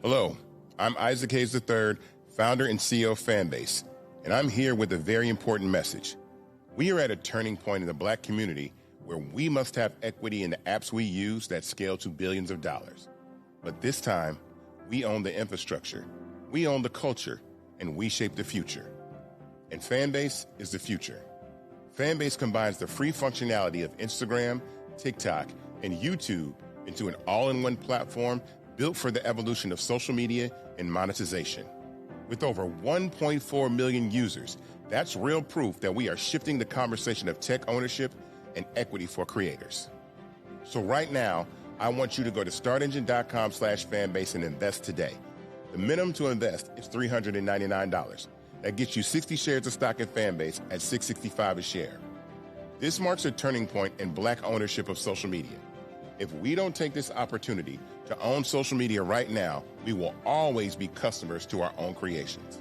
Hello, I'm Isaac Hayes III, founder and CEO of Fanbase, and I'm here with a very important message. We are at a turning point in the Black community where we must have equity in the apps we use that scale to billions of dollars. But this time, we own the infrastructure, we own the culture, and we shape the future. And Fanbase is the future. Fanbase combines the free functionality of Instagram, TikTok, and YouTube into an all-in-one platform built for the evolution of social media and monetization. With over 1.4 million users, that's real proof that we are shifting the conversation of tech ownership and equity for creators. So right now, I want you to go to startengine.com/fanbase and invest today. The minimum to invest is $399. That gets you 60 shares of stock in Fanbase at $665 a share. This marks a turning point in Black ownership of social media. If we don't take this opportunity to own social media right now, we will always be customers to our own creations.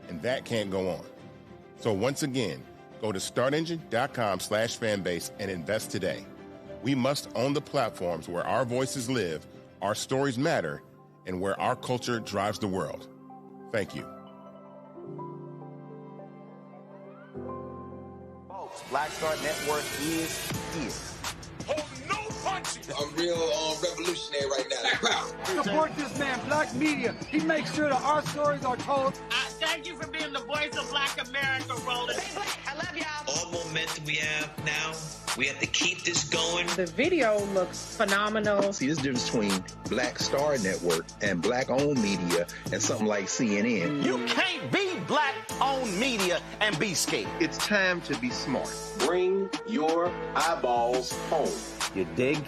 And that can't go on. So once again, go to startengine.com/fanbase and invest today. We must own the platforms where our voices live, our stories matter, and where our culture drives the world. Thank you. Folks, Black Star Network is here. Hold no punches. I'm real revolutionary right now. Support this man, Black media. He makes sure that our stories are told. Thank you for being the voice of Black America, Roland. Stay Black. I love y'all. All momentum we have now, we have to keep this going. The video looks phenomenal. See, there's a difference between Black Star Network and Black-owned media and something like CNN. You can't be Black-owned media and be scared. It's time to be smart. Bring your eyeballs home. You dig?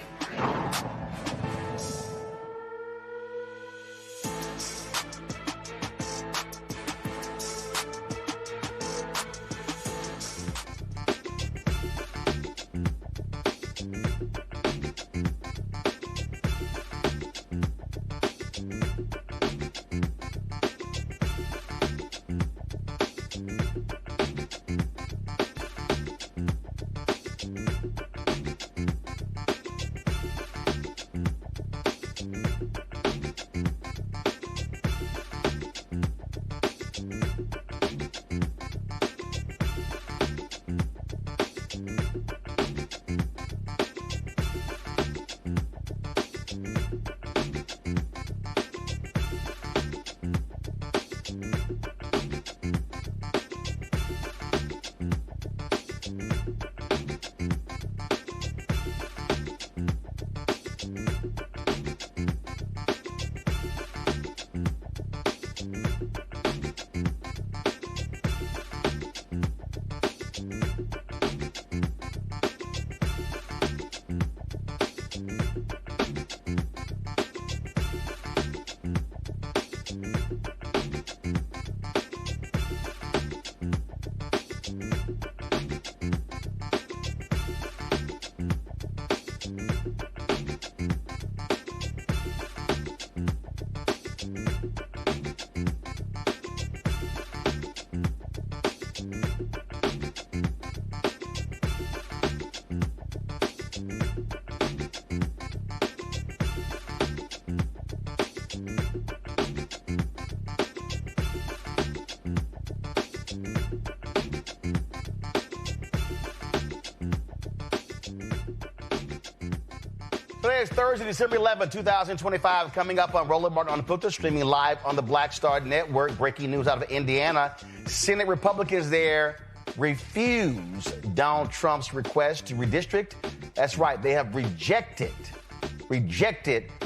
Today is Thursday, December 11, 2025. Coming up on Roland Martin on the Filter, streaming live on the Black Star Network. Breaking news out of Indiana. Senate Republicans there refuse Donald Trump's request to redistrict. That's right, they have rejected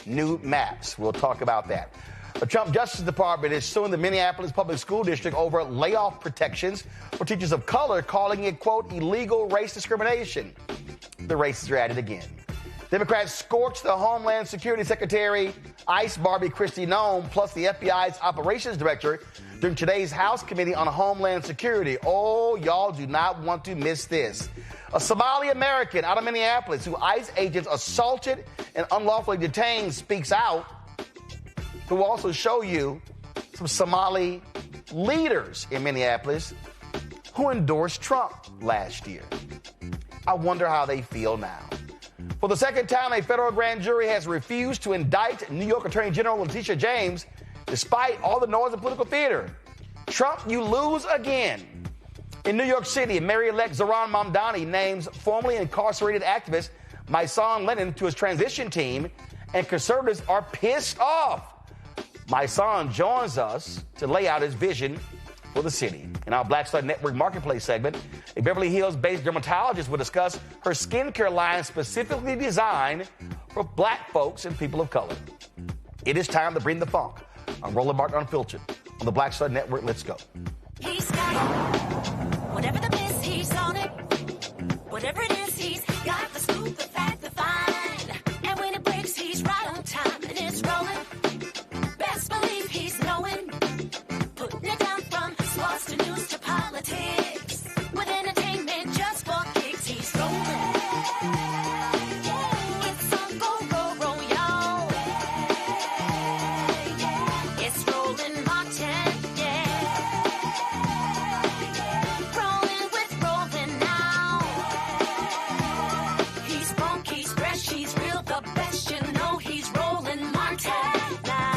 new maps. We'll talk about that. The Trump Justice Department is suing the Minneapolis Public School District over layoff protections for teachers of color, calling it, quote, illegal race discrimination. The racists are at it again. Democrats scorched the Homeland Security Secretary, Ice Barbie Christie Nome, plus the FBI's operations director during today's House Committee on Homeland Security. Oh, y'all do not want to miss this. A Somali American out of Minneapolis who ICE agents assaulted and unlawfully detained speaks out. Who will also show you some Somali leaders in Minneapolis who endorsed Trump last year. I wonder how they feel now. For the second time, a federal grand jury has refused to indict New York Attorney General Letitia James Despite all the noise and political theater, Trump, you lose again. In New York City, Mayor-elect Zohran Mamdani names formerly incarcerated activist Mysonne Linen to his transition team, and conservatives are pissed off. Mysonne joins us to lay out his vision for the city. In our Black Star Network Marketplace segment, a Beverly Hills-based dermatologist will discuss her skincare line specifically designed for black folks and people of color. It is time to bring the funk. I'm Roland Martin Unfiltered on the Black Star Network. Let's go. He's got it. Whatever the miss, he's on it. Whatever it is, he's got the scoop, the fact, the find. And when it breaks, he's right on time and it's rolling. Best believe he's knowing. Putting it down from sports to news to politics. With entertainment just for kicks, he's rolling. It's on go, y'all. It's Roland Martin, Rolling with Roland now. He's funk, he's fresh, he's real, the best, you know he's Roland Martin now.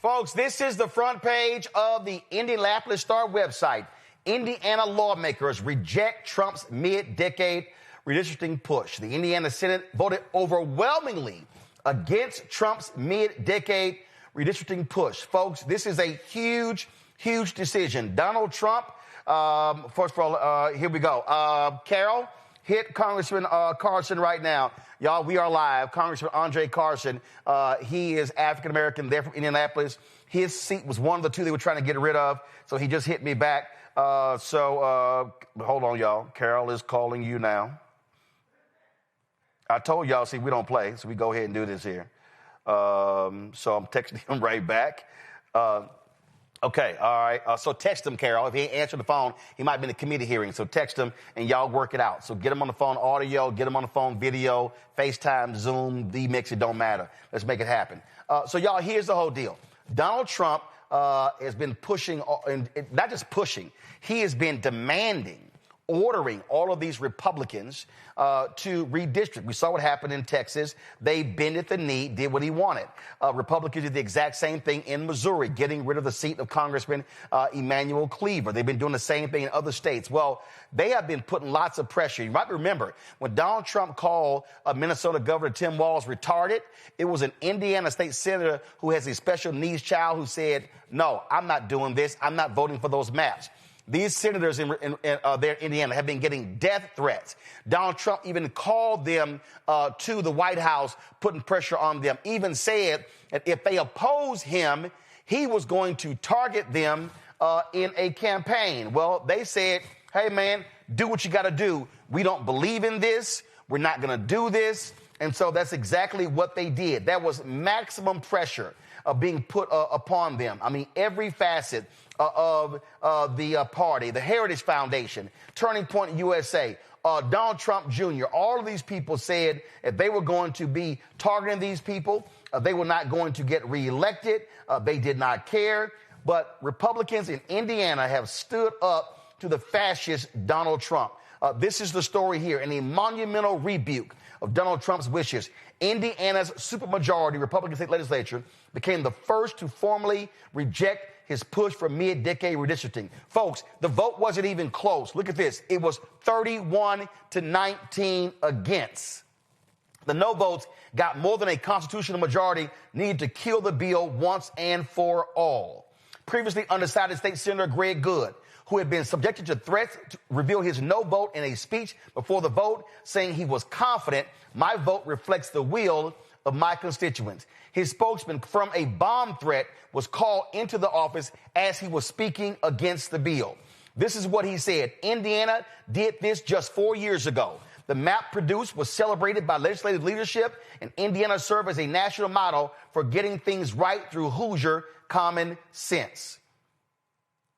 Folks, this is the front page of the Indianapolis Star website. Indiana lawmakers reject Trump's mid-decade redistricting push. The Indiana Senate voted overwhelmingly against Trump's mid-decade redistricting push. Folks, this is a huge, huge decision. Donald Trump, first of all, here we go. Carol, hit Congressman Carson right now. Y'all, we are live. Congressman Andre Carson, he is African-American, there from Indianapolis. His seat was one of the two they were trying to get rid of, so he just hit me back. So hold on, y'all. Carol is calling you now. I told y'all, see, we don't play, so we go ahead and do this here. So I'm texting him right back. Okay, all right. So text him, Carol. If he ain't answering the phone, he might be in a committee hearing. So text him, and y'all work it out. So get him on the phone audio, get him on the phone video, FaceTime, Zoom, vMix, it don't matter. Let's make it happen. So y'all, here's the whole deal. Donald Trump has been pushing, and not just pushing, he has been demanding, ordering all of these Republicans to redistrict. We saw what happened in Texas. They bended the knee, did what he wanted. Republicans did the exact same thing in Missouri, getting rid of the seat of Congressman Emanuel Cleaver. They've been doing the same thing in other states. Well, they have been putting lots of pressure. You might remember when Donald Trump called Minnesota Governor Tim Walz retarded, it was an Indiana state senator who has a special needs child who said, no, I'm not doing this. I'm not voting for those maps. These senators in there in Indiana have been getting death threats. Donald Trump even called them to the White House, putting pressure on them, even said that if they oppose him, he was going to target them in a campaign. Well, they said, hey, man, do what you got to do. We don't believe in this. We're not going to do this. And so that's exactly what they did. That was maximum pressure being put upon them. I mean, every facet of the party, the Heritage Foundation, Turning Point USA, Donald Trump Jr., all of these people said if they were going to be targeting these people, they were not going to get reelected. They did not care. But Republicans in Indiana have stood up to the fascist Donald Trump. This is the story here. In a monumental rebuke of Donald Trump's wishes, Indiana's supermajority Republican state legislature became the first to formally reject his push for mid-decade redistricting. Folks, the vote wasn't even close. Look at this. It was 31-19 against. The no votes got more than a constitutional majority needed to kill the bill once and for all. Previously undecided State Senator Greg Good, who had been subjected to threats, to reveal his no vote in a speech before the vote, saying he was confident, my vote reflects the will of my constituents. His spokesman from a bomb threat was called into the office as he was speaking against the bill. This is what he said. Indiana did this just 4 years ago. The map produced was celebrated by legislative leadership, and Indiana served as a national model for getting things right through Hoosier common sense.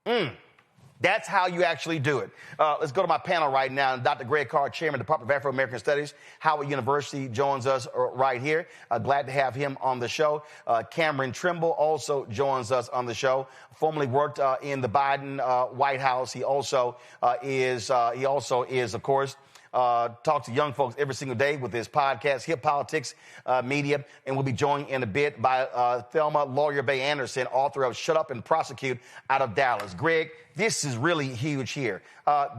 That's how you actually do it. Let's go to my panel right now. Dr. Greg Carr, Chairman of the Department of Afro-American Studies, Howard University, joins us right here. Glad to have him on the show. Cameron Trimble also joins us on the show. Formerly worked in the Biden White House. He also is, of course, talks to young folks every single day with his podcast, Hip Politics Media, and we'll be joined in a bit by Thelma Lawyer Bay Anderson, author of Shut Up and Prosecute out of Dallas. Greg, this is really huge here.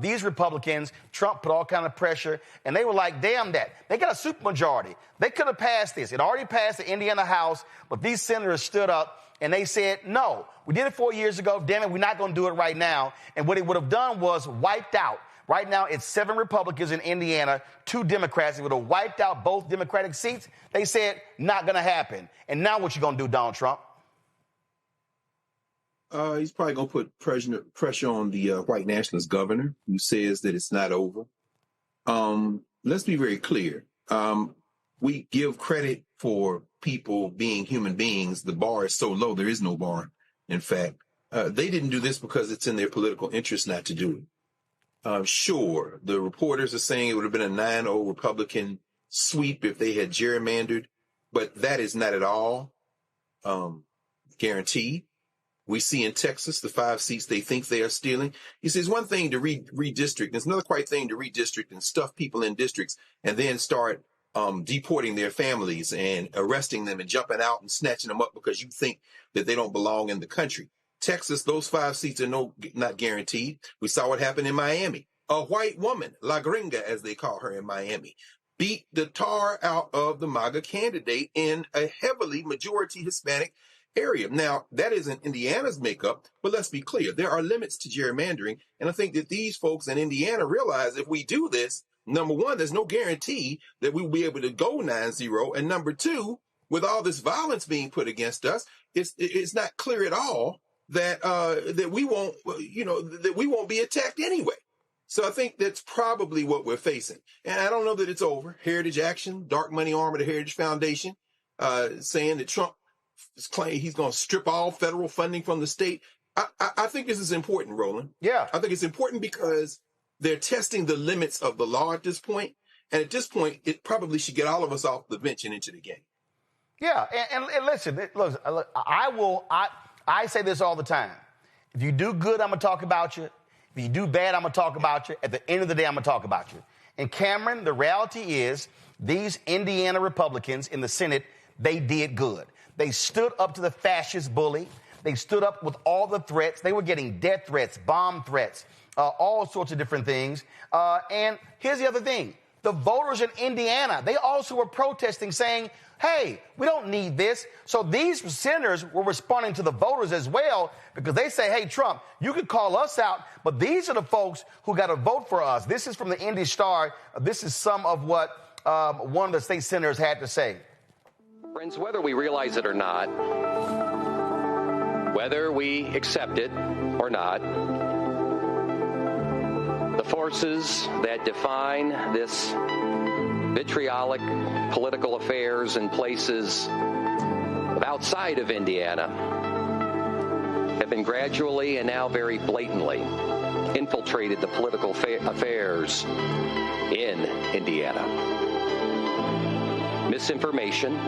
These Republicans, Trump put all kind of pressure, and they were like, damn that. They got a supermajority. They could have passed this. It already passed the Indiana House, but these senators stood up and they said, no, we did it 4 years ago. Damn it, we're not going to do it right now. And what it would have done was wiped out. Right now, it's 7 Republicans in Indiana, 2 Democrats. It would have wiped out both Democratic seats. They said, not going to happen. And now what you going to do, Donald Trump? He's probably going to put pressure on the white nationalist governor who says that it's not over. Let's be very clear. We give credit for people being human beings. The bar is so low, there is no bar. In fact, they didn't do this because it's in their political interest not to do it. Sure, the reporters are saying it would have been a 9-0 Republican sweep if they had gerrymandered, but that is not at all guaranteed. We see in Texas the 5 seats they think they are stealing. He says one thing to redistrict, it's another quite thing to redistrict and stuff people in districts and then start deporting their families and arresting them and jumping out and snatching them up because you think that they don't belong in the country. Texas, those 5 seats are not guaranteed. We saw what happened in Miami. A white woman, La Gringa, as they call her in Miami, beat the tar out of the MAGA candidate in a heavily majority Hispanic area. Now, that isn't Indiana's makeup, but let's be clear. There are limits to gerrymandering. And I think that these folks in Indiana realize if we do this, number one, there's no guarantee that we will be able to go 9-0. And number two, with all this violence being put against us, it's not clear at all that we won't, that we won't be attacked anyway. So I think that's probably what we're facing. And I don't know that it's over. Heritage Action, dark money arm of the Heritage Foundation, saying that Trump is claiming he's going to strip all federal funding from the state. I think this is important, Roland. Yeah. I think it's important because they're testing the limits of the law at this point. And at this point, it probably should get all of us off the bench and into the game. Yeah. And listen, look, I say this all the time. If you do good, I'm going to talk about you. If you do bad, I'm going to talk about you. At the end of the day, I'm going to talk about you. And Cameron, the reality is these Indiana Republicans in the Senate, they did good. They stood up to the fascist bully. They stood up with all the threats. They were getting death threats, bomb threats, all sorts of different things. And here's the other thing. The voters in Indiana, they also were protesting saying, hey, we don't need this. So these senators were responding to the voters as well because they say, hey, Trump, you could call us out, but these are the folks who got to vote for us. This is from the Indy Star. This is some of what one of the state senators had to say. Friends, whether we realize it or not, whether we accept it or not, the forces that define this vitriolic political affairs in places outside of Indiana have been gradually and now very blatantly infiltrated the political affairs in Indiana. Misinformation,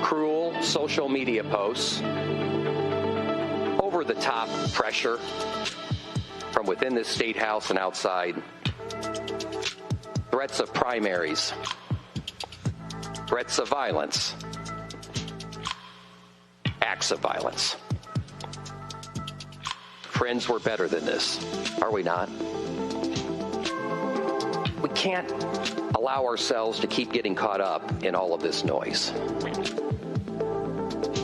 cruel social media posts, over-the-top pressure from within this state house and outside, threats of primaries, threats of violence, acts of violence. Friends, we're better than this, are we not? We can't allow ourselves to keep getting caught up in all of this noise.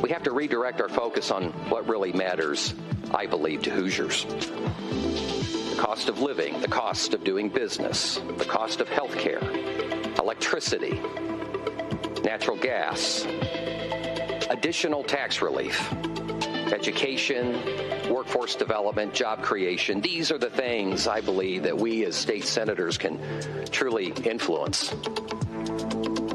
We have to redirect our focus on what really matters, I believe, to Hoosiers. The cost of living, the cost of doing business, the cost of health care, electricity, natural gas, additional tax relief, education, workforce development, job creation. These are the things I believe that we as state senators can truly influence.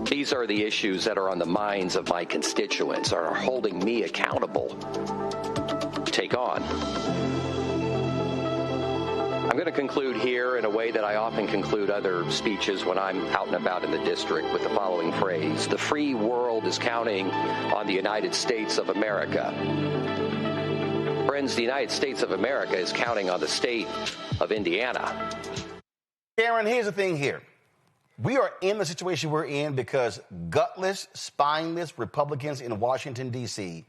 These are the issues that are on the minds of my constituents, are holding me accountable to take on. I'm going to conclude here in a way that I often conclude other speeches when I'm out and about in the district with the following phrase: the free world is counting on the United States of America. Friends, the United States of America is counting on the state of Indiana. Karen, here's the thing here. We are in the situation we're in because gutless, spineless Republicans in Washington, D.C.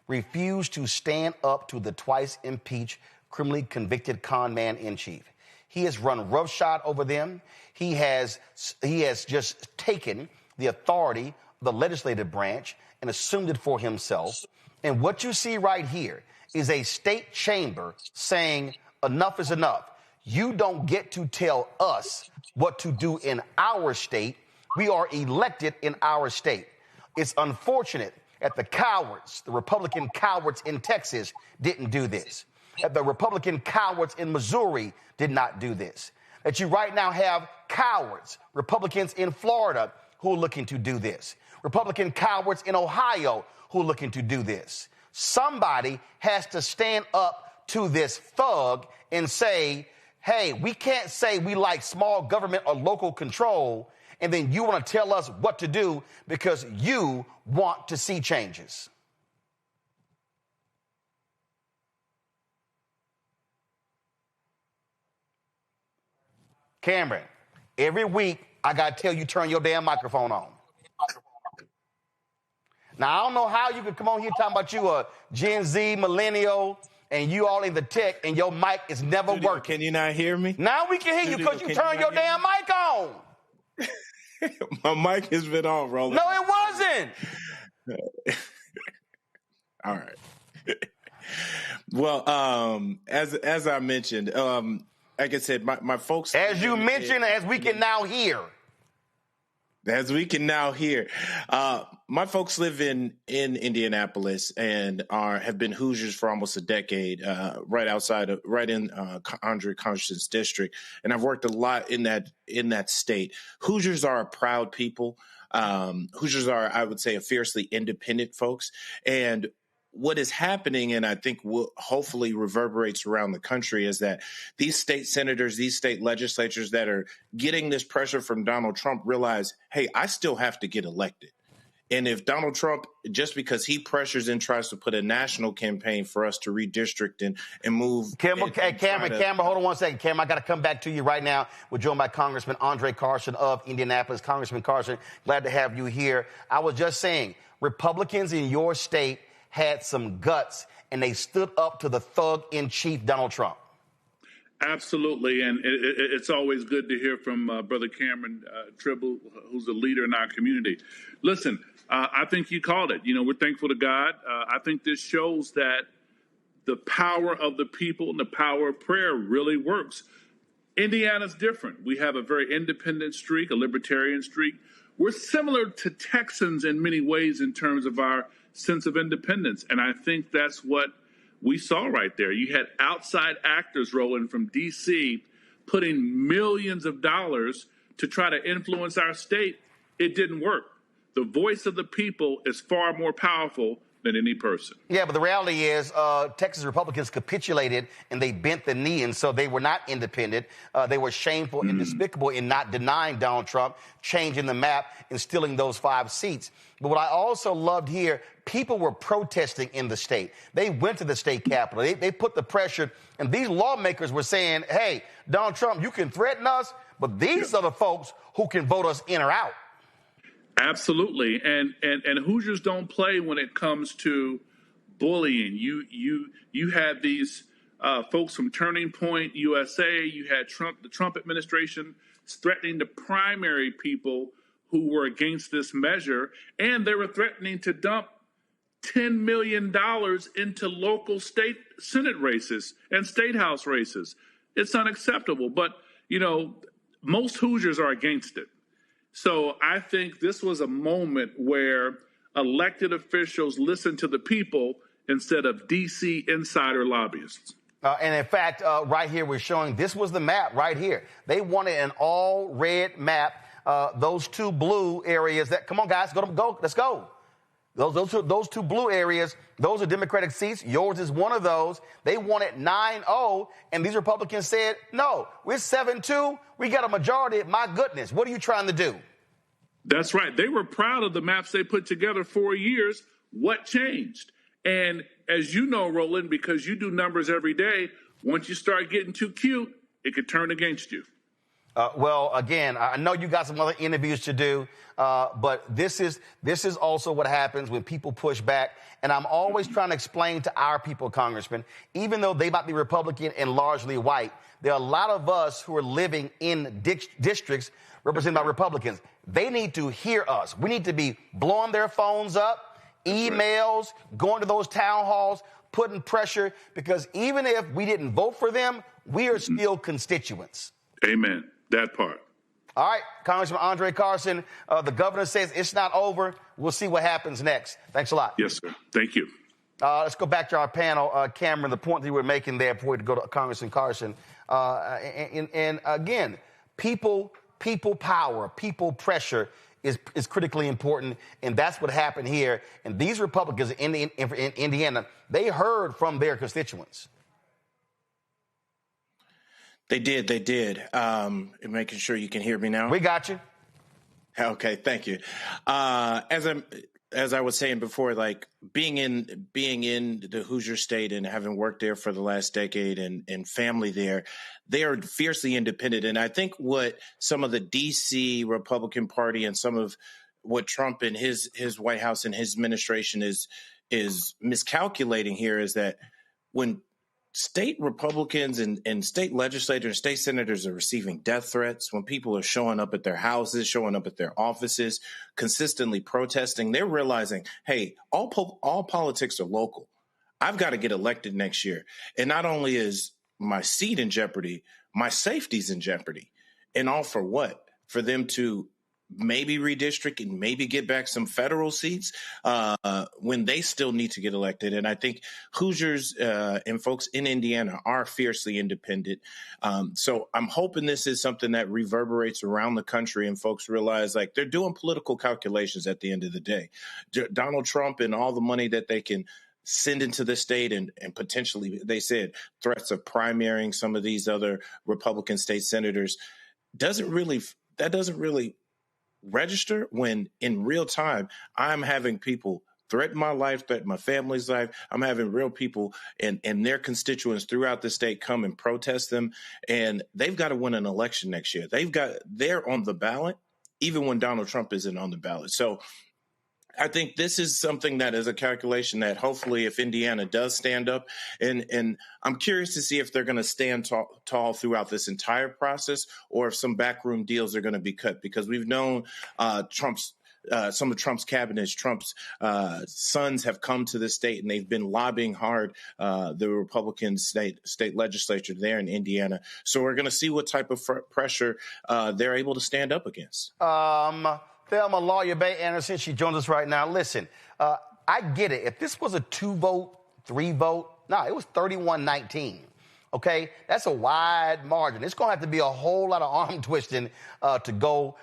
refuse to stand up to the twice impeached, criminally convicted con man in chief. He has run roughshod over them. He has just taken the authority of the legislative branch and assumed it for himself. And what you see right here is a state chamber saying enough is enough. You don't get to tell us what to do in our state. We are elected in our state. It's unfortunate that the cowards, the Republican cowards in Texas, didn't do this. That the Republican cowards in Missouri did not do this. That you right now have cowards, Republicans in Florida, who are looking to do this. Republican cowards in Ohio who are looking to do this. Somebody has to stand up to this thug and say, hey, we can't say we like small government or local control, and then you want to tell us what to do because you want to see changes. Cameron, every week I got to tell you turn your damn microphone on. Now, I don't know how you could come on here talking about you a Gen Z, millennial, and you all in the tech, and your mic is never working. Can you not hear me? Now we can hear you because you turned your damn mic on. My mic has been on, Roland. No, it wasn't. All right. Well, as I mentioned, like I said, my folks. As you mentioned, as we can now hear. As we can now hear, my folks live in Indianapolis and have been Hoosiers for almost a decade, right in Andre Carson's district, and I've worked a lot in that state. Hoosiers are a proud people. Hoosiers are, I would say, a fiercely independent folks, and what is happening, and I think will hopefully reverberates around the country, is that these state senators, these state legislatures that are getting this pressure from Donald Trump realize, hey, I still have to get elected. And if Donald Trump, just because he pressures and tries to put a national campaign for us to redistrict and move. Cameron, hold on one second. Cameron, I got to come back to you right now. We're joined by Congressman Andre Carson of Indianapolis. Congressman Carson, glad to have you here. I was just saying, Republicans in your state had some guts, and they stood up to the thug-in-chief, Donald Trump. Absolutely, and it's always good to hear from Brother Cameron Tribble, who's a leader in our community. Listen, I think you called it. We're thankful to God. I think this shows that the power of the people and the power of prayer really works. Indiana's different. We have a very independent streak, a libertarian streak. We're similar to Texans in many ways in terms of our sense of independence. And I think that's what we saw right there. You had outside actors, Roland, from D.C. putting millions of dollars to try to influence our state. It didn't work. The voice of the people is far more powerful than any person. Yeah, but the reality is Texas Republicans capitulated and they bent the knee, and so they were not independent. They were shameful and despicable in not denying Donald Trump, changing the map, and stealing those 5 seats. But what I also loved here, people were protesting in the state. They went to the state capitol. They put the pressure, and these lawmakers were saying, hey, Donald Trump, you can threaten us, but these are the folks who can vote us in or out. Absolutely, and Hoosiers don't play when it comes to bullying. You had these folks from Turning Point USA. You had the Trump administration threatening to primary people who were against this measure, and they were threatening to dump $10 million into local state Senate races and state house races. It's unacceptable, but most Hoosiers are against it. So I think this was a moment where elected officials listened to the people instead of D.C. insider lobbyists. And in fact, right here, we're showing this was the map right here. They wanted an all red map. Those two blue areas that, come on, guys, let's go. Those two blue areas, those are Democratic seats. Yours is one of those. They wanted 9-0, and these Republicans said, no, we're 7-2. We got a majority. My goodness, what are you trying to do? That's right. They were proud of the maps they put together for years. What changed? And as you know, Roland, because you do numbers every day, once you start getting too cute, it could turn against you. Well, again, I know you got some other interviews to do, but this is also what happens when people push back. And I'm always trying to explain to our people, Congressman, even though they might be Republican and largely white, there are a lot of us who are living in districts represented by Republicans. They need to hear us. We need to be blowing their phones up, emails, going to those town halls, putting pressure, because even if we didn't vote for them, we are still constituents. Amen. That part. All right, Congressman Andre Carson, the governor says it's not over. We'll see what happens next. Thanks a lot. Yes, sir. Thank you. Let's go back to our panel. Cameron, the point that you were making there before we go to Congressman Carson. And again, people power, people pressure is critically important, and that's what happened here. And these Republicans in Indiana, they heard from their constituents. They did. Making sure you can hear me now. We got you. Okay, thank you. As I was saying before, like being in the Hoosier state and having worked there for the last decade and family there, they are fiercely independent. And I think what some of the DC Republican Party and some of what Trump and his White House and his administration is miscalculating here is that when state Republicans and state legislators, state senators are receiving death threats, when people are showing up at their houses, showing up at their offices, consistently protesting, they're realizing, hey, all politics are local. I've got to get elected next year. And not only is my seat in jeopardy, my safety's in jeopardy. And all for what? For them to maybe redistrict and maybe get back some federal seats when they still need to get elected. And I think Hoosiers and folks in Indiana are fiercely independent. So I'm hoping this is something that reverberates around the country and folks realize like they're doing political calculations at the end of the day. Donald Trump and all the money that they can send into the state and potentially, they said, threats of primarying some of these other Republican state senators doesn't really register when in real time I'm having people threaten my life, threaten my family's life. I'm having real people and their constituents throughout the state come and protest them, and they've got to win an election next year. They're on the ballot even when Donald Trump isn't on the ballot. So I think this is something that is a calculation that hopefully if Indiana does stand up, and I'm curious to see if they're going to stand tall throughout this entire process or if some backroom deals are going to be cut, because we've known some of Trump's cabinets, Trump's sons have come to the state and they've been lobbying hard, the Republican state legislature there in Indiana. So we're going to see what type of pressure they're able to stand up against. Thelma Lawyer Bay Anderson, she joins us right now. Listen, I get it. If this was a 2-vote, 3-vote, it was 31-19. Okay, that's a wide margin. It's going to have to be a whole lot of arm twisting to go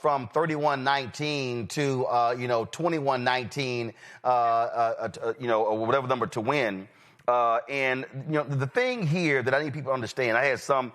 from 31-19 to 21-19, or whatever number to win. And the thing here that I need people to understand, I had some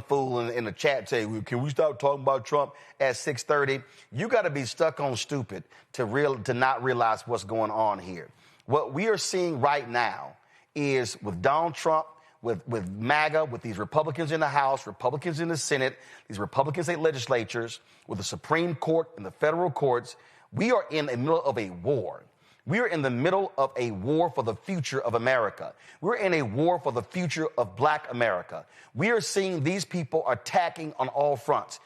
fool in the chat say, "Can we stop talking about Trump at 6:30?" You got to be stuck on stupid to not realize what's going on here. What we are seeing right now is with Donald Trump, with MAGA, with these Republicans in the House, Republicans in the Senate, these Republican state legislatures, with the Supreme Court and the federal courts, we are in the middle of a war. We are in the middle of a war for the future of America. We're in a war for the future of Black America. We are seeing these people attacking on all fronts.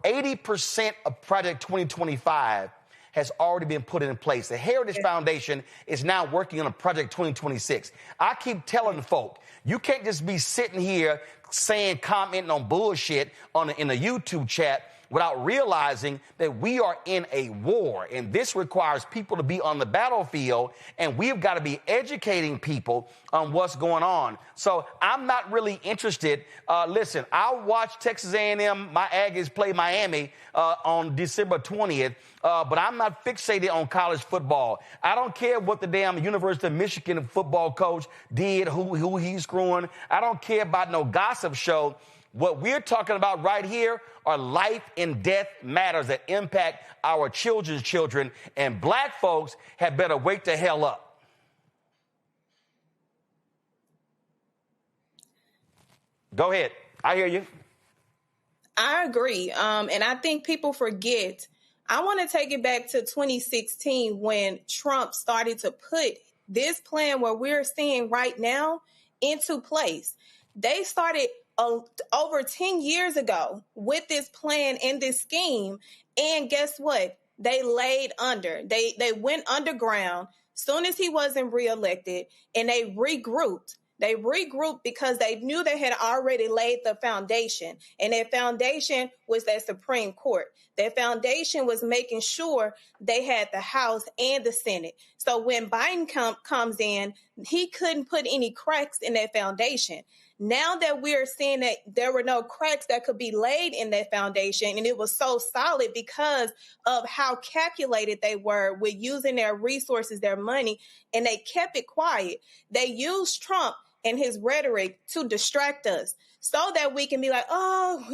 80% of Project 2025 has already been put in place. The Heritage Foundation is now working on a Project 2026. I keep telling folk, you can't just be sitting here commenting on bullshit in a YouTube chat. without realizing that we are in a war, and this requires people to be on the battlefield, and we've got to be educating people on what's going on. So I'm not really interested. Listen, I'll watch Texas A&M, my Aggies play Miami on December 20th, but I'm not fixated on college football. I don't care what the damn University of Michigan football coach did, who he's screwing. I don't care about no gossip show. What we're talking about right here are life and death matters that impact our children's children, and black folks had better wake the hell up. Go ahead. I hear you. I agree. And I think people forget. I want to take it back to 2016 when Trump started to put this plan where we're seeing right now into place. They started over 10 years ago with this plan and this scheme. And guess what? They laid under. They went underground soon as he wasn't reelected, and they regrouped. They regrouped because they knew they had already laid the foundation. And that foundation was that Supreme Court. That foundation was making sure they had the House and the Senate. So when Biden comes in, he couldn't put any cracks in that foundation. Now that we're seeing that there were no cracks that could be laid in that foundation, and it was so solid because of how calculated they were with using their resources, their money, and they kept it quiet. They used Trump and his rhetoric to distract us so that we can be like, oh,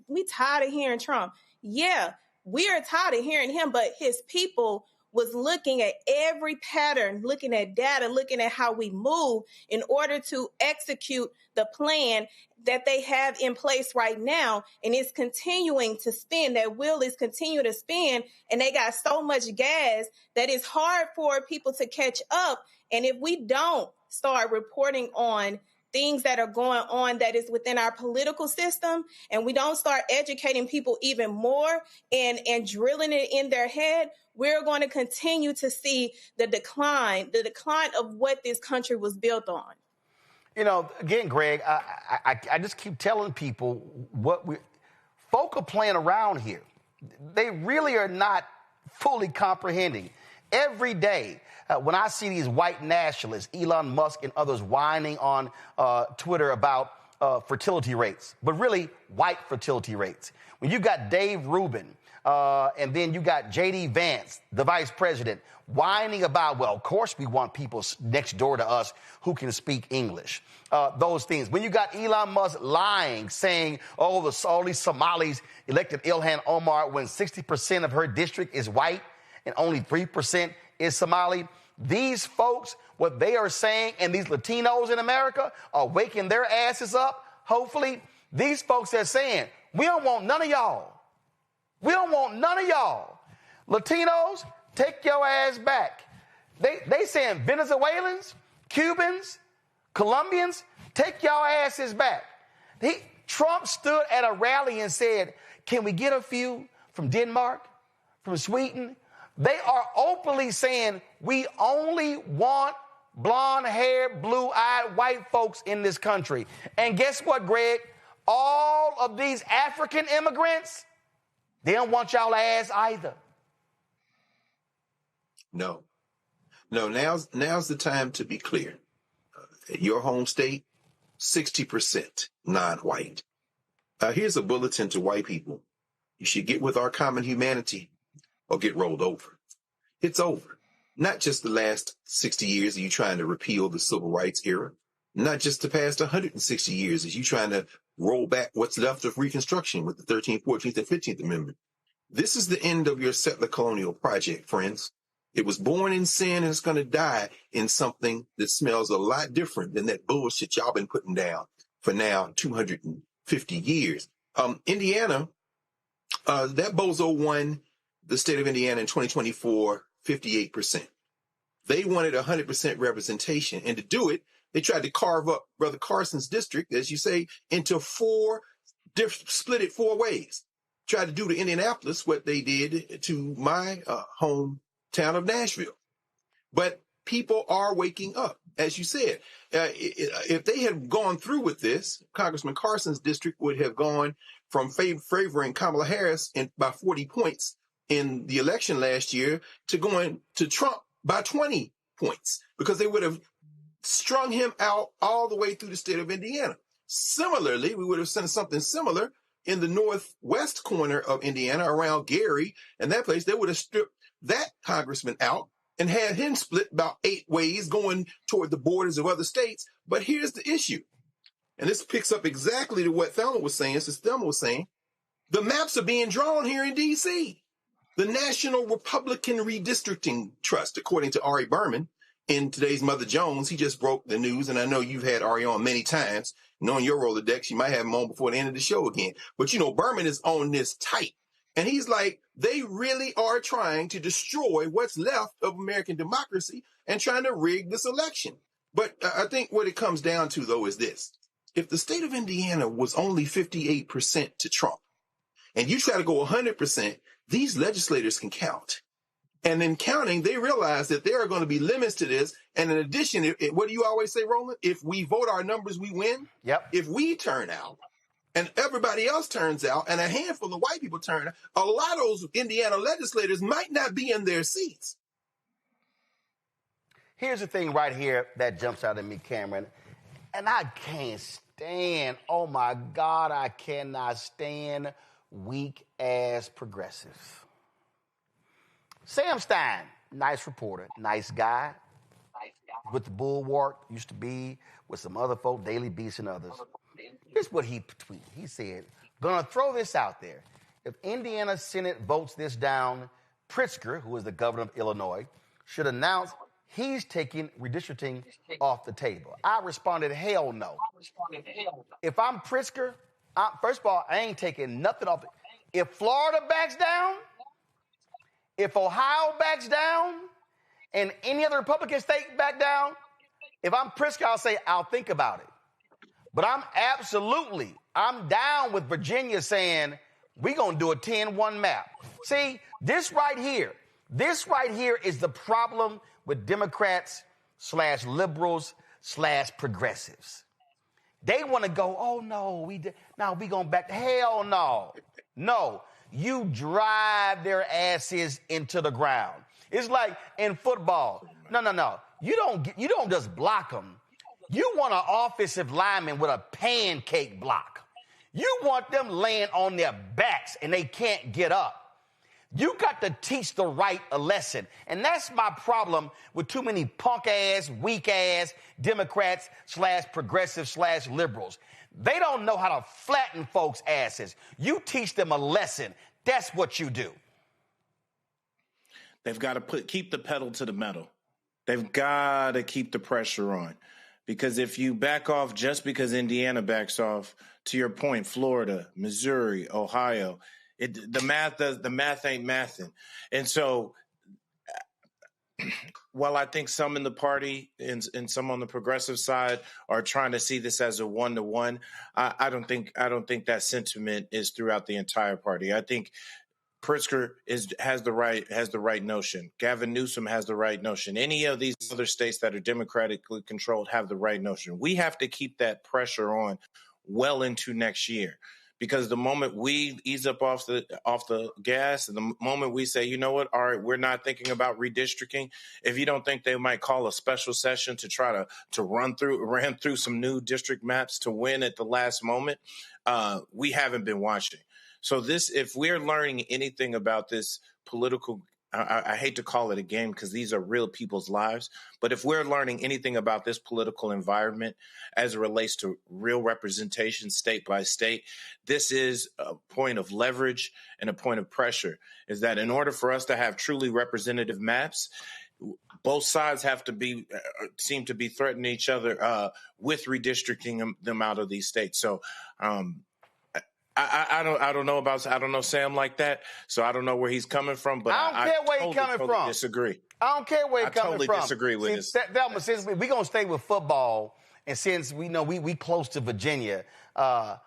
we tired of hearing Trump. Yeah, we are tired of hearing him, but his people was looking at every pattern, looking at data, looking at how we move in order to execute the plan that they have in place right now. And it's continuing to spin. That wheel is continuing to spin. And they got so much gas that it's hard for people to catch up. And if we don't start reporting on things that are going on that is within our political system, and we don't start educating people even more and drilling it in their head, we're going to continue to see the decline of what this country was built on. You know, again, Greg, I just keep telling people folk are playing around here. They really are not fully comprehending. Every day, when I see these white nationalists, Elon Musk and others whining on Twitter about fertility rates, but really white fertility rates. When you got Dave Rubin and then you got J.D. Vance, the vice president, whining about, well, of course we want people next door to us who can speak English. Those things. When you got Elon Musk lying, saying, all these Somalis elected Ilhan Omar when 60% of her district is white and only 3% is Somali. These folks, what they are saying, and these Latinos in America are waking their asses up, hopefully. These folks are saying, we don't want none of y'all. We don't want none of y'all. Latinos, take your ass back. They saying Venezuelans, Cubans, Colombians, take your asses back. Trump stood at a rally and said, can we get a few from Denmark, from Sweden? They are openly saying we only want blonde-haired, blue-eyed white folks in this country. And guess what, Greg? All of these African immigrants, they don't want y'all ass either. No, now's the time to be clear. Your home state, 60% non-white. Here's a bulletin to white people. You should get with our common humanity or get rolled over. It's over. Not just the last 60 years of you trying to repeal the civil rights era. Not just the past 160 years as you trying to roll back what's left of Reconstruction with the 13th, 14th, and 15th Amendment. This is the end of your settler colonial project, friends. It was born in sin and it's going to die in something that smells a lot different than that bullshit y'all been putting down for now 250 years. Indiana, that bozo won the state of Indiana in 2024, 58%. They wanted 100% representation. And to do it, they tried to carve up Brother Carson's district, as you say, into split it four ways. Tried to do to Indianapolis what they did to my hometown of Nashville. But people are waking up, as you said. If they had gone through with this, Congressman Carson's district would have gone from favoring Kamala Harris by 40 points in the election last year to going to Trump by 20 points, because they would have strung him out all the way through the state of Indiana. Similarly, we would have seen something similar in the northwest corner of Indiana around Gary and that place. They would have stripped that congressman out and had him split about 8 ways going toward the borders of other states. But here's the issue. And this picks up exactly to what Thelma was saying. The maps are being drawn here in D.C. The National Republican Redistricting Trust, according to Ari Berman, in today's Mother Jones, he just broke the news, and I know you've had Ari on many times. Knowing your Rolodex, you might have him on before the end of the show again. But, Berman is on this tight. And he's like, they really are trying to destroy what's left of American democracy and trying to rig this election. But I think what it comes down to, though, is this. If the state of Indiana was only 58% to Trump, and you try to go 100%, these legislators can count. And in counting, they realize that there are going to be limits to this. And in addition, what do you always say, Roland? If we vote our numbers, we win. Yep. If we turn out and everybody else turns out and a handful of white people turn out, a lot of those Indiana legislators might not be in their seats. Here's the thing right here that jumps out at me, Cameron. And I can't stand, oh my God, I cannot stand weak-ass progressives. Sam Stein, nice reporter, nice guy, with the Bulwark, used to be with some other folk, Daily Beast and others. Here's what he tweeted. He said, gonna throw this out there. If Indiana Senate votes this down, Pritzker, who is the governor of Illinois, should announce he's taking redistricting off the table. I responded, hell no. If I'm Pritzker, first of all, I ain't taking nothing off. If Florida backs down, if Ohio backs down, and any other Republican state back down, if I'm Pritzker, I'll say, I'll think about it. But I'm down with Virginia saying, we're going to do a 10-1 map. See, this right here is the problem with Democrats / liberals / progressives. They want to go, oh, no, we going back. Hell no. No, you drive their asses into the ground. It's like in football. No. You don't just block them. You want an offensive lineman with a pancake block. You want them laying on their backs and they can't get up. You got to teach the right a lesson. And that's my problem with too many punk-ass, weak-ass Democrats / progressives / liberals. They don't know how to flatten folks' asses. You teach them a lesson. That's what you do. They've got to keep the pedal to the metal. They've got to keep the pressure on. Because if you back off just because Indiana backs off, to your point, Florida, Missouri, Ohio, the math ain't mathing. And so while I think some in the party and some on the progressive side are trying to see this as a 1-to-1, I don't think that sentiment is throughout the entire party. I think Pritzker has the right notion. Gavin Newsom has the right notion. Any of these other states that are democratically controlled have the right notion. We have to keep that pressure on well into next year, because the moment we ease up off the gas, and the moment we say, you know what, all right, we're not thinking about redistricting. If you don't think they might call a special session to try to ran through some new district maps to win at the last moment, we haven't been watching. So if we're learning anything about this political, I hate to call it a game because these are real people's lives, but if we're learning anything about this political environment as it relates to real representation state by state, this is a point of leverage and a point of pressure, is that in order for us to have truly representative maps, both sides have to seem to be threatening each other with redistricting them out of these states. So, I don't know Sam like that, so I don't know where he's coming from. But I don't care where he's coming from. Disagree. I don't care where he's coming from. I totally disagree with this. Thelma, since we're gonna stay with football, and since we know we close to Virginia, I'm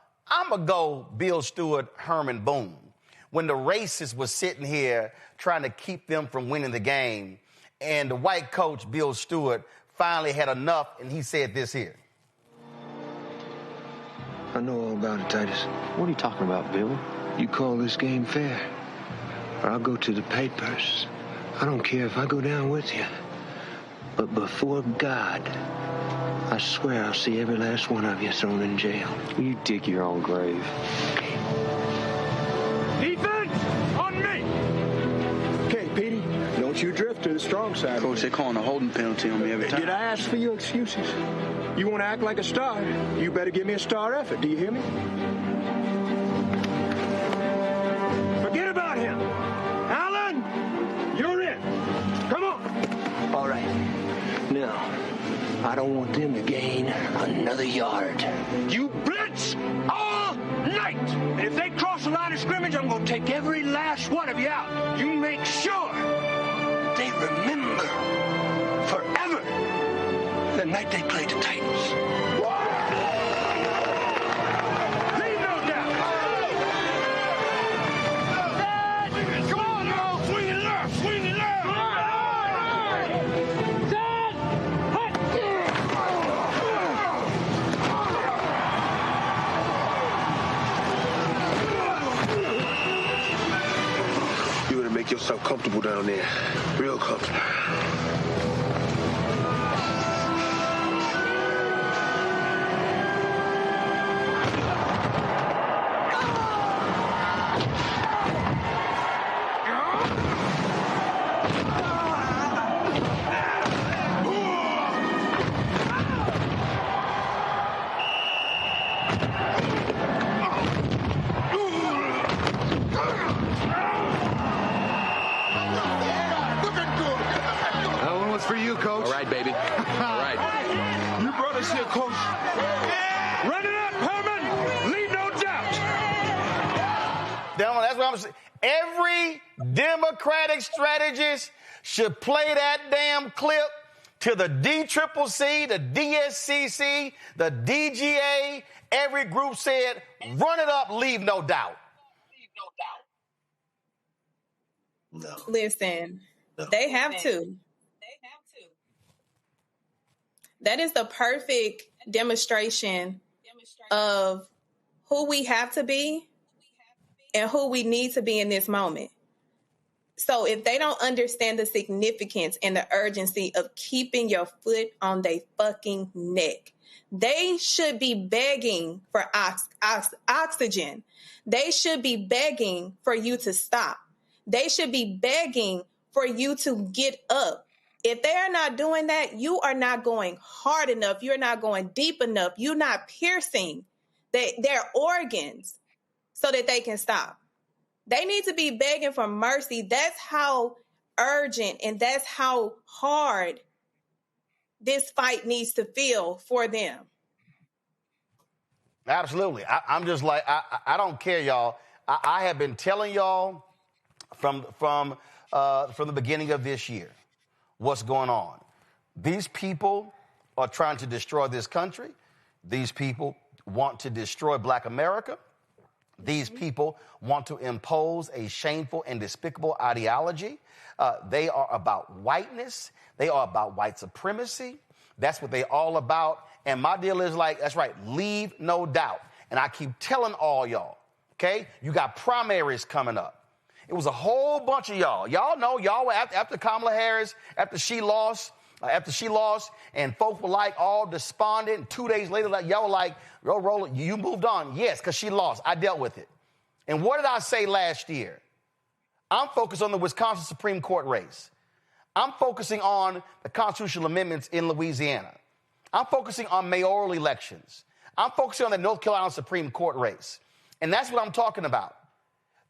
gonna go Bill Stewart, Herman Boone. When the racists was sitting here trying to keep them from winning the game, and the white coach Bill Stewart finally had enough, and he said this here. I know all about it, Titus. What are you talking about, Billy? You call this game fair, or I'll go to the papers. I don't care if I go down with you. But before God, I swear I'll see every last one of you thrown in jail. You dig your own grave. Defense on me! Okay, Petey, don't you drift to the strong side. Coach, they're calling a holding penalty on me every time. Did I ask for your excuses? You want to act like a star? You better give me a star effort. Do you hear me? Forget about him. Alan, you're in. Come on. All right. Now, I don't want them to gain another yard. You blitz all night. And if they cross the line of scrimmage, I'm going to take every last one of you out. You make sure they remember forever the night they played the Titans. Leave no doubt. Come on, now. Swing it left. Swing it left. You better make yourself comfortable down there. Real comfortable. For you, Coach. All right, baby. All right. You brought us here, Coach. Run it up, Herman. Leave no doubt. That's what I'm saying. Every Democratic strategist should play that damn clip to the DCCC, the DSCC, the DGA. Every group said, run it up, leave no doubt. No. Listen, no. They have to. That is the perfect demonstration of who we have to be and who we need to be in this moment. So if they don't understand the significance and the urgency of keeping your foot on their fucking neck, they should be begging for oxygen. They should be begging for you to stop. They should be begging for you to get up. If they are not doing that, you are not going hard enough. You're not going deep enough. You're not piercing their organs so that they can stop. They need to be begging for mercy. That's how urgent and that's how hard this fight needs to feel for them. Absolutely. I'm just like, I don't care, y'all. I have been telling y'all from the beginning of this year what's going on. These people are trying to destroy this country. These people want to destroy Black America. These people want to impose a shameful and despicable ideology. They are about whiteness. They are about white supremacy. That's what they all about. And my deal is like, that's right, leave no doubt. And I keep telling all y'all, okay, you got primaries coming up. It was a whole bunch of y'all. Y'all know, y'all were after Kamala Harris, after she lost, and folks were like all despondent. And 2 days later, like, y'all were like, Roland, you moved on. Yes, because she lost. I dealt with it. And what did I say last year? I'm focused on the Wisconsin Supreme Court race. I'm focusing on the constitutional amendments in Louisiana. I'm focusing on mayoral elections. I'm focusing on the North Carolina Supreme Court race. And that's what I'm talking about.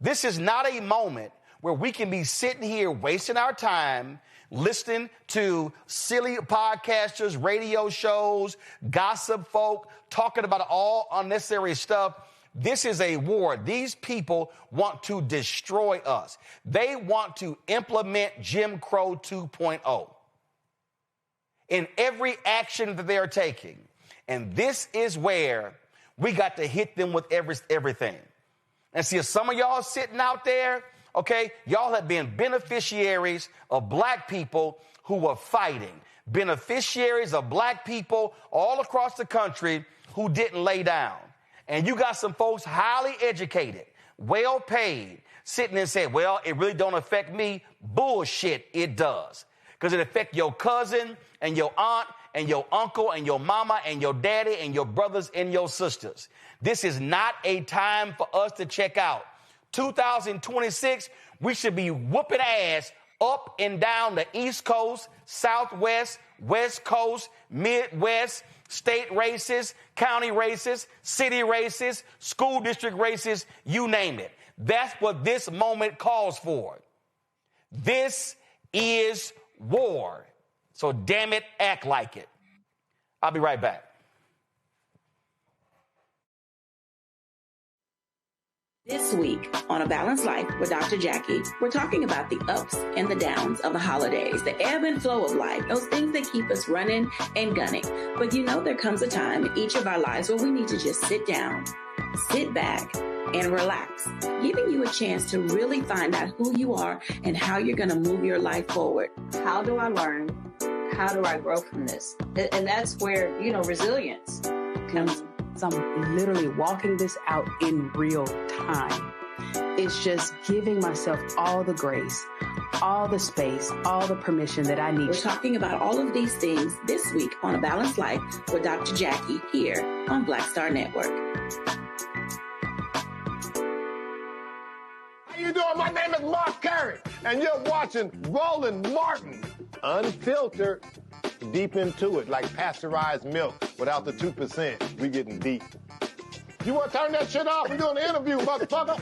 This is not a moment where we can be sitting here wasting our time listening to silly podcasters, radio shows, gossip folk, talking about all unnecessary stuff. This is a war. These people want to destroy us. They want to implement Jim Crow 2.0 in every action that they are taking. And this is where we got to hit them with everything. And see, if some of y'all sitting out there, okay, y'all have been beneficiaries of Black people who were fighting, beneficiaries of Black people all across the country who didn't lay down. And you got some folks highly educated, well paid, sitting and saying, well, it really don't affect me. Bullshit, it does. Because it affects your cousin and your aunt and your uncle and your mama and your daddy and your brothers and your sisters. This is not a time for us to check out. 2026, we should be whooping ass up and down the East Coast, Southwest, West Coast, Midwest, state races, county races, city races, school district races, you name it. That's what this moment calls for. This is war. So damn it, act like it. I'll be right back. This week on A Balanced Life with Dr. Jackie, we're talking about the ups and the downs of the holidays, the ebb and flow of life, those things that keep us running and gunning. But you know, there comes a time in each of our lives where we need to just sit down, sit back, and relax, giving you a chance to really find out who you are and how you're going to move your life forward. How do I learn? How do I grow from this? And that's where, resilience comes. So I'm literally walking this out in real time. It's just giving myself all the grace, all the space, all the permission that I need. We're talking about all of these things this week on A Balanced Life with Dr. Jackie here on Black Star Network. How you doing? My name is Mark Carey, and you're watching Roland Martin, unfiltered, deep into it, like pasteurized milk without the 2%. We getting deep. You want to turn that shit off? We're doing an interview, motherfucker.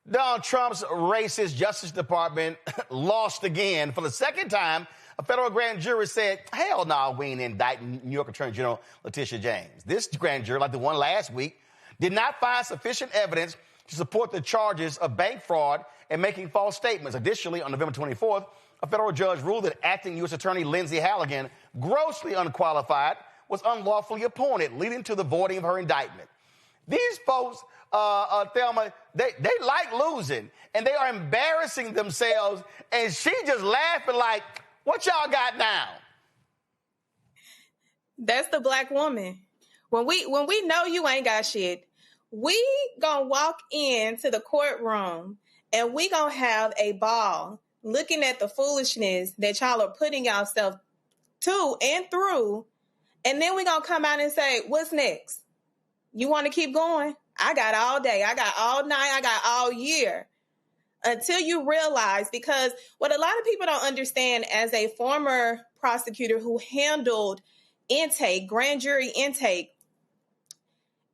Donald Trump's racist Justice Department lost again. For the second time, a federal grand jury said, hell no, we ain't indicting New York Attorney General Letitia James. This grand jury, like the one last week, did not find sufficient evidence to support the charges of bank fraud and making false statements. Additionally, on November 24th, a federal judge ruled that acting U.S. Attorney Lindsay Halligan, grossly unqualified, was unlawfully appointed, leading to the voiding of her indictment. These folks, Thelma, they like losing, and they are embarrassing themselves, and she just laughing like, what y'all got now? That's the black woman. When we know you ain't got shit, we gonna walk into the courtroom and we gonna have a ball looking at the foolishness that y'all are putting yourself to and through. And then we gonna come out and say, what's next? You want to keep going? I got all day. I got all night. I got all year. Until you realize, because what a lot of people don't understand, as a former prosecutor who handled intake, grand jury intake,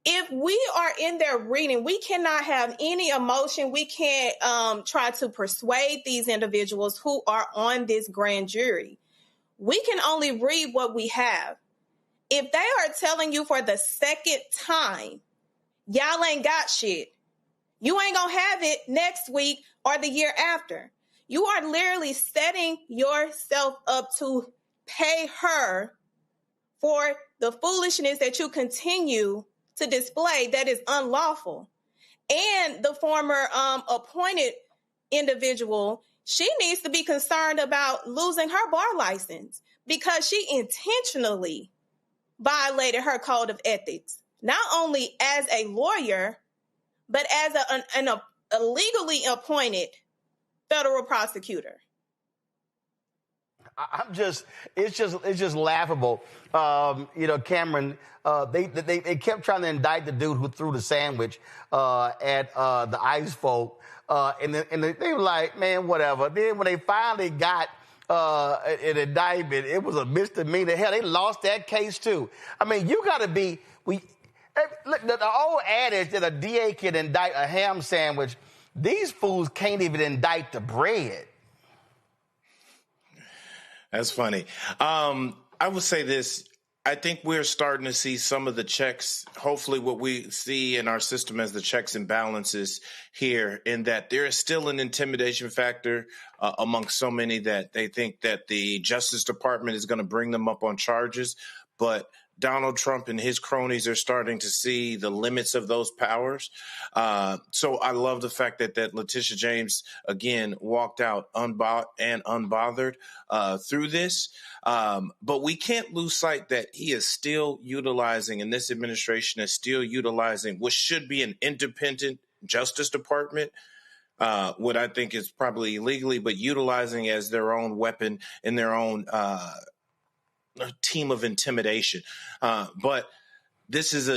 if we are in there reading, we cannot have any emotion. We can't try to persuade these individuals who are on this grand jury. We can only read what we have. If they are telling you for the second time, y'all ain't got shit, you ain't gonna have it next week or the year after. You are literally setting yourself up to pay her for the foolishness that you continue to display that is unlawful. And the former appointed individual, she needs to be concerned about losing her bar license because she intentionally violated her code of ethics, not only as a lawyer, but as a legally appointed federal prosecutor. It's just laughable. Cameron, they kept trying to indict the dude who threw the sandwich at the ICE folk. And they were like, man, whatever. Then when they finally got an indictment, it was a misdemeanor. Hell, they lost that case too. I mean, you got to be, look, the old adage that a DA can indict a ham sandwich, these fools can't even indict the bread. That's funny. I would say this. I think we're starting to see some of the checks, hopefully what we see in our system as the checks and balances here, in that there is still an intimidation factor among so many that they think that the Justice Department is going to bring them up on charges. But Donald Trump and his cronies are starting to see the limits of those powers. So I love the fact that Letitia James, again, walked out unbothered through this. But we can't lose sight that he is still utilizing, and this administration is still utilizing, what should be an independent Justice Department, what I think is probably illegally, but utilizing as their own weapon in their own team of intimidation. But this is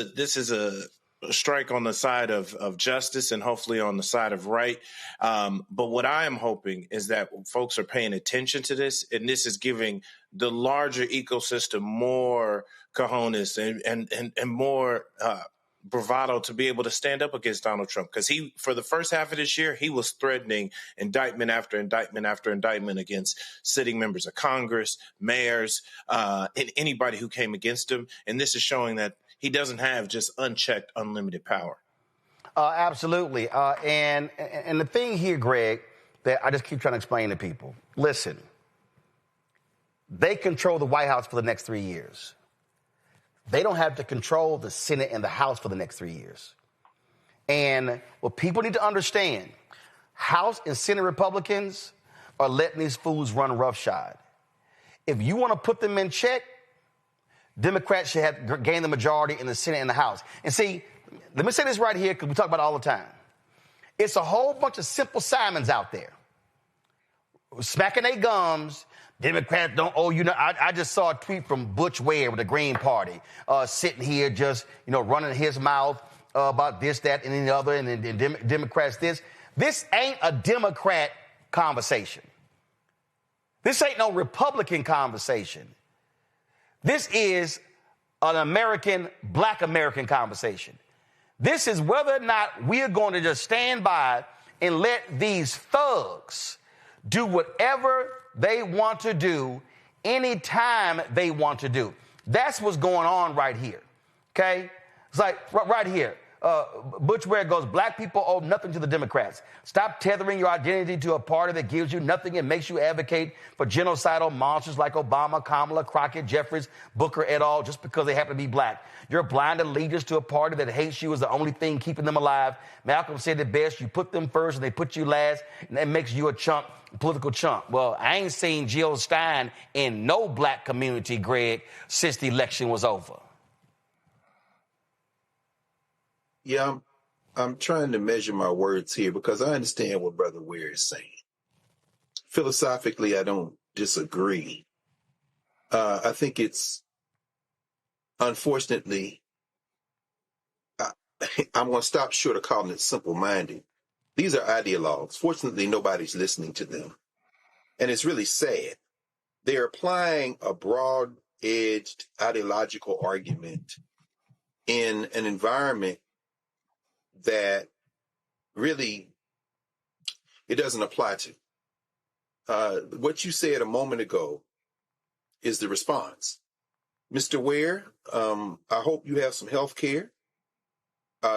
a strike on the side of justice and hopefully on the side of right. But what I am hoping is that folks are paying attention to this, and this is giving the larger ecosystem more cojones and more bravado to be able to stand up against Donald Trump. Because for the first half of this year, he was threatening indictment after indictment after indictment against sitting members of Congress, mayors, and anybody who came against him. And this is showing that he doesn't have just unchecked, unlimited power. Absolutely. And the thing here, Greg, that I just keep trying to explain to people, listen, they control the White House for the next 3 years. They don't have to control the Senate and the House for the next 3 years. And what people need to understand, House and Senate Republicans are letting these fools run roughshod. If you want to put them in check, Democrats should have gained the majority in the Senate and the House. And see, let me say this right here because we talk about it all the time. It's a whole bunch of simple Simons out there smacking their gums. Democrats don't owe you. I just saw a tweet from Butch Ware with the Green Party sitting here just, running his mouth about this, that, and the other, and then Democrats this. This ain't a Democrat conversation. This ain't no Republican conversation. This is an Black American conversation. This is whether or not we're going to just stand by and let these thugs do whatever they want to do anytime they want to do. That's what's going on right here, okay? It's like right here. Butch Ware goes, black people owe nothing to the Democrats. Stop tethering your identity to a party that gives you nothing and makes you advocate for genocidal monsters like Obama, Kamala, Crockett, Jeffries, Booker et al. Just because they happen to be black. Your blind allegiance to a party that hates you is the only thing keeping them alive. Malcolm said it best, you put them first and they put you last, and that makes you a chump, political chump. Well, I ain't seen Jill Stein in no black community, Greg, since the election was over. Yeah, I'm trying to measure my words here because I understand what Brother Ware is saying. Philosophically, I don't disagree. I think it's, unfortunately, I'm going to stop short of calling it simple-minded. These are ideologues. Fortunately, nobody's listening to them. And it's really sad. They're applying a broad-edged ideological argument in an environment that really it doesn't apply to. What you said a moment ago is the response. Mr. Ware, I hope you have some health care,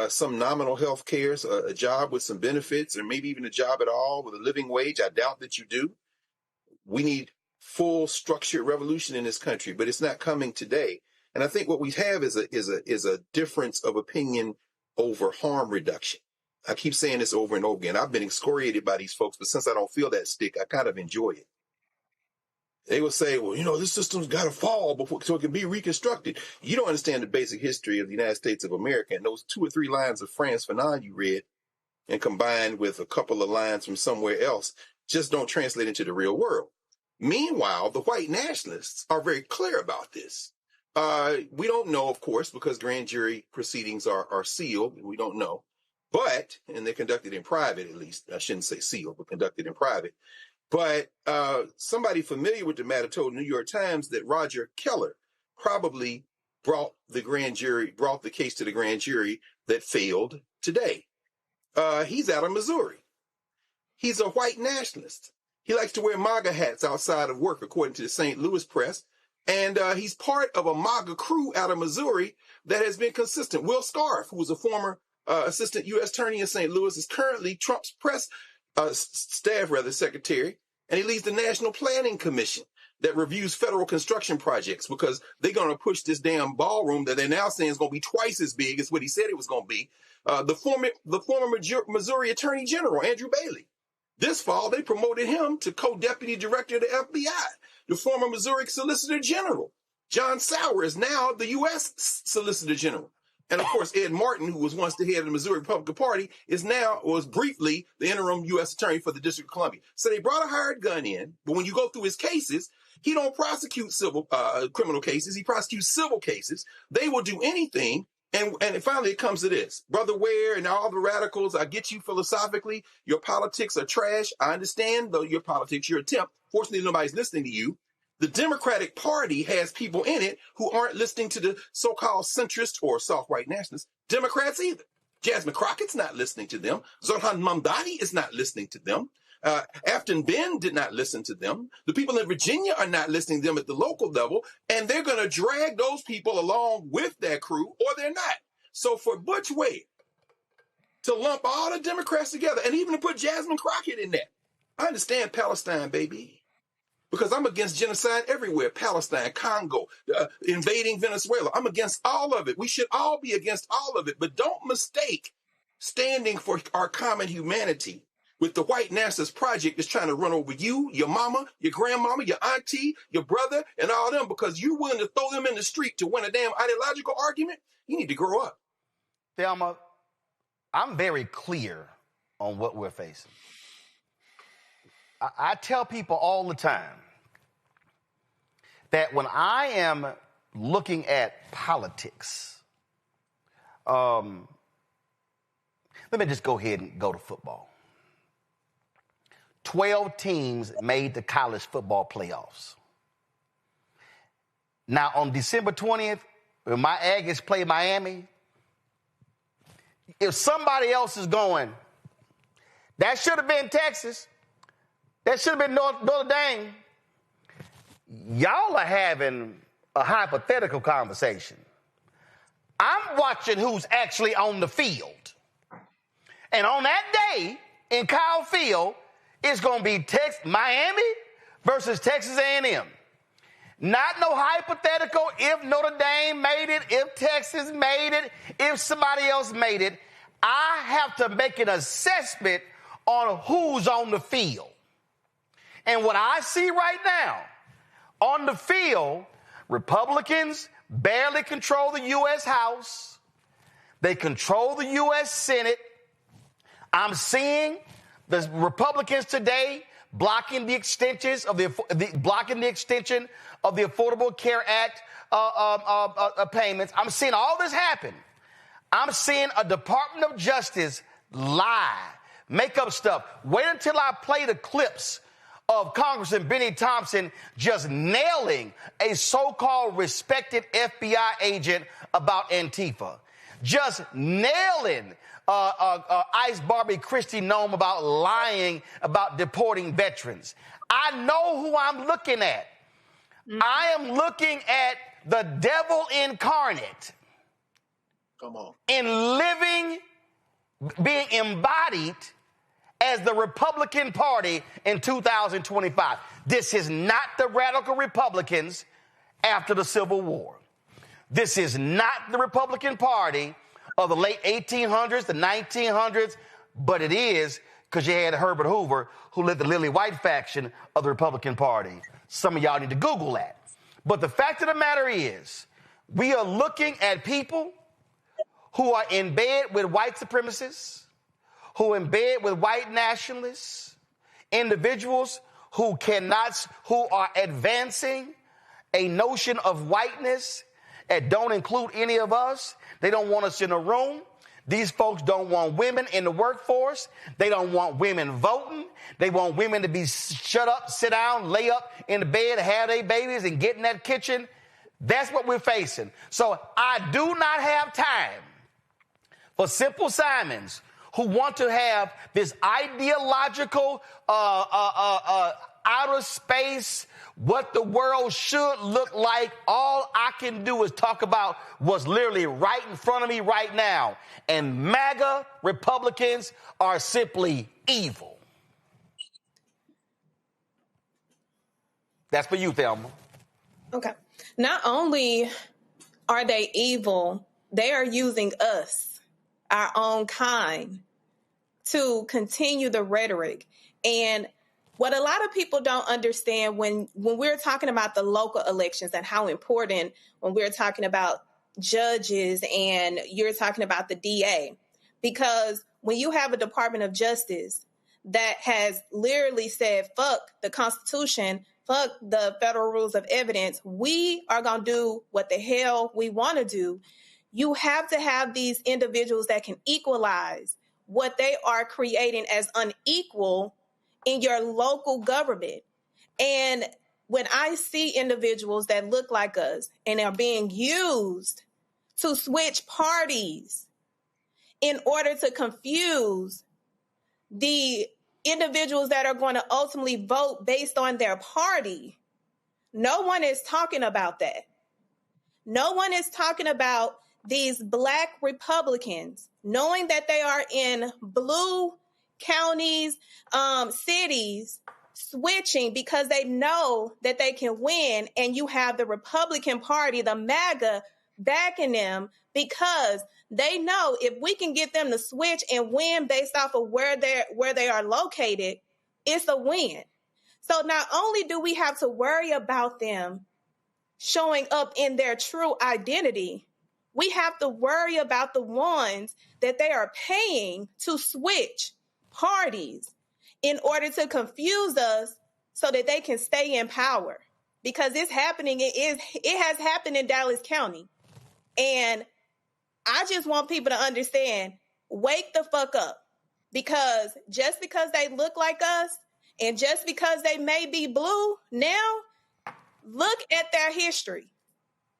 some nominal health care, a job with some benefits, or maybe even a job at all with a living wage. I doubt that you do. We need full structured revolution in this country, but it's not coming today. And I think what we have is a difference of opinion over harm reduction. I keep saying this over and over again. I've been excoriated by these folks, but since I don't feel that stick, I kind of enjoy it. They will say, well, this system's got to fall so it can be reconstructed. You don't understand the basic history of the United States of America, and those 2 or 3 lines of Frantz Fanon you read and combined with a couple of lines from somewhere else just don't translate into the real world. Meanwhile, the white nationalists are very clear about this. We don't know, of course, because grand jury proceedings are sealed, and we don't know. But, and they're conducted in private, at least. I shouldn't say sealed, but conducted in private. But somebody familiar with the matter told the New York Times that Roger Keller probably brought the case to the grand jury that failed today. He's out of Missouri. He's a white nationalist. He likes to wear MAGA hats outside of work, according to the St. Louis Press. And he's part of a MAGA crew out of Missouri that has been consistent. Will Scarf, who was a former assistant U.S. attorney in St. Louis, is currently Trump's staff secretary, and he leads the National Planning Commission. that reviews federal construction projects because they're going to push this damn ballroom that they're now saying is going to be twice as big as what he said it was going to be. The former Missouri Attorney General, Andrew Bailey. This fall, they promoted him to co-deputy director of the FBI. The former Missouri Solicitor General, John Sauer, is now the U.S. Solicitor General. And of course, Ed Martin, who was once the head of the Missouri Republican Party, was briefly the interim U.S. attorney for the District of Columbia. So they brought a hired gun in, but when you go through his cases, he don't prosecute civil criminal cases. He prosecutes civil cases. They will do anything. And finally, it comes to this. Brother Ware and all the radicals, I get you philosophically. Your politics are trash. I understand, though, your politics, your attempt. Fortunately, nobody's listening to you. The Democratic Party has people in it who aren't listening to the so-called centrist or soft white nationalist Democrats either. Jasmine Crockett's not listening to them. Zohran Mamdani is not listening to them. Afton Ben did not listen to them. The people in Virginia are not listening to them at the local level, and they're going to drag those people along with that crew, or they're not. So for Butch Ware to lump all the Democrats together, and even to put Jasmine Crockett in there, I understand Palestine, baby, because I'm against genocide everywhere. Palestine, Congo, invading Venezuela. I'm against all of it. We should all be against all of it, but don't mistake standing for our common humanity with the white nationalist project that's trying to run over you, your mama, your grandmama, your auntie, your brother, and all them because you're willing to throw them in the street to win a damn ideological argument. You need to grow up. Thelma, I'm very clear on what we're facing. I tell people all the time that when I am looking at politics, let me just go ahead and go to football. 12 teams made the college football playoffs. Now, on December 20th, when my Aggies play Miami, if somebody else is going, that should have been Texas. That should have been Notre Dame. Y'all are having a hypothetical conversation. I'm watching who's actually on the field. And on that day in Kyle Field, it's going to be Miami versus Texas A&M. Not no hypothetical if Notre Dame made it, if Texas made it, if somebody else made it. I have to make an assessment on who's on the field. And what I see right now on the field, Republicans barely control the U.S. House. They control the U.S. Senate. I'm seeing the Republicans today blocking the extensions of the Affordable Care Act payments. I'm seeing all this happen. I'm seeing a Department of Justice lie, make up stuff. Wait until I play the clips of Congressman Benny Thompson just nailing a so-called respected FBI agent about Antifa. Just nailing Ice Barbie Christie Nome about lying about deporting veterans. I know who I'm looking at. I am looking at the devil incarnate. Come on. In living, being embodied as the Republican Party in 2025. This is not the radical Republicans after the Civil War. This is not the Republican Party of the late 1800s, the 1900s, but it is because you had Herbert Hoover, who led the Lily White faction of the Republican Party. Some of y'all need to Google that. But the fact of the matter is, we are looking at people who are in bed with white supremacists, who are in bed with white nationalists, individuals who are advancing a notion of whiteness that don't include any of us. They don't want us in a room. These folks don't want women in the workforce. They don't want women voting. They want women to be shut up, sit down, lay up in the bed, have their babies, and get in that kitchen. That's what we're facing. So I do not have time for Simple Simons who want to have this ideological outer space, what the world should look like. All I can do is talk about what's literally right in front of me right now. And MAGA Republicans are simply evil. That's for you, Thelma. Okay. Not only are they evil, they are using us, our own kind, to continue the rhetoric. And what a lot of people don't understand when we're talking about the local elections and how important when we're talking about judges and you're talking about the DA, because when you have a Department of Justice that has literally said, fuck the Constitution, fuck the federal rules of evidence, we are going to do what the hell we want to do. You have to have these individuals that can equalize what they are creating as unequal in your local government. And when I see individuals that look like us and are being used to switch parties in order to confuse the individuals that are going to ultimately vote based on their party, no one is talking about that. No one is talking about these Black Republicans knowing that they are in blue counties, cities, switching because they know that they can win, and you have the Republican Party, the MAGA, backing them because they know if we can get them to switch and win based off of where they are located, it's a win. So not only do we have to worry about them showing up in their true identity, we have to worry about the ones that they are paying to switch parties in order to confuse us so that they can stay in power. Because it's happening. It has happened in Dallas County. And I just want people to understand, wake the fuck up. Because just because they look like us and just because they may be blue now, look at their history.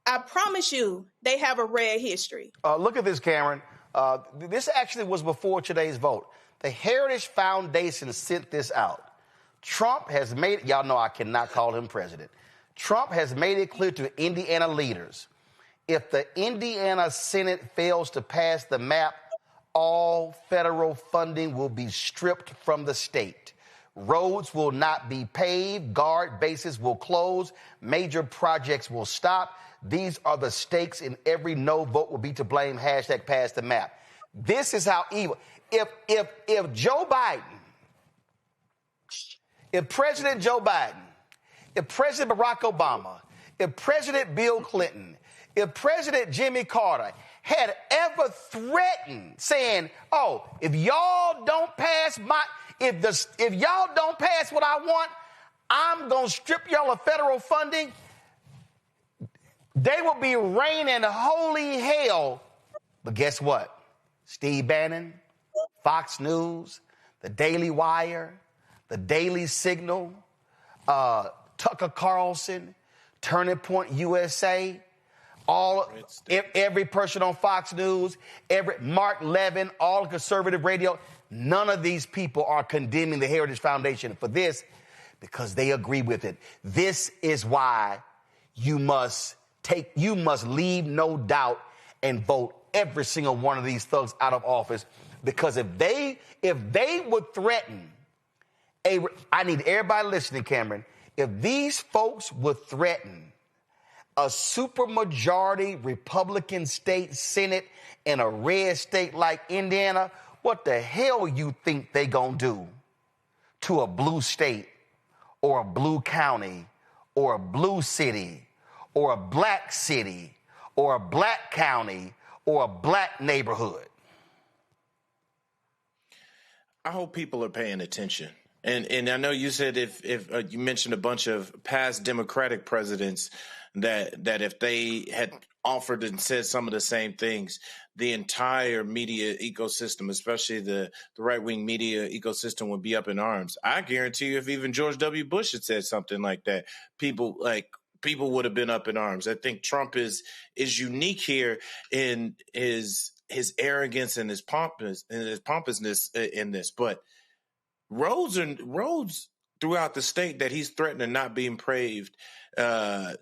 I promise you they have a red history. Look at this, Cameron. This actually was before today's vote. The Heritage Foundation sent this out. Trump has made it, y'all know I cannot call him president. Trump has made it clear to Indiana leaders, if the Indiana Senate fails to pass the map, all federal funding will be stripped from the state. Roads will not be paved, guard bases will close, major projects will stop. These are the stakes, and every no vote will be to blame. Hashtag pass the map. This is how evil. If Joe Biden, if President Joe Biden, if President Barack Obama, if President Bill Clinton, if President Jimmy Carter had ever threatened saying, oh, if y'all don't pass if y'all don't pass what I want, I'm going to strip y'all of federal funding, they will be raining holy hell. But guess what? Steve Bannon, Fox News, the Daily Wire, the Daily Signal, Tucker Carlson, Turning Point USA, every person on Fox News, Mark Levin, all conservative radio, none of these people are condemning the Heritage Foundation for this because they agree with it. This is why you must leave no doubt and vote every single one of these thugs out of office, because if they would threaten I need everybody listening, Cameron, if these folks would threaten a supermajority Republican state Senate in a red state like Indiana, what the hell you think they gonna do to a blue state or a blue county or a blue city or a black city or a black county or a black neighborhood? I hope people are paying attention. And I know you said if you mentioned a bunch of past Democratic presidents that if they had offered and said some of the same things, the entire media ecosystem, especially the right-wing media ecosystem, would be up in arms. I guarantee you if even George W. Bush had said something like that, people would have been up in arms. I think Trump is unique here in his arrogance and his pompousness in this, but roads throughout the state that he's threatening not being paved.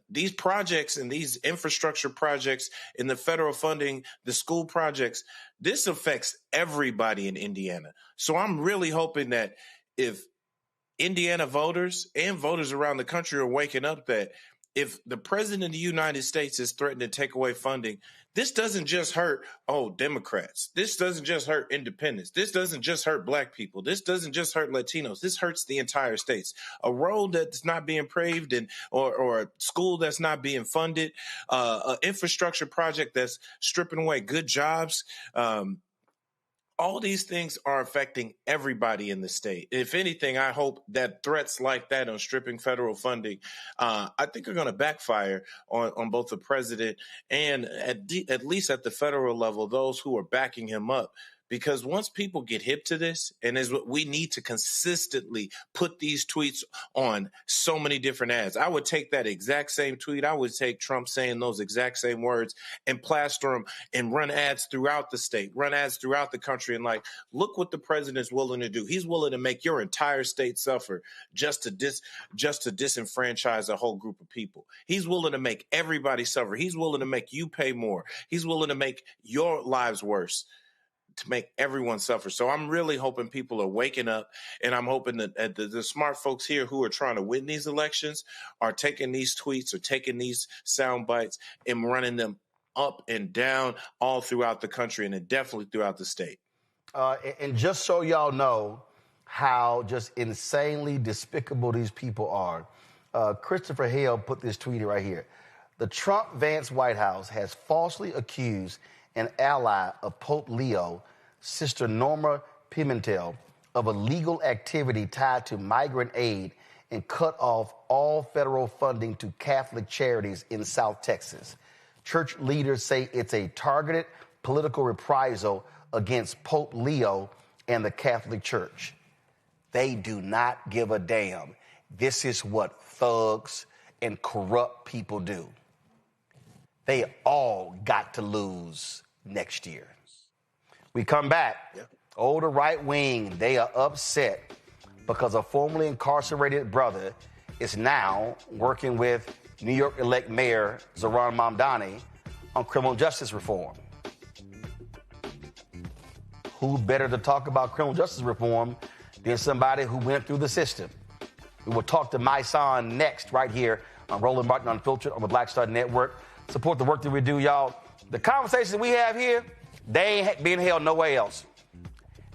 These projects and these infrastructure projects in the federal funding, the school projects, this affects everybody in Indiana. So I'm really hoping that if Indiana voters and voters around the country are waking up that if the president of the United States is threatening to take away funding, this doesn't just hurt, Democrats. This doesn't just hurt independents. This doesn't just hurt black people. This doesn't just hurt Latinos. This hurts the entire states. A road that's not being paved or a school that's not being funded, an infrastructure project that's stripping away good jobs. All these things are affecting everybody in the state. If anything, I hope that threats like that on stripping federal funding, I think are going to backfire on both the president and at least at the federal level, those who are backing him up. Because once people get hip to this, and is what we need to consistently put these tweets on so many different ads. I would take that exact same tweet. I would take Trump saying those exact same words and plaster them and run ads throughout the state, run ads throughout the country. And look what the president's willing to do. He's willing to make your entire state suffer just to disenfranchise a whole group of people. He's willing to make everybody suffer. He's willing to make you pay more. He's willing to make your lives worse, to make everyone suffer. So I'm really hoping people are waking up, and I'm hoping that the smart folks here who are trying to win these elections are taking these tweets or taking these sound bites and running them up and down all throughout the country and definitely throughout the state. And just so y'all know how just insanely despicable these people are, Christopher Hale put this tweet right here. The Trump-Vance White House has falsely accused an ally of Pope Leo, Sister Norma Pimentel, of illegal activity tied to migrant aid and cut off all federal funding to Catholic charities in South Texas. Church leaders say it's a targeted political reprisal against Pope Leo and the Catholic Church. They do not give a damn. This is what thugs and corrupt people do. They all got to lose next year. We come back. The right wing, they are upset because a formerly incarcerated brother is now working with New York elect Mayor Zohran Mamdani on criminal justice reform. Who better to talk about criminal justice reform than somebody who went through the system? We will talk to Mysonne next right here on Roland Martin Unfiltered on the Black Star Network. Support the work that we do, y'all. The conversations we have here, they ain't being held nowhere else.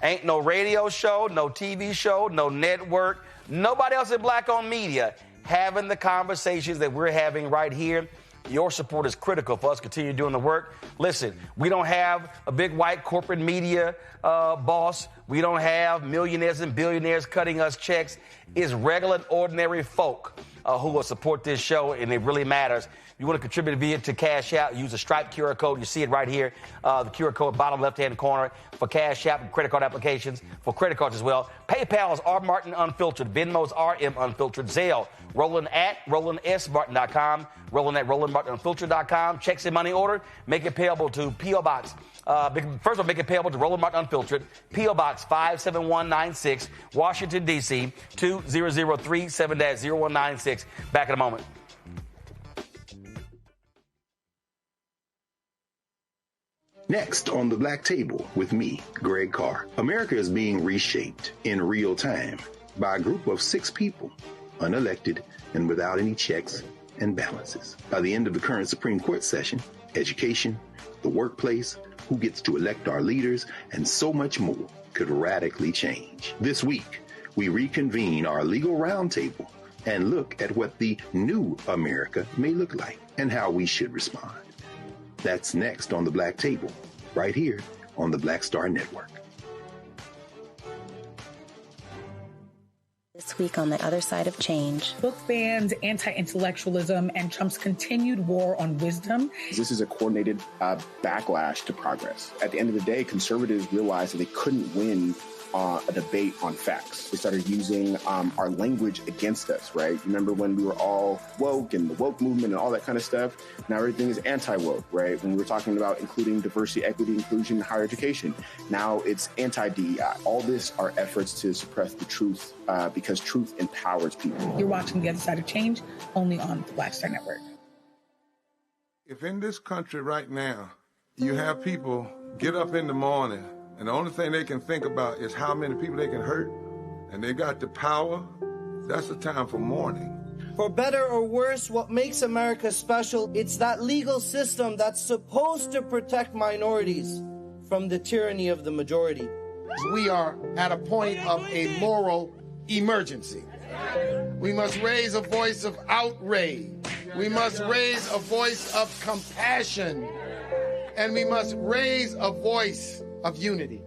Ain't no radio show, no TV show, no network, nobody else in black-owned media having the conversations that we're having right here. Your support is critical for us to continue doing the work. Listen, we don't have a big white corporate media boss. We don't have millionaires and billionaires cutting us checks. It's regular, ordinary folk who will support this show, and it really matters. If you want to contribute via to Cash App, use the Stripe QR code. You see it right here, the QR code bottom left-hand corner for Cash App and credit card applications, for credit cards as well. PayPal is R Martin Unfiltered. Venmo's RM Unfiltered. Zelle, Roland at RolandSMartin.com. Roland at RolandMartinUnfiltered.com. Checks and money order. Make it payable to P.O. Box. First of all, make it payable to Roland Martin Unfiltered, P.O. Box 57196, Washington, D.C., 20037-0196. Back in a moment. Next on the Black Table with me, Greg Carr. America is being reshaped in real time by a group of 6 people, unelected and without any checks and balances. By the end of the current Supreme Court session, education, the workplace, who gets to elect our leaders, and so much more could radically change. This week, we reconvene our legal roundtable and look at what the new America may look like and how we should respond. That's next on the Black Table, right here on the Black Star Network. This week on the other side of change. Book bans, anti-intellectualism, and Trump's continued war on wisdom. This is a coordinated backlash to progress. At the end of the day, conservatives realized that they couldn't win a debate on facts. They started using our language against us, right? Remember when we were all woke and the woke movement and all that kind of stuff? Now everything is anti-woke, right? When we were talking about including diversity, equity, inclusion, higher education, now it's anti-DEI. All this are efforts to suppress the truth because truth empowers people. You're watching The Other Side of Change only on the Black Star Network. If in this country right now, you have people get up in the morning and the only thing they can think about is how many people they can hurt, and they got the power That's the time for mourning. For better or worse, what makes America special, it's that legal system that's supposed to protect minorities from the tyranny of the majority. We are at a point of a moral emergency. We must raise a voice of outrage. We must raise a voice of compassion. And we must raise a voice of unity.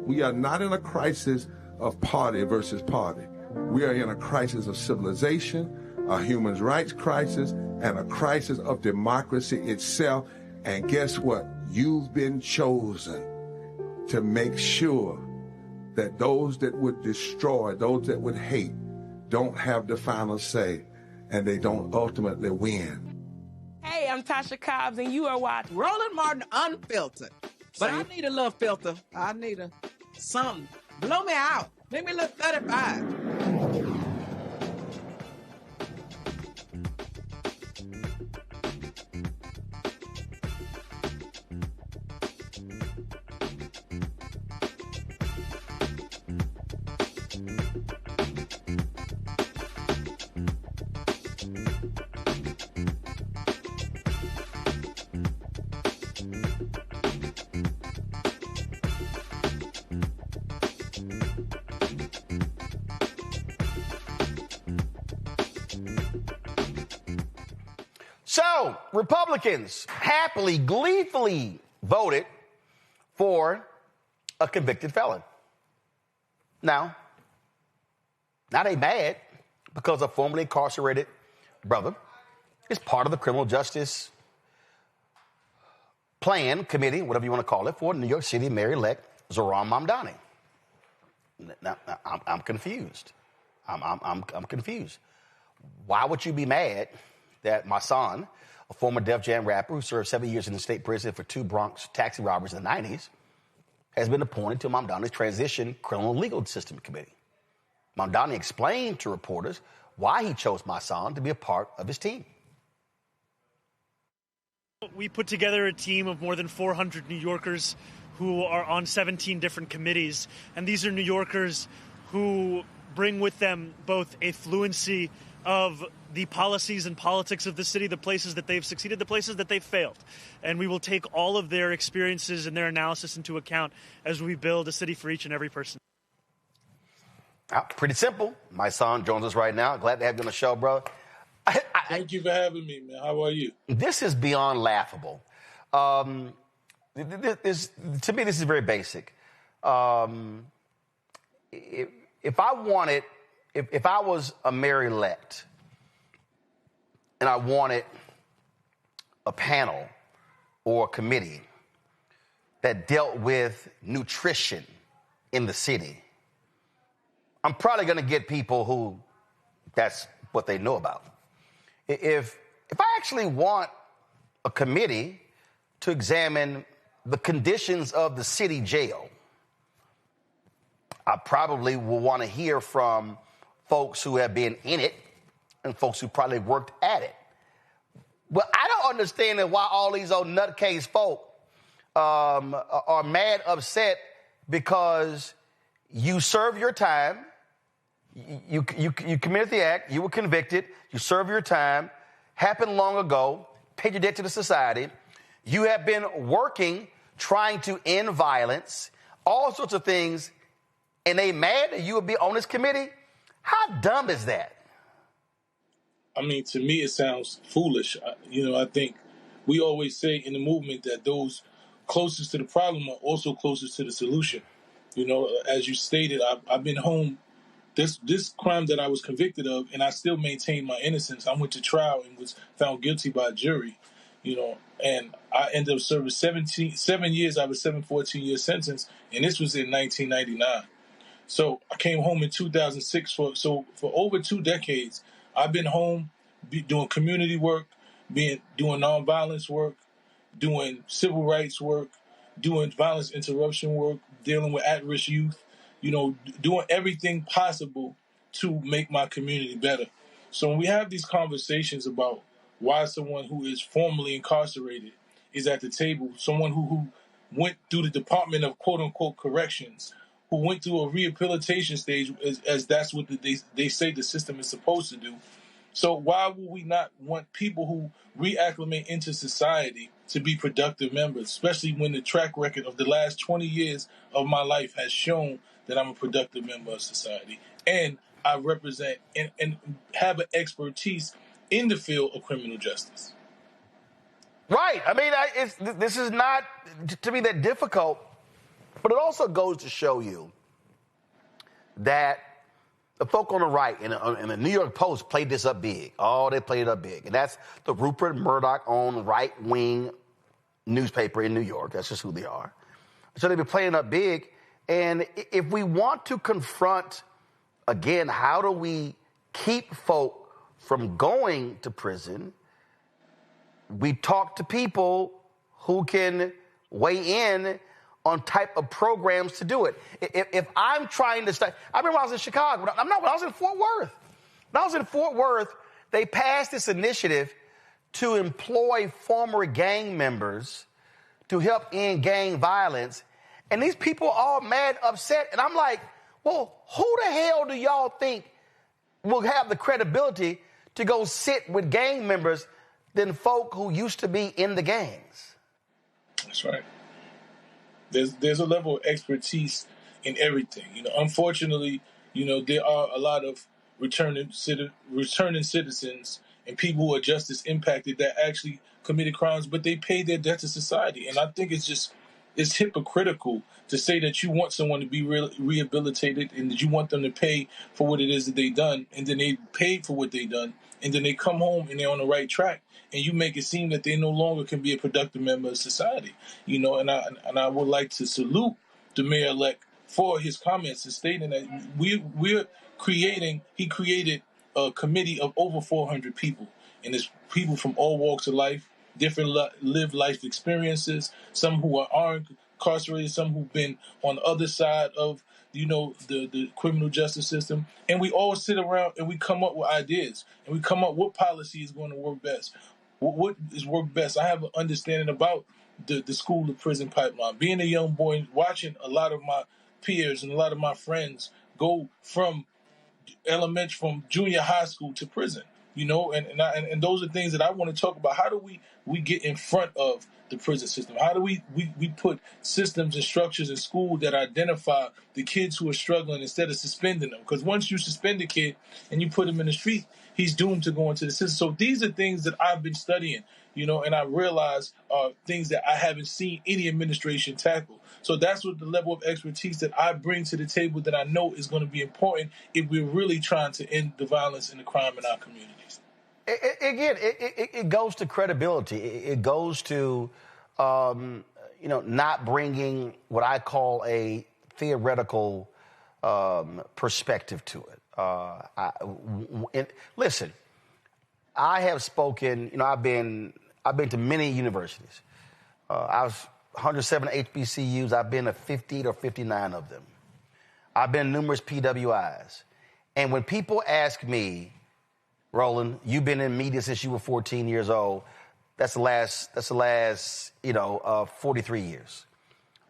We are not in a crisis of party versus party. We are in a crisis of civilization, a human rights crisis, and a crisis of democracy itself. And guess what? You've been chosen to make sure that those that would destroy, those that would hate, don't have the final say, and they don't ultimately win. Hey, I'm Tasha Cobbs, and you are watching Roland Martin Unfiltered. But I need a little filter. I need something. Blow me out. Make me look 35. So, Republicans happily, gleefully voted for a convicted felon. Now they mad because a formerly incarcerated brother is part of the criminal justice plan committee, whatever you want to call it, for New York City Mayor-elect Zohran Mamdani. Now, I'm confused. I'm confused. Why would you be mad that Mysonne, a former Def Jam rapper who served 7 years in the state prison for 2 Bronx taxi robberies in the 90s, has been appointed to Mamdani's Transition Criminal Legal System Committee? Mamdani explained to reporters why he chose Mysonne to be a part of his team. We put together a team of more than 400 New Yorkers who are on 17 different committees, and these are New Yorkers who bring with them both a fluency of the policies and politics of the city, the places that they've succeeded, the places that they've failed. And we will take all of their experiences and their analysis into account as we build a city for each and every person. Pretty simple. Mysonne joins us right now. Glad to have you on the show, brother. Thank you for having me, man. How are you? This is beyond laughable. To me, this is very basic. If I was a mayor-elect and I wanted a panel or a committee that dealt with nutrition in the city, I'm probably going to get people who that's what they know about. If I actually want a committee to examine the conditions of the city jail, I probably will want to hear from folks who have been in it and folks who probably worked at it. Well, I don't understand why all these old nutcase folk are mad, upset because you serve your time, you committed the act, you were convicted, you serve your time, happened long ago, paid your debt to the society, you have been working, trying to end violence, all sorts of things, and they mad that you would be on this committee? How dumb is that? I mean, to me, it sounds foolish. I think we always say in the movement that those closest to the problem are also closest to the solution. As you stated, I've been home. This crime that I was convicted of, and I still maintain my innocence. I went to trial and was found guilty by a jury, and I ended up serving 7 years out of a 14-year sentence, and this was in 1999. So I came home in 2006. For over 2 decades, I've been home doing community work, doing nonviolence work, doing civil rights work, doing violence interruption work, dealing with at-risk youth, doing everything possible to make my community better. So when we have these conversations about why someone who is formerly incarcerated is at the table, someone who went through the Department of quote-unquote corrections, who went through a rehabilitation stage, as that's what they say the system is supposed to do. So why would we not want people who reacclimate into society to be productive members, especially when the track record of the last 20 years of my life has shown that I'm a productive member of society, and I represent and have an expertise in the field of criminal justice. Right. I mean, this is not to be that difficult, but it also goes to show you that the folk on the right and the New York Post played this up big. Oh, they played it up big. And that's the Rupert Murdoch-owned right-wing newspaper in New York. That's just who they are. So they've been playing up big. And if we want to confront, again, how do we keep folk from going to prison, we talk to people who can weigh in on type of programs to do it. If I'm trying to stay, I remember when I was in Chicago. When I was in Fort Worth. When I was in Fort Worth, they passed this initiative to employ former gang members to help end gang violence. And these people are all mad, upset. And I'm like, well, who the hell do y'all think will have the credibility to go sit with gang members than folk who used to be in the gangs? That's right. There's a level of expertise in everything. Unfortunately, there are a lot of returning citizens and people who are justice impacted that actually committed crimes, but they pay their debt to society. And I think it's hypocritical to say that you want someone to be rehabilitated and that you want them to pay for what it is that they done, and then they paid for what they done, and then they come home and they're on the right track, and you make it seem that they no longer can be a productive member of society. And I would like to salute the mayor-elect for his comments and stating that he created a committee of over 400 people, and it's people from all walks of life, different lived life experiences, some who are incarcerated, some who've been on the other side of the criminal justice system, and we all sit around and we come up with ideas, and we come up what policy is going to work best. What is work best? I have an understanding about the school to prison pipeline. Being a young boy, watching a lot of my peers and a lot of my friends go from junior high school to prison, and those are things that I want to talk about. How do we get in front of the prison system? How do we put systems and structures in school that identify the kids who are struggling instead of suspending them? Because once you suspend a kid and you put him in the street, he's doomed to go into the system. So these are things that I've been studying, and I realize are things that I haven't seen any administration tackle. So that's what the level of expertise that I bring to the table that I know is going to be important if we're really trying to end the violence and the crime in our communities. It goes to credibility. It goes to, not bringing what I call a theoretical perspective to it. Listen, I have spoken. I've been to many universities. I was 107 HBCUs. I've been to 50 or 59 of them. I've been to numerous PWIs, and when people ask me, Roland, you've been in media since you were 14 years old. That's the last 43 years.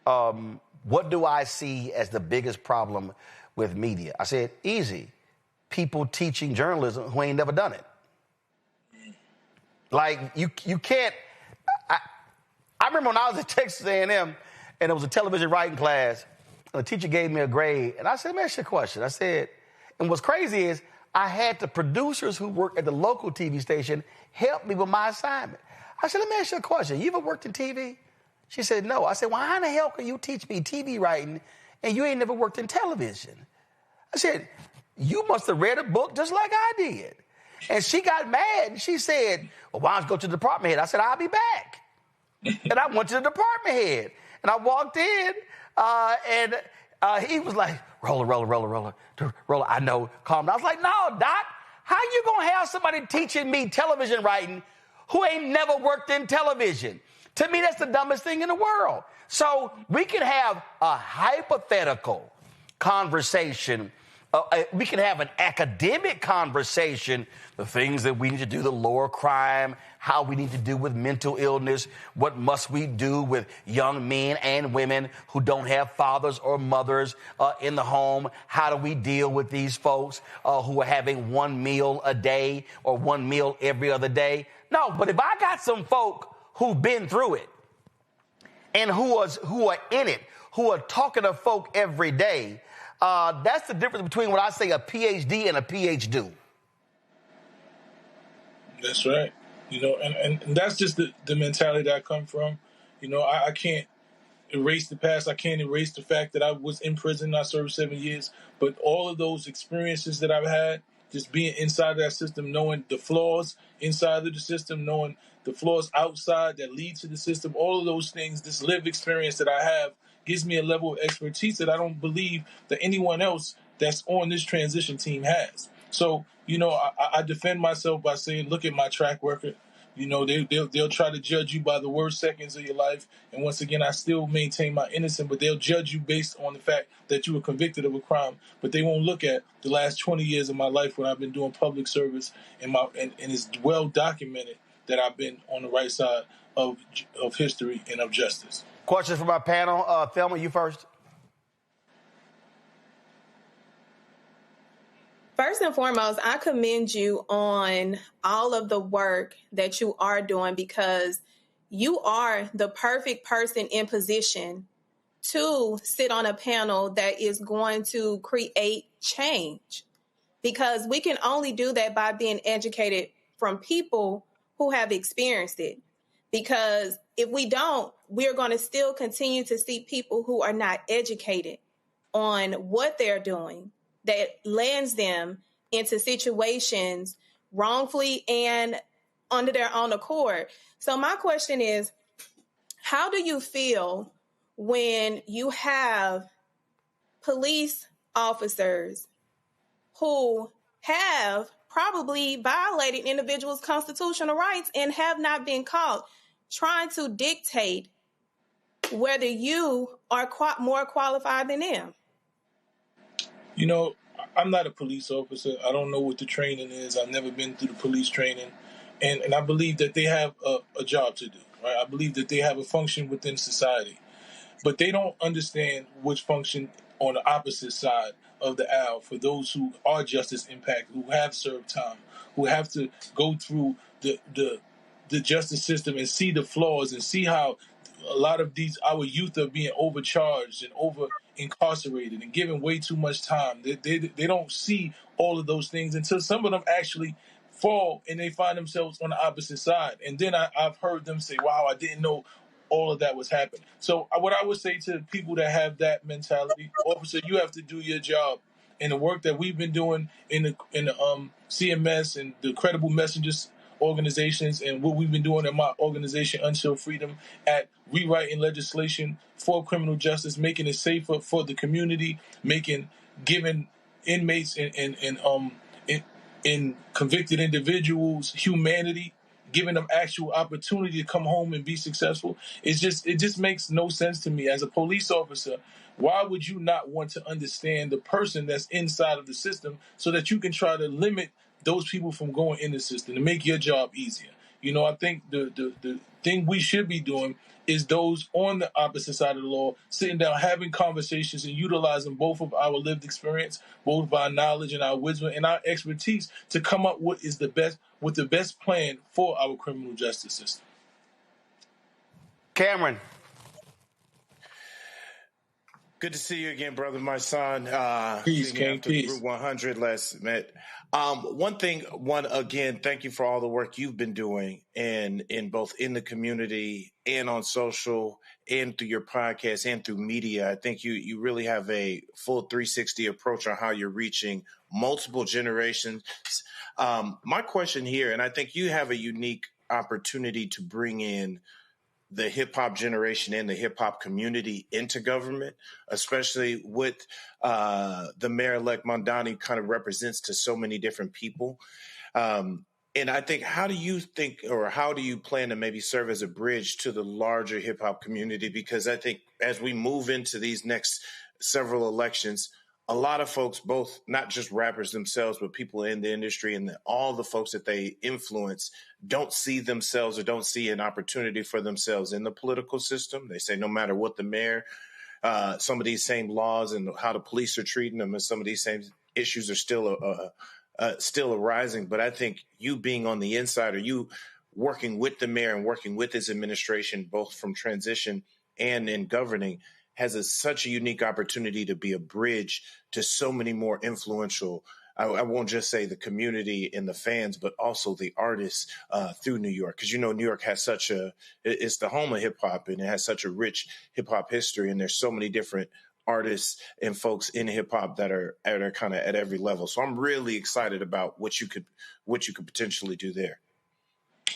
What do I see as the biggest problem with media? I said, easy. People teaching journalism who ain't never done it. Like, you can't. I remember when I was at Texas A&M and it was a television writing class, and the teacher gave me a grade, and I said, let me ask you a question. I said, and what's crazy is I had the producers who work at the local TV station help me with my assignment. I said, let me ask you a question. You ever worked in TV? She said, no. I said, well, how in the hell can you teach me TV writing and you ain't never worked in television? I said, you must have read a book just like I did. And she got mad and she said, well, why don't you go to the department head? I said, I'll be back. And I went to the department head and I walked in and he was like, Roller, I know, calm down. I was like, no, Doc, how you going to have somebody teaching me television writing who ain't never worked in television? To me, that's the dumbest thing in the world. So we can have a hypothetical conversation We can have an academic conversation, the things that we need to do to lower crime, how we need to do with mental illness, what must we do with young men and women who don't have fathers or mothers in the home, how do we deal with these folks who are having one meal a day or one meal every other day. No, but if I got some folk who've been through it and who are in it, who are talking to folk every day, that's the difference between what I say a PhD and a PhD. That's right. You know, and that's just the mentality that I come from. You know, I can't erase the past. I can't erase the fact that I was in prison. I served 7 years. But all of those experiences that I've had, just being inside that system, knowing the flaws inside of the system, knowing the flaws outside that lead to the system, all of those things, this lived experience that I have gives me a level of expertise that I don't believe that anyone else that's on this transition team has. So, you know, I defend myself by saying, look at my track record. You know, they'll try to judge you by the worst seconds of your life. And once again, I still maintain my innocence, but they'll judge you based on the fact that you were convicted of a crime. But they won't look at the last 20 years of my life when I've been doing public service and it's well documented that I've been on the right side of history and of justice. Questions from my panel. Thelma, you first. First and foremost, I commend you on all of the work that you are doing because you are the perfect person in position to sit on a panel that is going to create change. Because we can only do that by being educated from people who have experienced it. Because if we don't, we're going to still continue to see people who are not educated on what they're doing that lands them into situations wrongfully and under their own accord. So my question is, how do you feel when you have police officers who have probably violated individuals' constitutional rights and have not been caught, trying to dictate whether you are more qualified than them? You know, I'm not a police officer. I don't know what the training is. I've never been through the police training. And I believe that they have a job to do, right? I believe that they have a function within society. But they don't understand which function on the opposite side of the aisle for those who are justice impacted, who have served time, who have to go through the justice system and see the flaws and see how a lot of our youth are being overcharged and over incarcerated and given way too much time. They don't see all of those things until some of them actually fall and they find themselves on the opposite side. And then I've heard them say, wow, I didn't know all of that was happening. So what I would say to people that have that mentality, officer, you have to do your job. And the work that we've been doing in the CMS and the Credible Messengers organizations and what we've been doing in my organization, Until Freedom, at rewriting legislation for criminal justice, making it safer for the community, giving inmates and convicted individuals humanity, giving them actual opportunity to come home and be successful. It just makes no sense to me. As a police officer, why would you not want to understand the person that's inside of the system so that you can try to limit those people from going in the system to make your job easier? You know, I think the thing we should be doing is those on the opposite side of the law, sitting down, having conversations and utilizing both of our lived experience, both of our knowledge and our wisdom and our expertise to come up with the best plan for our criminal justice system. Cameron. Good to see you again, brother Mysonne. Peace, King. Peace. Route 100 last met. Again, thank you for all the work you've been doing in both in the community and on social and through your podcast and through media. I think you really have a full 360 approach on how you're reaching multiple generations. My question here, and I think you have a unique opportunity to bring in the hip hop generation and the hip hop community into government, especially with the mayor-elect Mamdani kind of represents to so many different people. And I think, how do you plan to maybe serve as a bridge to the larger hip hop community? Because I think as we move into these next several elections, a lot of folks, both not just rappers themselves, but people in the industry and all the folks that they influence don't see themselves or don't see an opportunity for themselves in the political system. They say no matter what the mayor, some of these same laws and how the police are treating them and some of these same issues are still arising. But I think you being on the inside, or you working with the mayor and working with his administration, both from transition and in governing, has such a unique opportunity to be a bridge to so many more influential, I won't just say the community and the fans, but also the artists through New York. Because, New York has it's the home of hip hop, and it has such a rich hip hop history. And there's so many different artists and folks in hip hop that are kind of at every level. So I'm really excited about what you could potentially do there.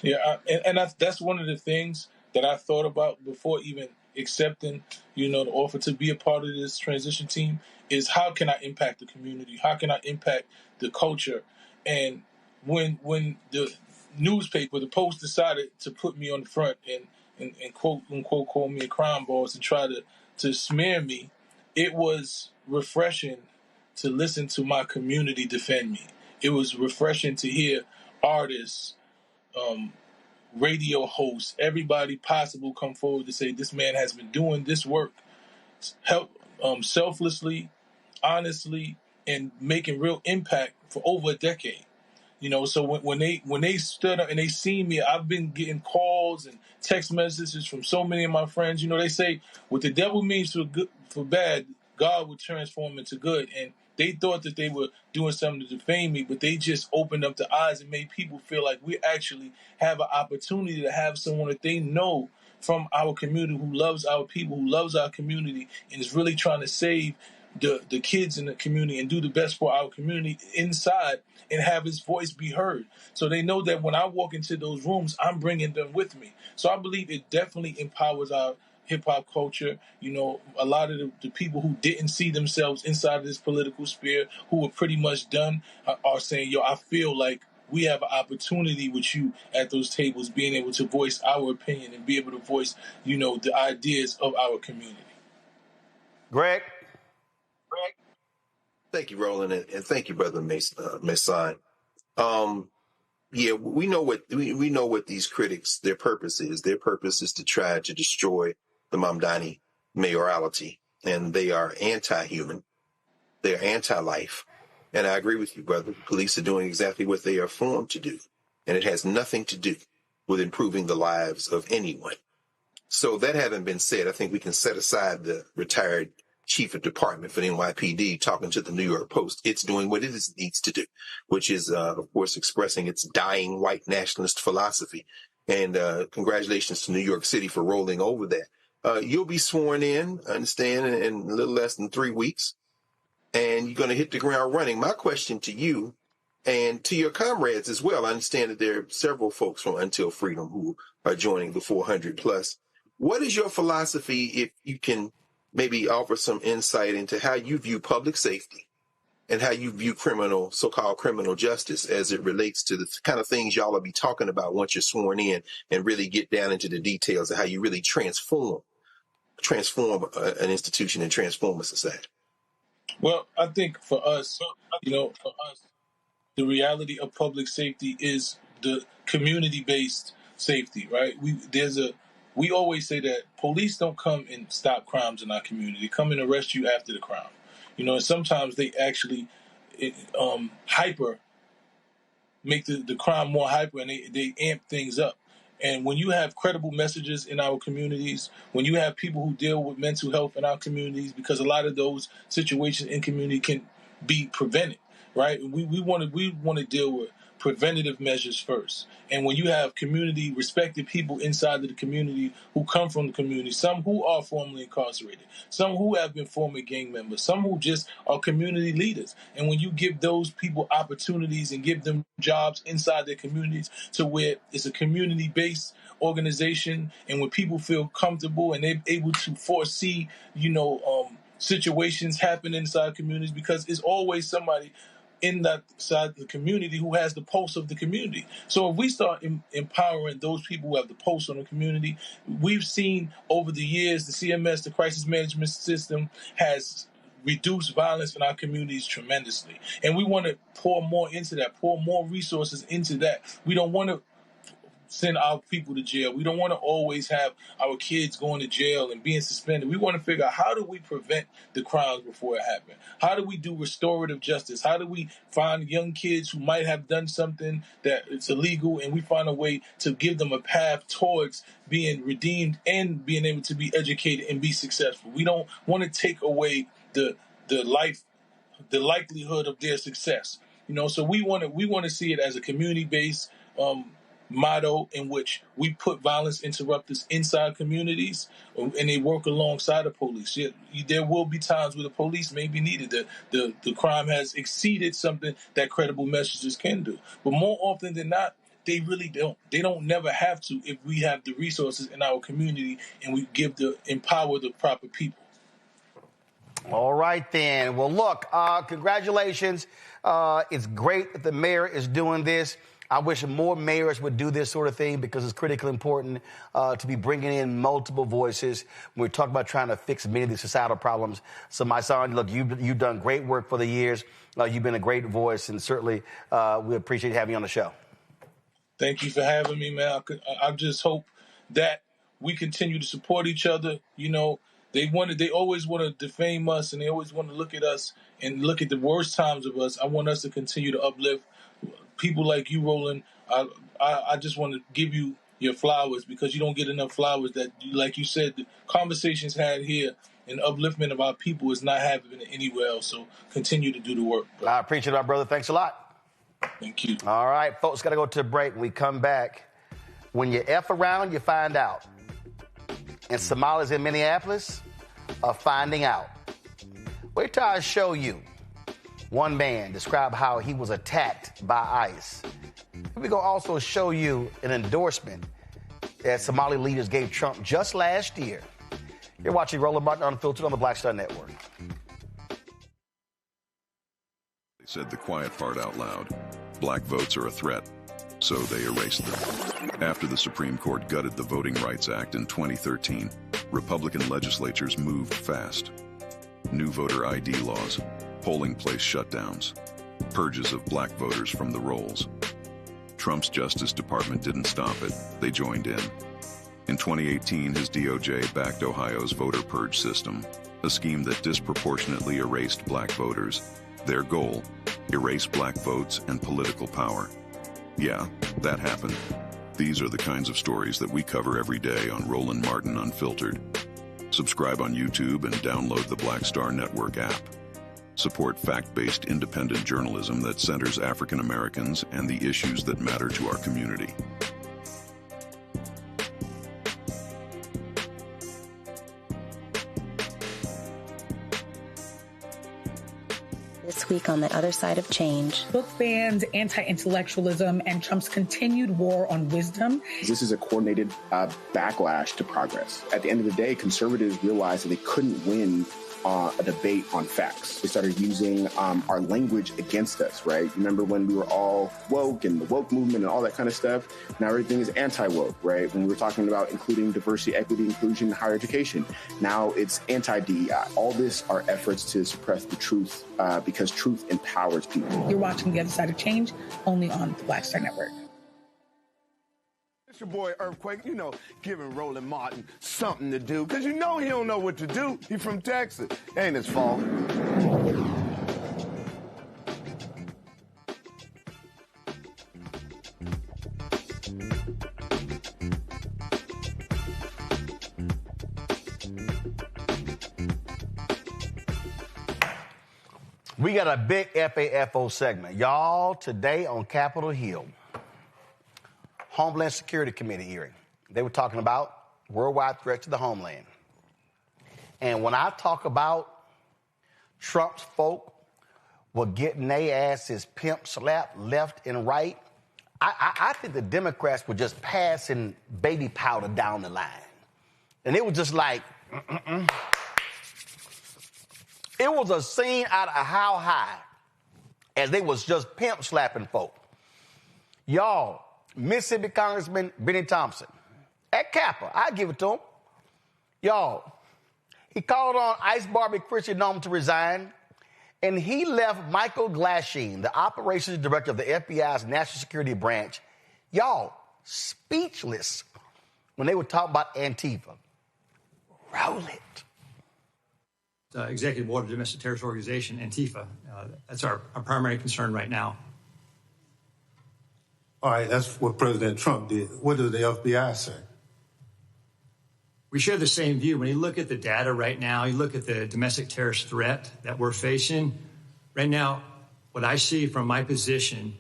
Yeah, and that's one of the things that I thought about before even accepting, the offer to be a part of this transition team, is how can I impact the community? How can I impact the culture? And when the newspaper, the Post, decided to put me on the front and quote unquote call me a crime boss and try to smear me, it was refreshing to listen to my community defend me. It was refreshing to hear artists, radio hosts, everybody possible come forward to say this man has been doing this work, selflessly, honestly, and making real impact for over a decade. So when they stood up and they seen me, I've been getting calls and text messages from so many of my friends. They say what the devil means for bad, God would transform into good. And they thought that they were doing something to defame me, but they just opened up the eyes and made people feel like we actually have an opportunity to have someone that they know from our community who loves our people, who loves our community, and is really trying to save the kids in the community and do the best for our community inside and have his voice be heard. So they know that when I walk into those rooms, I'm bringing them with me. So I believe it definitely empowers our hip-hop culture. A lot of the people who didn't see themselves inside of this political sphere, who were pretty much done, are saying, I feel like we have an opportunity with you at those tables, being able to voice our opinion and be able to voice, the ideas of our community. Greg? Thank you, Roland, and thank you, Brother Mysonne. Yeah, we know what these critics, their purpose is. Their purpose is to try to destroy the Mamdani mayoralty, and they are anti-human. They are anti-life. And I agree with you, brother. Police are doing exactly what they are formed to do, and it has nothing to do with improving the lives of anyone. So that having been said, I think we can set aside the retired chief of department for the NYPD talking to the New York Post. It's doing what it needs to do, which is, of course, expressing its dying white nationalist philosophy. And congratulations to New York City for rolling over that. You'll be sworn in, I understand, in a little less than 3 weeks, and you're going to hit the ground running. My question to you and to your comrades as well, I understand that there are several folks from Until Freedom who are joining the 400 plus. What is your philosophy, if you can maybe offer some insight into how you view public safety and how you view so-called criminal justice as it relates to the kind of things y'all will be talking about once you're sworn in, and really get down into the details of how you really transform an institution and transform a society? Well, I think for us, the reality of public safety is the community-based safety, right? We always say that police don't come and stop crimes in our community. They come and arrest you after the crime. And sometimes they actually make the crime more hyper, and they amp things up. And when you have credible messages in our communities, when you have people who deal with mental health in our communities, because a lot of those situations in community can be prevented, right? We want to deal with preventative measures first. And when you have community respected people inside of the community who come from the community, some who are formerly incarcerated, some who have been former gang members, some who just are community leaders. And when you give those people opportunities and give them jobs inside their communities to where it's a community-based organization, and when people feel comfortable and they're able to foresee, situations happen inside communities, because it's always somebody in that side of the community who has the pulse of the community. So if we start empowering those people who have the pulse on the community, we've seen over the years the CMS, the crisis management system, has reduce violence in our communities tremendously. And we want to pour more into that, pour more resources into that. We don't want to send our people to jail. We don't want to always have our kids going to jail and being suspended. We want to figure out, how do we prevent the crimes before it happens? How do we do restorative justice? How do we find young kids who might have done something that it's illegal, and we find a way to give them a path towards being redeemed and being able to be educated and be successful? We don't want to take away the likelihood of their success. So we want to see it as a community-based motto in which we put violence interrupters inside communities, and they work alongside the police. There will be times where the police may be needed. The crime has exceeded something that credible messages can do. But more often than not, they really don't. They don't never have to if we have the resources in our community and we empower the proper people. All right, then. Well, look, congratulations. It's great that the mayor is doing this. I wish more mayors would do this sort of thing, because it's critically important to be bringing in multiple voices when we talk about trying to fix many of these societal problems. So, Mysonne, look, you've done great work for the years. You've been a great voice, and certainly we appreciate having you on the show. Thank you for having me, man. I just hope that we continue to support each other. They always want to defame us, and they always want to look at us and look at the worst times of us. I want us to continue to uplift people like you, Roland. I just want to give you your flowers, because you don't get enough flowers. That, like you said, the conversations had here and upliftment of our people is not happening anywhere else. So continue to do the work, bro. I appreciate it, my brother. Thanks a lot. Thank you. All right, folks, got to go to a break. When we come back, when you F around, you find out. And Somalis in Minneapolis are finding out. Wait till I show you. One man described how he was attacked by ICE. We're going to also show you an endorsement that Somali leaders gave Trump just last year. You're watching Roland Martin Unfiltered on the Black Star Network. They said the quiet part out loud. Black votes are a threat, so they erased them. After the Supreme Court gutted the Voting Rights Act in 2013, Republican legislatures moved fast. New voter ID laws, polling place shutdowns, purges of black voters from the rolls. Trump's Justice Department didn't stop it. They joined in. In 2018, his DOJ backed Ohio's voter purge system, a scheme that disproportionately erased black voters. Their goal, erase black votes and political power. Yeah, that happened. These are the kinds of stories that we cover every day on Roland Martin Unfiltered. Subscribe on YouTube and download the Black Star Network app. Support fact-based independent journalism that centers African Americans and the issues that matter to our community. This week on the other side of change. Book bans, anti-intellectualism, and Trump's continued war on wisdom. This is a coordinated backlash to progress. At the end of the day, conservatives realized that they couldn't win a debate on facts. They started using our language against us, right? Remember when we were all woke and the woke movement and all that kind of stuff? Now everything is anti-woke, right? When we were talking about including diversity, equity, inclusion, and higher education, now it's anti-DEI. All this are efforts to suppress the truth because truth empowers people. You're watching The Other Side of Change only on the Black Star Network. It's your boy Earthquake, giving Roland Martin something to do, because he don't know what to do. He from Texas. Ain't his fault. We got a big FAFO segment. Y'all, today on Capitol Hill, Homeland Security Committee hearing. They were talking about worldwide threats to the homeland. And when I talk about Trump's folk were getting their asses pimp slapped left and right, I think the Democrats were just passing baby powder down the line. And it was just like, It was a scene out of How High as they was just pimp slapping folk. Y'all, Mississippi Congressman Benny Thompson, at Kappa, I give it to him. Y'all, He called on Ice Barbie Christian Nome to resign, and he left Michael Glasheen, the operations director of the FBI's National Security Branch, y'all, speechless when they were talking about Antifa. Roll it. Executive Order Domestic Terrorist Organization, Antifa. That's our primary concern right now. All right, that's what President Trump did. What does the FBI say? We share the same view. When you look at the data right now, you look at the domestic terrorist threat that we're facing. Right now, what I see from my position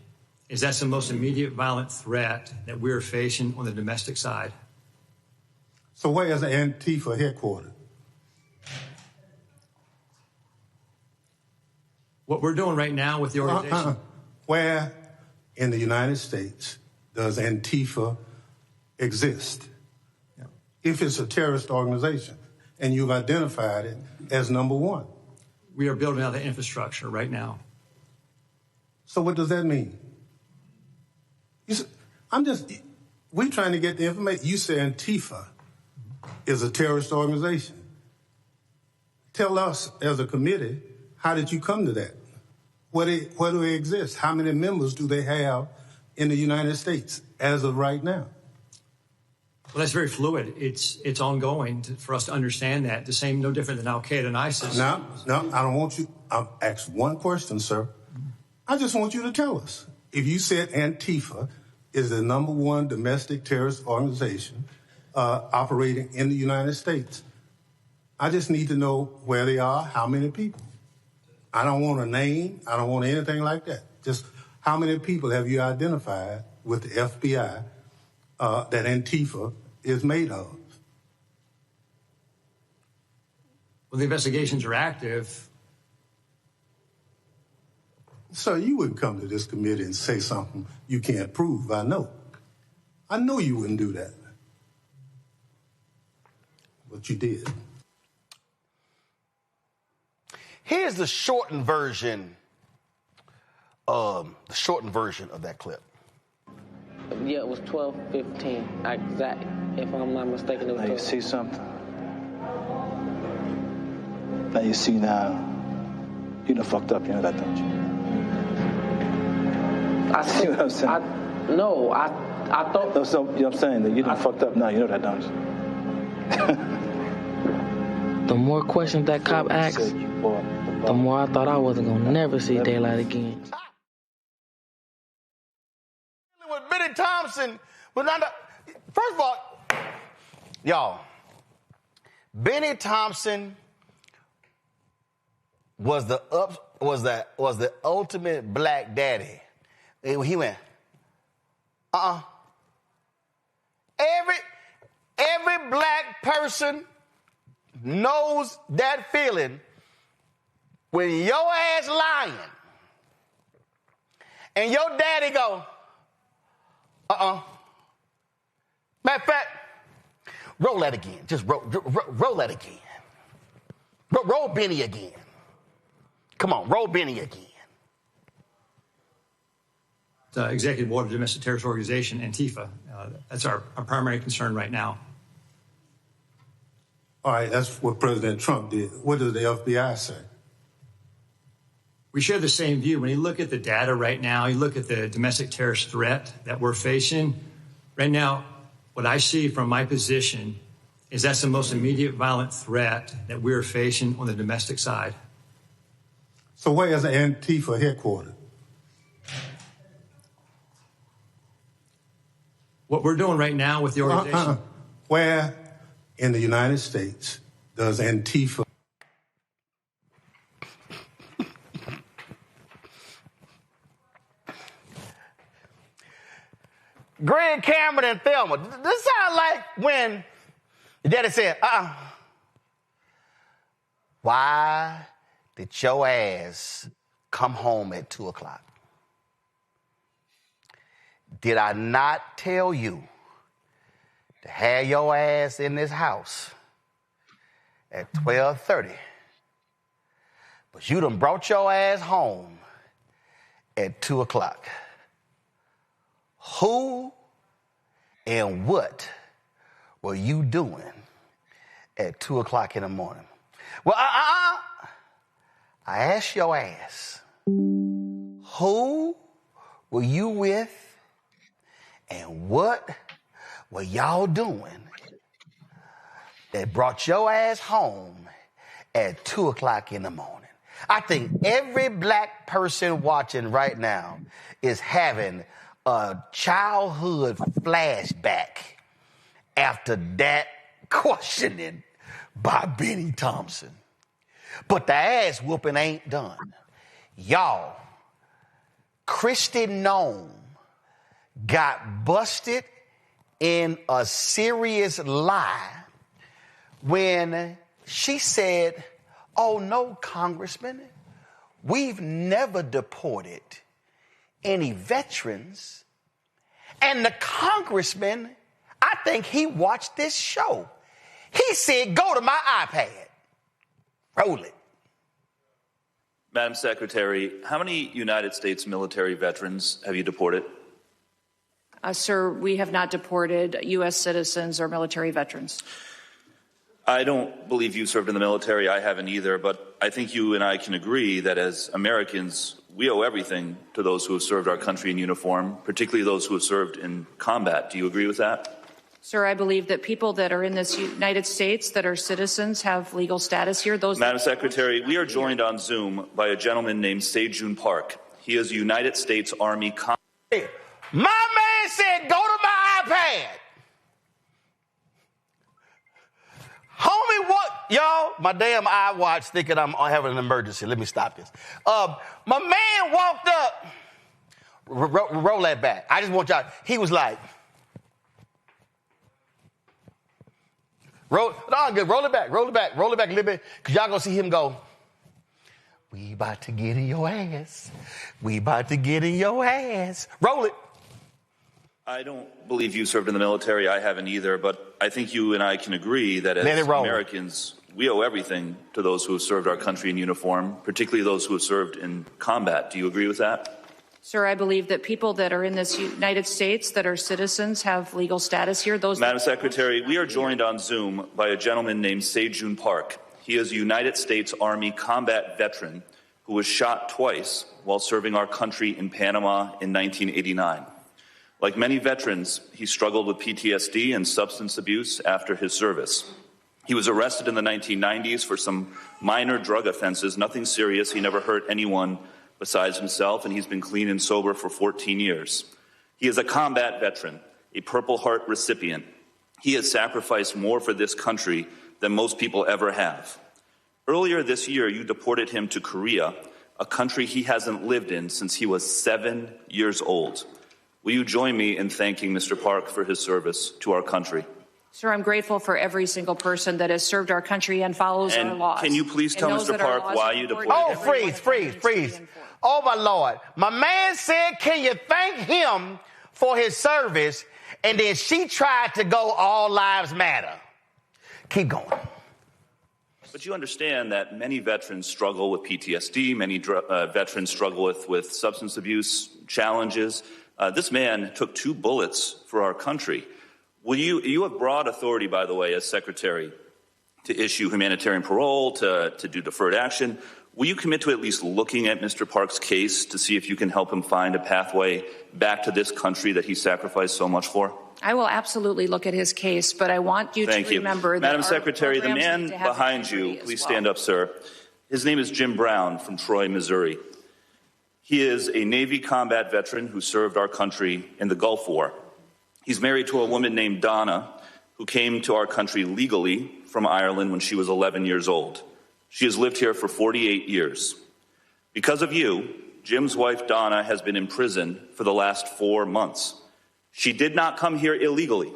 is that's the most immediate violent threat that we're facing on the domestic side. So where is Antifa headquartered? What we're doing right now with the organization. Where in the United States does Antifa exist? If it's a terrorist organization, and you've identified it as number one. We are building out the infrastructure right now. So what does that mean? We're trying to get the information. You say Antifa is a terrorist organization. Tell us as a committee, how did you come to that? Where do they exist? How many members do they have in the United States as of right now? Well, that's very fluid. It's ongoing for us to understand that. The same, no different than Al-Qaeda and ISIS. No, I don't want you. I'll ask one question, sir. I just want you to tell us. If you said Antifa is the number one domestic terrorist organization operating in the United States, I just need to know where they are, how many people. I don't want a name. I don't want anything like that. Just how many people have you identified with the FBI that Antifa is made of? Well, the investigations are active. Sir, you wouldn't come to this committee and say something you can't prove. I know you wouldn't do that. But you did. Here's the shortened version of that clip. Yeah, it was 12:15. Exact. If I'm not mistaken, it was. Now you see something. Now you see now. You done fucked up. You know that, don't you? I see what I'm saying. I thought. No, so, you know what I'm saying? That you done fucked up now. You know that, don't you? The more questions that cop asked, the more I thought I wasn't gonna never see daylight again. With Benny Thompson, first of all, y'all, Benny Thompson was the ultimate black daddy. He went, Every black person knows that feeling when your ass lying and your daddy go, Matter of fact, roll that again. Just roll that again. Roll Benny again. Come on, roll Benny again. Executive Order Domestic Terrorist Organization, Antifa. That's our primary concern right now. All right, that's what President Trump did. What does the FBI say? We share the same view. When you look at the data right now, you look at the domestic terrorist threat that we're facing. Right now, what I see from my position is that's the most immediate violent threat that we're facing on the domestic side. So where is Antifa headquartered? What we're doing right now with the organization. Where in the United States does Antifa? Greg Cameron and Thelma. This sounds like when the daddy said, why did your ass come home at 2 o'clock? Did I not tell you to have your ass in this house at 12:30? But you done brought your ass home at 2 o'clock. Who and what were you doing at 2 o'clock in the morning? Well, I asked your ass, who were you with and what were y'all doing that brought your ass home at 2 o'clock in the morning? I think every black person watching right now is having a childhood flashback after that questioning by Benny Thompson. But the ass whooping ain't done. Y'all, Kristi Noem got busted in a serious lie when she said, oh no, Congressman, we've never deported any veterans. And the congressman, I think he watched this show. He said, go to my iPad. Roll it. Madam Secretary, how many United States military veterans have you deported? Sir, we have not deported U.S. citizens or military veterans. I don't believe you served in the military. I haven't either. But I think you and I can agree that as Americans, we owe everything to those who have served our country in uniform, particularly those who have served in combat. Do you agree with that? Sir, I believe that people that are in this United States that are citizens have legal status here. Madam Secretary, we are joined on Zoom by a gentleman named Sejun Park. He is a United States Army My man said, go to my iPad. Homie, what? Y'all, my damn iWatch thinking I'm having an emergency. Let me stop this. My man walked up. Roll that back. I just want y'all. He was like, roll it back a little bit, because y'all gonna see him go, we about to get in your ass. We about to get in your ass. Roll it. I don't believe you served in the military. I haven't either. But I think you and I can agree that as Americans, we owe everything to those who have served our country in uniform, particularly those who have served in combat. Do you agree with that? Sir, I believe that people that are in this United States that are citizens have legal status here. Madam Secretary, we are joined on Zoom by a gentleman named Sejun Park. He is a United States Army combat veteran who was shot twice while serving our country in Panama in 1989. Like many veterans, he struggled with PTSD and substance abuse after his service. He was arrested in the 1990s for some minor drug offenses, nothing serious. He never hurt anyone besides himself, and he's been clean and sober for 14 years. He is a combat veteran, a Purple Heart recipient. He has sacrificed more for this country than most people ever have. Earlier this year, you deported him to Korea, a country he hasn't lived in since he was 7 years old. Will you join me in thanking Mr. Park for his service to our country? Sir, I'm grateful for every single person that has served our country and follows our laws. Can you please tell Mr. Park why you deported him? Oh, freeze. Oh, my Lord. My man said, can you thank him for his service? And then she tried to go all lives matter. Keep going. But you understand that many veterans struggle with PTSD. Many veterans struggle with substance abuse challenges. This man took 2 bullets for our country. You have broad authority, by the way, as Secretary, to issue humanitarian parole, to do deferred action. Will you commit to at least looking at Mr. Park's case to see if you can help him find a pathway back to this country that he sacrificed so much for? I will absolutely look at his case, but I want you to remember that Madam Secretary, the man behind you, please stand up, sir. His name is Jim Brown from Troy, Missouri. He is a Navy combat veteran who served our country in the Gulf War. He's married to a woman named Donna, who came to our country legally from Ireland when she was 11 years old. She has lived here for 48 years. Because of you, Jim's wife, Donna, has been in prison for the last 4 months. She did not come here illegally,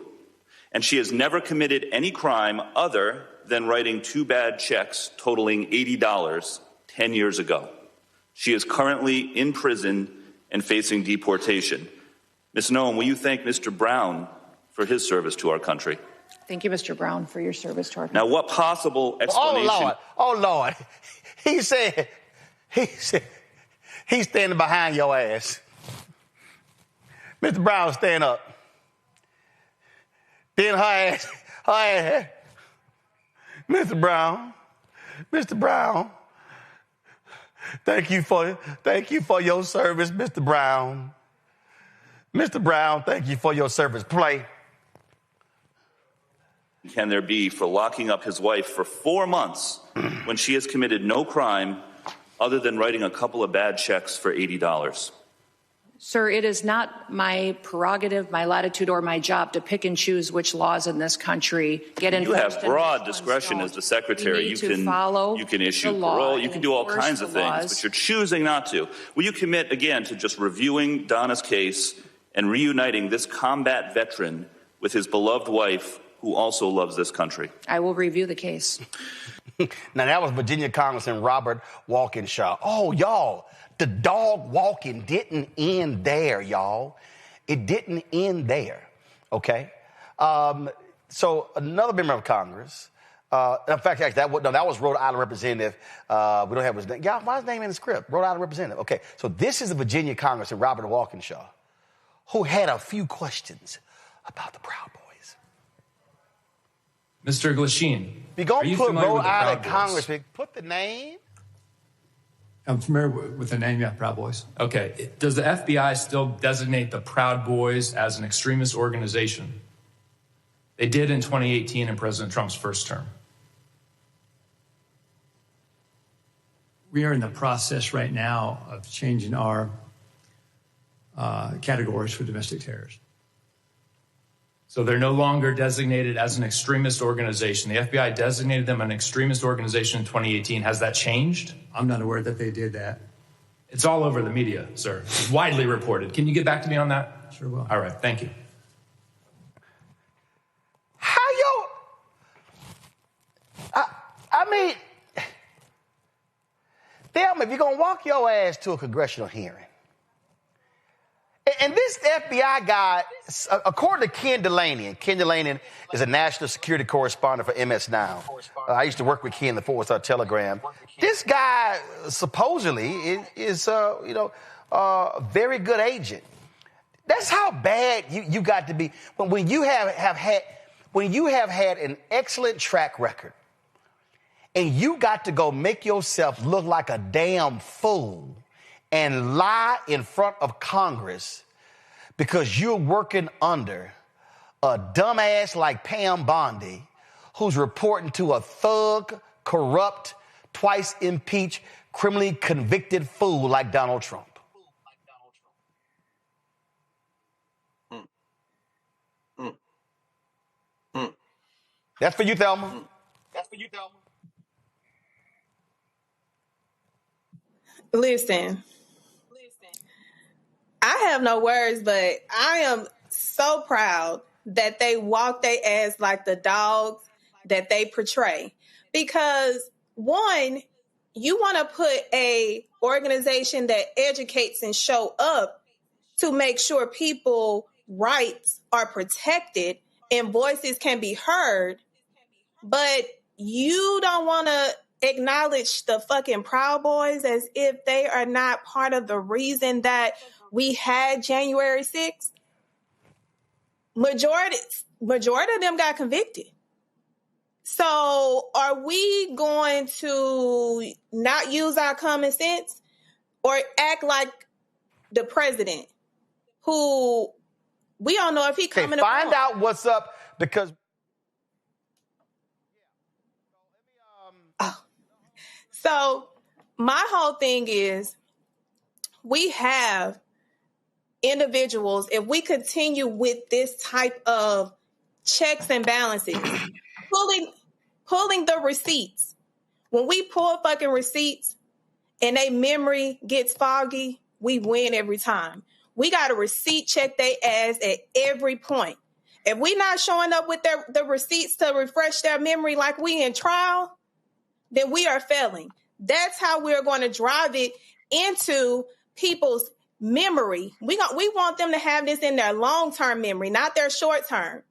and she has never committed any crime other than writing 2 bad checks totaling $80 10 years ago. She is currently in prison and facing deportation. Ms. Noem, will you thank Mr. Brown for his service to our country? Thank you, Mr. Brown, for your service to our country. Now, what possible explanation... Oh, Lord. He said, he's standing behind your ass. Mr. Brown, stand up. Then her ass, Mr. Brown, Mr. Brown, thank you for your service, Mr. Brown. Mr. Brown, thank you for your service. Play. Can there be for locking up his wife for 4 months when she has committed no crime other than writing a couple of bad checks for $80? Sir, it is not my prerogative, my latitude, or my job to pick and choose which laws in this country get enforced. You have broad discretion as the secretary. You can issue parole. You can do all kinds of things, but you're choosing not to. Will you commit, again, to just reviewing Donna's case and reuniting this combat veteran with his beloved wife, who also loves this country? I will review the case. Now, that was Virginia Congressman Robert Walkinshaw. Oh, y'all, the dog walking didn't end there, y'all. It didn't end there, okay? So another member of Congress, in fact, actually, that was Rhode Island Representative. We don't have his name. Y'all, why is his name in the script? Rhode Island Representative. Okay, so this is the Virginia Congressman Robert Walkinshaw, who had a few questions about the Proud Boys. Mr. Glasheen, We're going to put Rhode Island Congressman, put the name. I'm familiar with the name, yeah, Proud Boys. Okay, does the FBI still designate the Proud Boys as an extremist organization? They did in 2018 in President Trump's first term. We are in the process right now of changing our categories for domestic terrorism. So they're no longer designated as an extremist organization. The FBI designated them an extremist organization in 2018. Has that changed? I'm not aware that they did that. It's all over the media, sir. It's widely reported. Can you get back to me on that? Sure will. All right, thank you. How I mean, damn, if you're going to walk your ass to a congressional hearing, and this FBI guy, according to Ken Delaney, and Ken Delaney is a national security correspondent for MS Now. I used to work with Ken in the Fort Worth Telegram. This guy supposedly is a very good agent. That's how bad you got to be when you have had an excellent track record, and you got to go make yourself look like a damn fool and lie in front of Congress because you're working under a dumbass like Pam Bondi, who's reporting to a thug, corrupt, twice impeached, criminally convicted fool like Donald Trump. That's for you, Thelma. Listen, I have no words, but I am so proud that they walk their ass like the dogs that they portray. Because one, you want to put a organization that educates and show up to make sure people's rights are protected and voices can be heard, but you don't want to acknowledge the fucking Proud Boys as if they are not part of the reason that we had January 6th. Majority of them got convicted. So are we going to not use our common sense or act like the president, who we don't know if he coming? Find out what's up, because So my whole thing is, we have individuals, if we continue with this type of checks and balances, pulling the receipts. When we pull fucking receipts and their memory gets foggy, we win every time. We got to receipt check their ass at every point. If we not showing up with the receipts to refresh their memory like we in trial, then we are failing. That's how we're going to drive it into people's memory. We want them to have this in their long-term memory, not their short-term.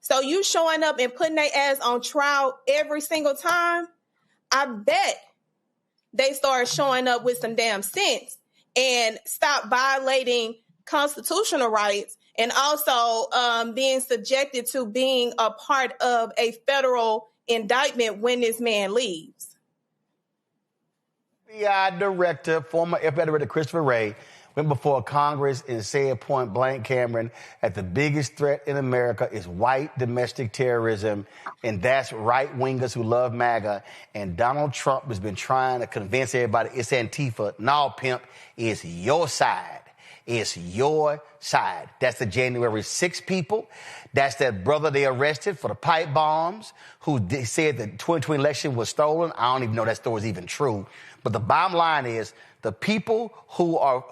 So you showing up and putting their ass on trial every single time, I bet they start showing up with some damn sense and stop violating constitutional rights and also being subjected to being a part of a federal indictment when this man leaves. FBI director, former FBI director Christopher Wray, went before Congress and said point blank, Cameron, that the biggest threat in America is white domestic terrorism, and that's right-wingers who love MAGA. And Donald Trump has been trying to convince everybody it's Antifa. No, pimp, it's your side. It's your side. That's the January 6 people. That's that brother they arrested for the pipe bombs who said the 2020 election was stolen. I don't even know that story is even true. But the bottom line is the people who are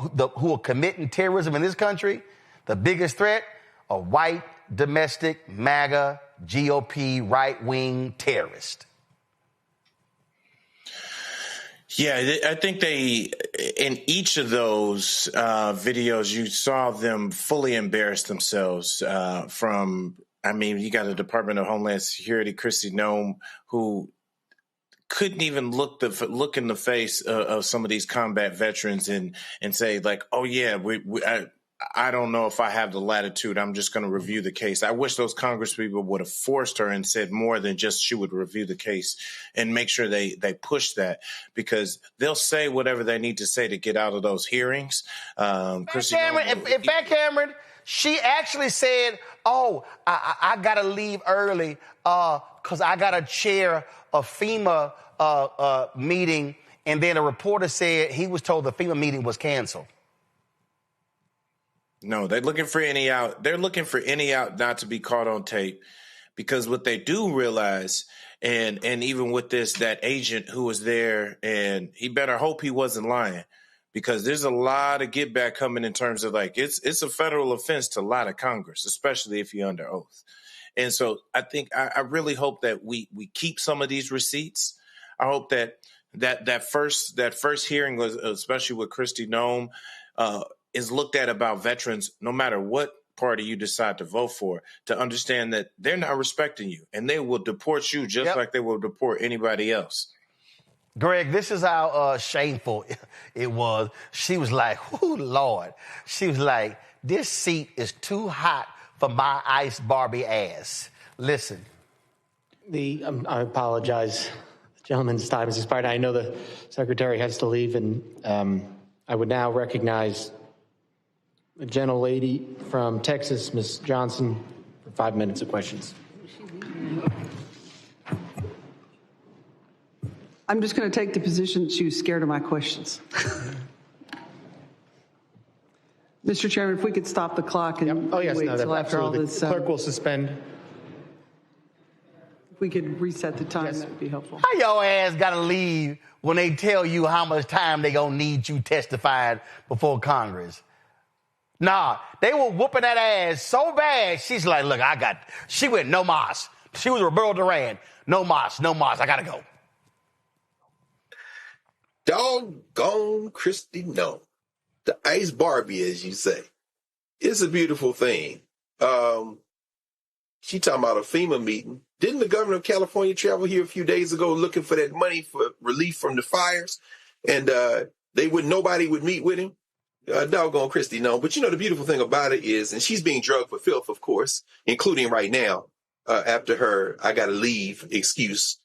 committing terrorism in this country, the biggest threat are white, domestic, MAGA, GOP, right-wing terrorists. Yeah, I think in each of those videos, you saw them fully embarrass themselves you got the Department of Homeland Security, Kristi Noem, who couldn't even look in the face of some of these combat veterans and say like, oh yeah, I don't know if I have the latitude. I'm just going to review the case. I wish those congresspeople would have forced her and said more than just she would review the case and make sure they push that, because they'll say whatever they need to say to get out of those hearings. In fact, Cameron, she actually said, oh, I got to leave early because I got to chair a FEMA meeting. And then a reporter said he was told the FEMA meeting was canceled. No, they're looking for any out. They're looking for any out not to be caught on tape, because what they do realize, and even with this, that agent who was there, and he better hope he wasn't lying, because there's a lot of get back coming in terms of like, it's a federal offense to lie to Congress, especially if you're under oath. And so I think I really hope that we keep some of these receipts. I hope that first hearing was, especially with Kristi Noem, is looked at about veterans, no matter what party you decide to vote for, to understand that they're not respecting you and they will deport you just like they will deport anybody else. Greg, this is how shameful it was. She was like, oh, Lord. She was like, this seat is too hot for my ice Barbie ass. Listen. I apologize. The gentleman's time has expired. I know the secretary has to leave, and I would now recognize a gentle lady from Texas, Ms. Johnson, for 5 minutes of questions. I'm just going to take the position that she was scared of my questions. Mr. Chairman, if we could stop the clock and wait until after all this. The clerk will suspend. If we could reset the time, that would be helpful. How your ass got to leave when they tell you how much time they going to need you testifying before Congress? Nah, they were whooping that ass so bad, she's like, look, she went no mas. She was Roberto Duran. No mas, I got to go. Doggone Kristi Noem. The ice Barbie, as you say. It's a beautiful thing. She talking about a FEMA meeting. Didn't the governor of California travel here a few days ago looking for that money for relief from the fires? And nobody would meet with him? Doggone Kristi Noem. But the beautiful thing about it is, and she's being drugged for filth, of course, including right now, after her I gotta leave excuse.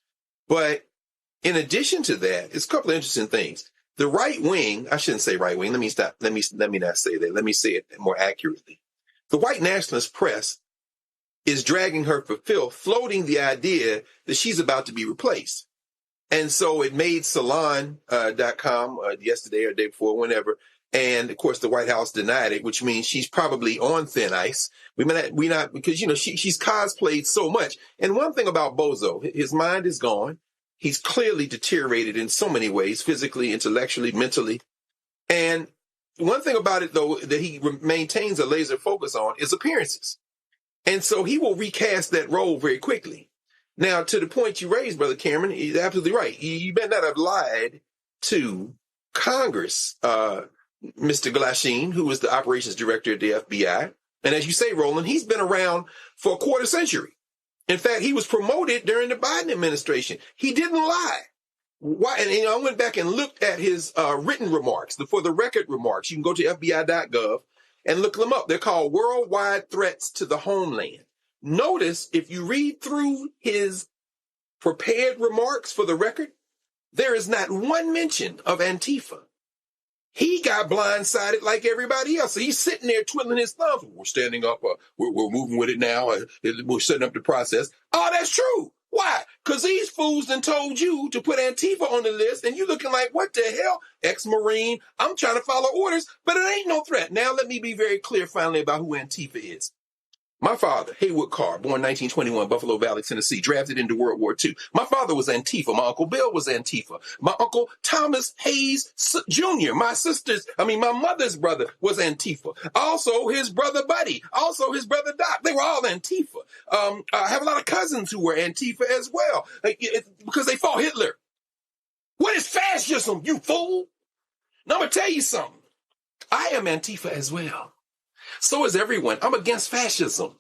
But in addition to that, it's a couple of interesting things. The right wing, I shouldn't say right wing. Let me stop. Let me not say that. Let me say it more accurately. The white nationalist press is dragging her for filth, floating the idea that she's about to be replaced. And so it made Salon.com yesterday or the day before, whenever. And of course, the White House denied it, which means she's probably on thin ice. We not because, she's cosplayed so much. And one thing about Bozo, his mind is gone. He's clearly deteriorated in so many ways, physically, intellectually, mentally. And one thing about it, though, that he maintains a laser focus on is appearances. And so he will recast that role very quickly. Now, to the point you raised, Brother Cameron, he's absolutely right. You better not have lied to Congress, Mr. Glasheen, who was the operations director at the FBI. And as you say, Roland, he's been around for a quarter century. In fact, he was promoted during the Biden administration. He didn't lie. Why? And I went back and looked at his written remarks, for the record remarks. You can go to FBI.gov and look them up. They're called Worldwide Threats to the Homeland. Notice, if you read through his prepared remarks for the record, there is not one mention of Antifa. He got blindsided like everybody else. So he's sitting there twiddling his thumbs. We're standing up. We're moving with it now. We're setting up the process. Oh, that's true. Why? Because these fools done told you to put Antifa on the list, and you looking like, what the hell? Ex-Marine. I'm trying to follow orders, but it ain't no threat. Now let me be very clear finally about who Antifa is. My father, Haywood Carr, born 1921, Buffalo Valley, Tennessee, drafted into World War II. My father was Antifa. My Uncle Bill was Antifa. My Uncle Thomas Hayes Jr., my mother's brother was Antifa. Also, his brother Buddy. Also, his brother Doc. They were all Antifa. I have a lot of cousins who were Antifa as well, because they fought Hitler. What is fascism, you fool? Now, I'm going to tell you something. I am Antifa as well. So is everyone. I'm against fascism,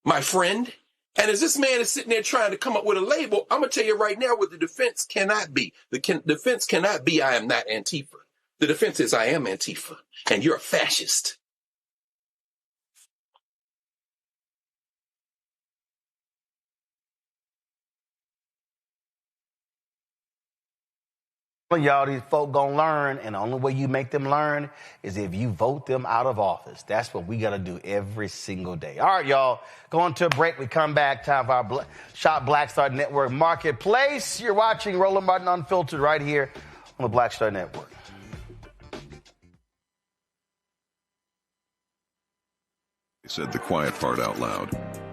my friend. And as this man is sitting there trying to come up with a label, I'm going to tell you right now what the defense cannot be. The defense cannot be I am not Antifa. The defense is I am Antifa, and you're a fascist. Y'all, these folk gonna learn, and the only way you make them learn is if you vote them out of office. That's what we gotta do every single day. All right, y'all, going to a break. We come back. Time for our Shop Black Star Network Marketplace. You're watching Roland Martin Unfiltered right here on the Black Star Network. They said the quiet part out loud.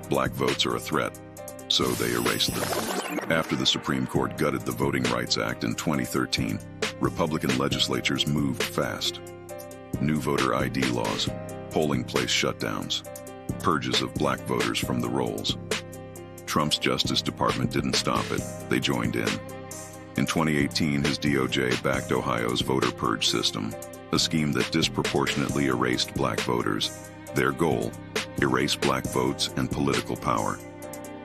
Black votes are a threat, so they erased them. After the Supreme Court gutted the Voting Rights Act in 2013, Republican legislatures moved fast. New voter ID laws, polling place shutdowns, purges of black voters from the rolls. Trump's Justice Department didn't stop it. They joined in. In 2018, his DOJ backed Ohio's voter purge system, a scheme that disproportionately erased black voters. Their goal, erase black votes and political power.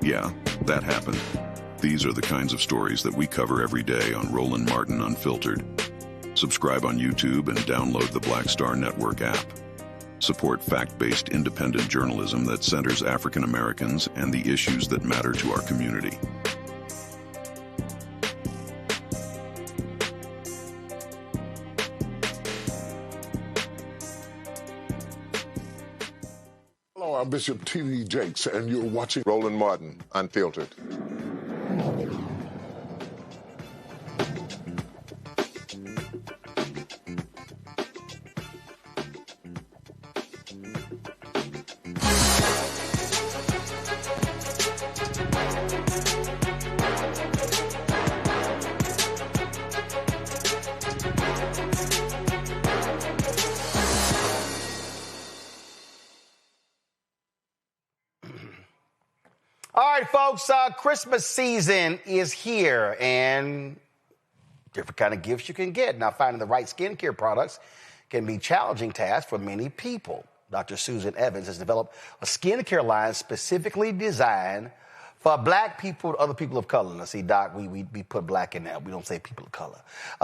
Yeah, that happened. These are the kinds of stories that we cover every day on Roland Martin Unfiltered. Subscribe on YouTube and download the Black Star Network app. Support fact-based independent journalism that centers African Americans and the issues that matter to our community. Hello, I'm Bishop T.D. Jakes, and you're watching Roland Martin Unfiltered. All right, folks, Christmas season is here, and different kind of gifts you can get. Now, finding the right skincare products can be a challenging task for many people. Dr. Susan Evans has developed a skincare line specifically designed for black people and other people of color. Now, see, Doc, we put black in there. We don't say people of color.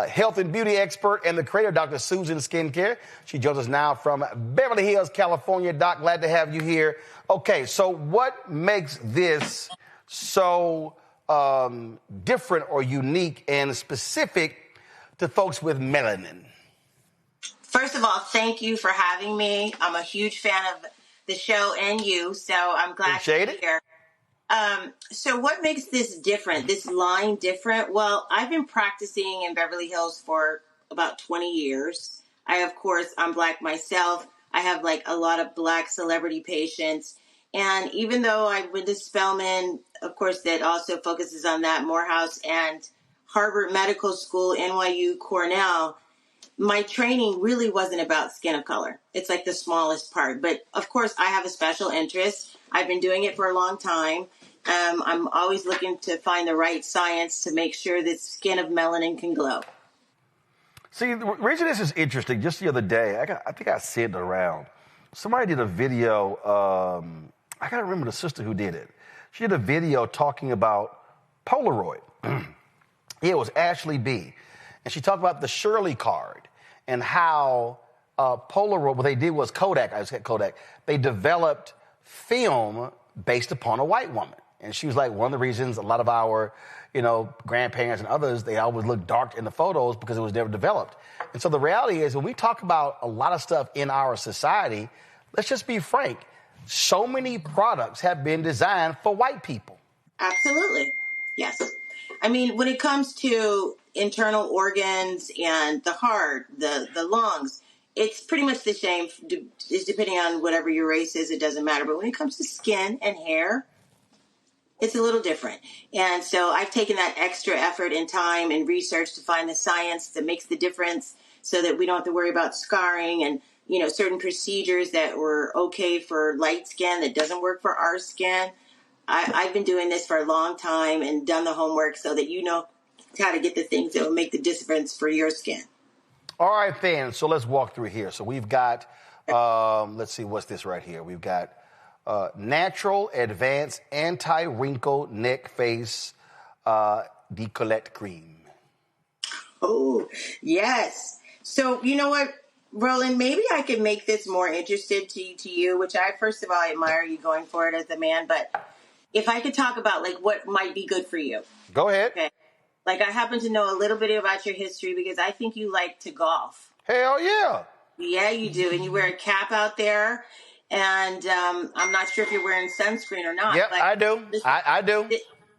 Health and beauty expert and the creator of Dr. Susan Skincare. She joins us now from Beverly Hills, California. Doc, glad to have you here. Okay, so what makes this so different or unique and specific to folks with melanin? First of all, thank you for having me. I'm a huge fan of the show and you, so I'm glad to be here. So what makes this different, this line different? Well, I've been practicing in Beverly Hills for about 20 years. I'm black myself. I have like a lot of black celebrity patients. And even though I went to Spelman, of course, that also focuses on that, Morehouse and Harvard Medical School, NYU, Cornell, my training really wasn't about skin of color. It's like the smallest part. But of course, I have a special interest. I've been doing it for a long time. I'm always looking to find the right science to make sure that skin of melanin can glow. See, the reason this is interesting, just the other day, I think I sent it around. Somebody did a video, I got to remember the sister who did it. She did a video talking about Polaroid. It was Ashley B. And she talked about the Shirley card and how Polaroid, what they did was Kodak, they developed film based upon a white woman. And she was like, one of the reasons a lot of our, grandparents and others, they always look dark in the photos because it was never developed. And so the reality is, when we talk about a lot of stuff in our society, let's just be frank. So many products have been designed for white people. Absolutely. Yes. I mean, when it comes to internal organs and the heart, the lungs, it's pretty much the same. It's depending on whatever your race is, it doesn't matter. But when it comes to skin and hair, it's a little different. And so I've taken that extra effort and time and research to find the science that makes the difference so that we don't have to worry about scarring and, certain procedures that were okay for light skin that doesn't work for our skin. I've been doing this for a long time and done the homework so that you know how to get the things that will make the difference for your skin. All right, then. So let's walk through here. So we've got, let's see, what's this right here? We've got Natural Advanced Anti-Wrinkle Neck Face Decollet Cream. Oh, yes. So you know what, Roland, maybe I could make this more interesting to you, which first of all, I admire you going for it as a man. But if I could talk about what might be good for you. Go ahead. Okay. I happen to know a little bit about your history because I think you like to golf. Hell yeah. Yeah, you do. And you wear a cap out there. And I'm not sure if you're wearing sunscreen or not. Yep, I do. I do.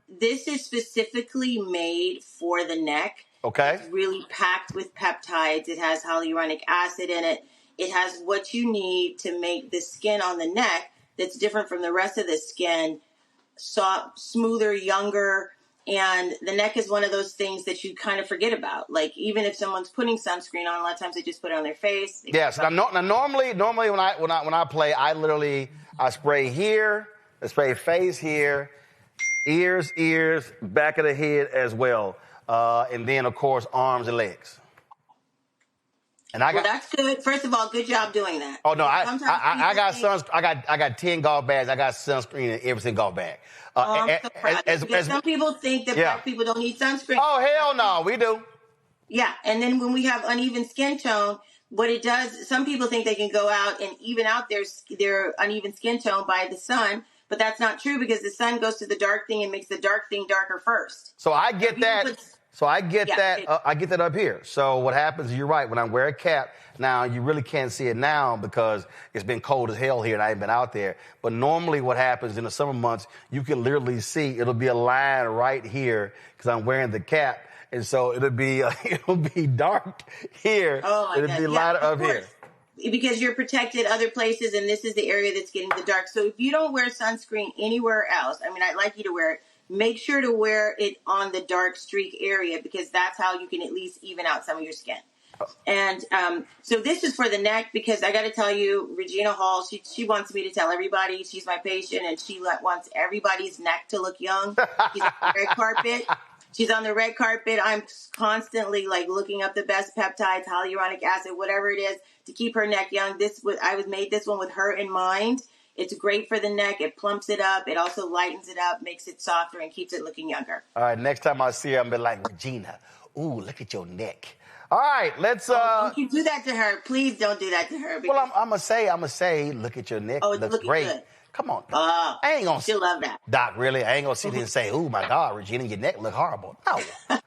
This is specifically made for the neck. Okay. It's really packed with peptides. It has hyaluronic acid in it. It has what you need to make the skin on the neck that's different from the rest of the skin soft, smoother, younger. And the neck is one of those things that you kind of forget about. Even if someone's putting sunscreen on, a lot of times they just put it on their face. Yes. Now, normally when I play, I spray here, I spray face here, ears, back of the head as well, and then of course arms and legs. And that's good. First of all, good job doing that. Oh no, I got 10 golf bags. I got sunscreen in every single golf bag. I'm so proud. Some people think that black people don't need sunscreen. Oh hell no, we do. Yeah, and then when we have uneven skin tone, what it does, some people think they can go out and even out their uneven skin tone by the sun, but that's not true because the sun goes to the dark thing and makes the dark thing darker first. So I get that. I get that up here. So what happens, you're right, when I wear a cap, now you really can't see it now because it's been cold as hell here and I ain't been out there. But normally what happens in the summer months, you can literally see it'll be a line right here because I'm wearing the cap. And so it'll be dark here. Oh my it'll God. be lighter up here. Because you're protected other places and this is the area that's getting the dark. So if you don't wear sunscreen anywhere else, I'd like you to wear it. Make sure to wear it on the dark streak area because that's how you can at least even out some of your skin. And so this is for the neck because I got to tell you, Regina Hall, she wants me to tell everybody she's my patient and she wants everybody's neck to look young. She's on the red carpet. She's on the red carpet. I'm constantly looking up the best peptides, hyaluronic acid, whatever it is to keep her neck young. I made this one with her in mind. It's great for the neck. It plumps it up. It also lightens it up, makes it softer, and keeps it looking younger. All right, next time I see her, I'm going to be like, Regina, ooh, look at your neck. All right, let's... don't you do that to her. Please don't do that to her. Well, I'm going to say, look at your neck. Oh, it looks great. Good. Come on. I ain't going to... She'll love that. Doc, really? I ain't going to sit here and say, oh, my God, Regina, your neck look horrible. No. All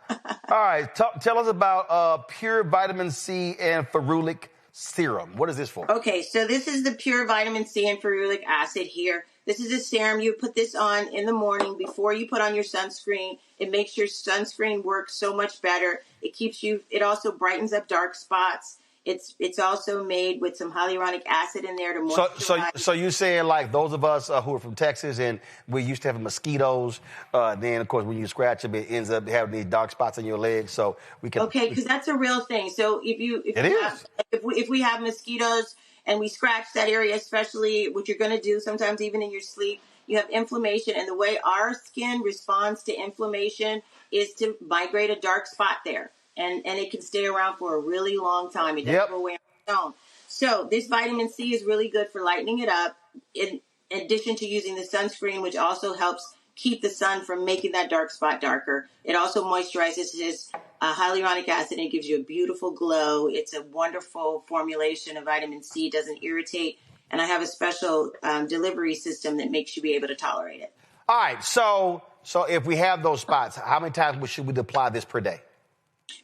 right, tell us about pure vitamin C and ferulic serum. What is this for? Okay, so this is the pure vitamin C and ferulic acid here. This is a serum. You put this on in the morning before you put on your sunscreen. It makes your sunscreen work so much better. It also brightens up dark spots. It's also made with some hyaluronic acid in there to moisturize. So you saying those of us who are from Texas and we used to have mosquitoes, then of course when you scratch them, it ends up having these dark spots on your legs. So we can. Okay, because that's a real thing. So if we have mosquitoes and we scratch that area, especially what you're going to do sometimes even in your sleep, you have inflammation, and the way our skin responds to inflammation is to migrate a dark spot there. And it can stay around for a really long time. It doesn't go away on its own. So this vitamin C is really good for lightening it up, in addition to using the sunscreen, which also helps keep the sun from making that dark spot darker. It also moisturizes his hyaluronic acid and gives you a beautiful glow. It's a wonderful formulation of vitamin C. It doesn't irritate. And I have a special delivery system that makes you be able to tolerate it. All right, so if we have those spots, how many times should we apply this per day?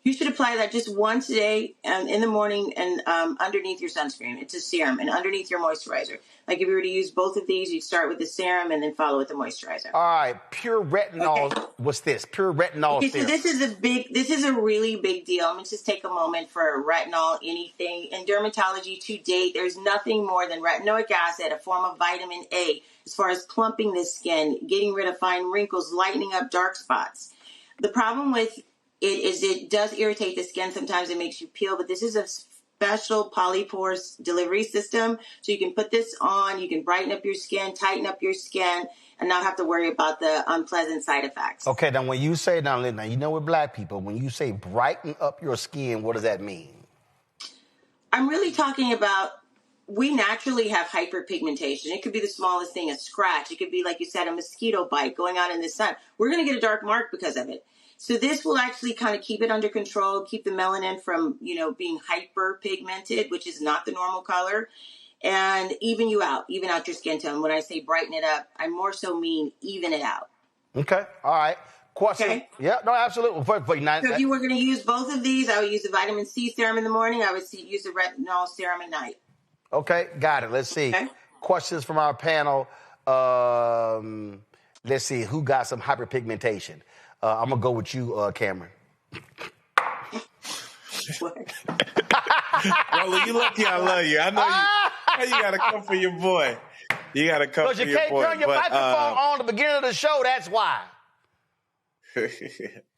You should apply that just once a day in the morning and underneath your sunscreen. It's a serum and underneath your moisturizer. Like if you were to use both of these, you'd start with the serum and then follow with the moisturizer. All right, pure retinol. Okay. What's this? Pure retinol serum. So this is a really big deal. I'm going to just take a moment for retinol, anything. In dermatology to date, there's nothing more than retinoic acid, a form of vitamin A, as far as plumping the skin, getting rid of fine wrinkles, lightening up dark spots. The problem with it does irritate the skin. Sometimes it makes you peel, but this is a special polypore delivery system. So you can put this on, you can brighten up your skin, tighten up your skin, and not have to worry about the unpleasant side effects. Okay, now when you say, now you know we're black people, when you say brighten up your skin, what does that mean? I'm really talking about, we naturally have hyperpigmentation. It could be the smallest thing, a scratch. It could be, like you said, a mosquito bite going out in the sun. We're going to get a dark mark because of it. So this will actually kind of keep it under control, keep the melanin from, being hyperpigmented, which is not the normal color, and even out your skin tone. When I say brighten it up, I more so mean even it out. Okay. All right. Question. Okay. Yeah, no, absolutely. So if you were going to use both of these, I would use the vitamin C serum in the morning. I would use the retinol serum at night. Okay. Got it. Let's see. Okay. Questions from our panel. Let's see. Who got some hyperpigmentation? I'm going to go with you, Cameron. Well, you lucky I love you. I know you got to come for your boy. You got to come for your boy. Because you can't turn your microphone on at the beginning of the show, that's why.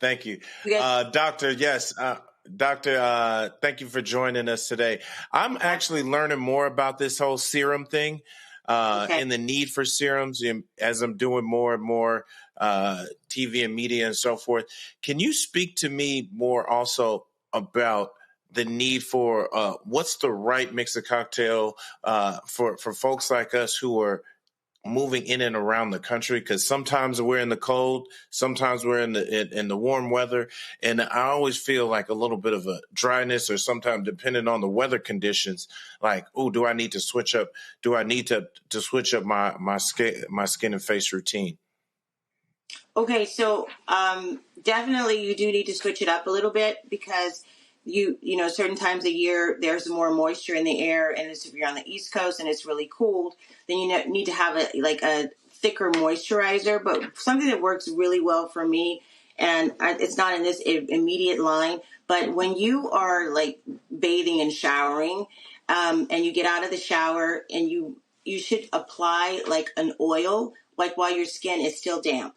Thank you. Doctor, yes. Doctor, thank you for joining us today. I'm actually learning more about this whole serum thing and the need for serums as I'm doing more and more TV and media and so forth. Can you speak to me more also about the need for what's the right mix of cocktail for folks like us who are moving in and around the country? Because sometimes we're in the cold, sometimes we're in the warm weather, and I always feel like a little bit of a dryness, or sometimes depending on the weather conditions, like, oh, do I need to switch up? Do I need to switch up my skin and face routine? Okay, so definitely you do need to switch it up a little bit, because you know, certain times of year there's more moisture in the air, and if you're on the East Coast and it's really cold, then you need to have a thicker moisturizer. But something that works really well for me, and it's not in this immediate line, but when you are like bathing and showering, and you get out of the shower, and you should apply like an oil, like while your skin is still damp,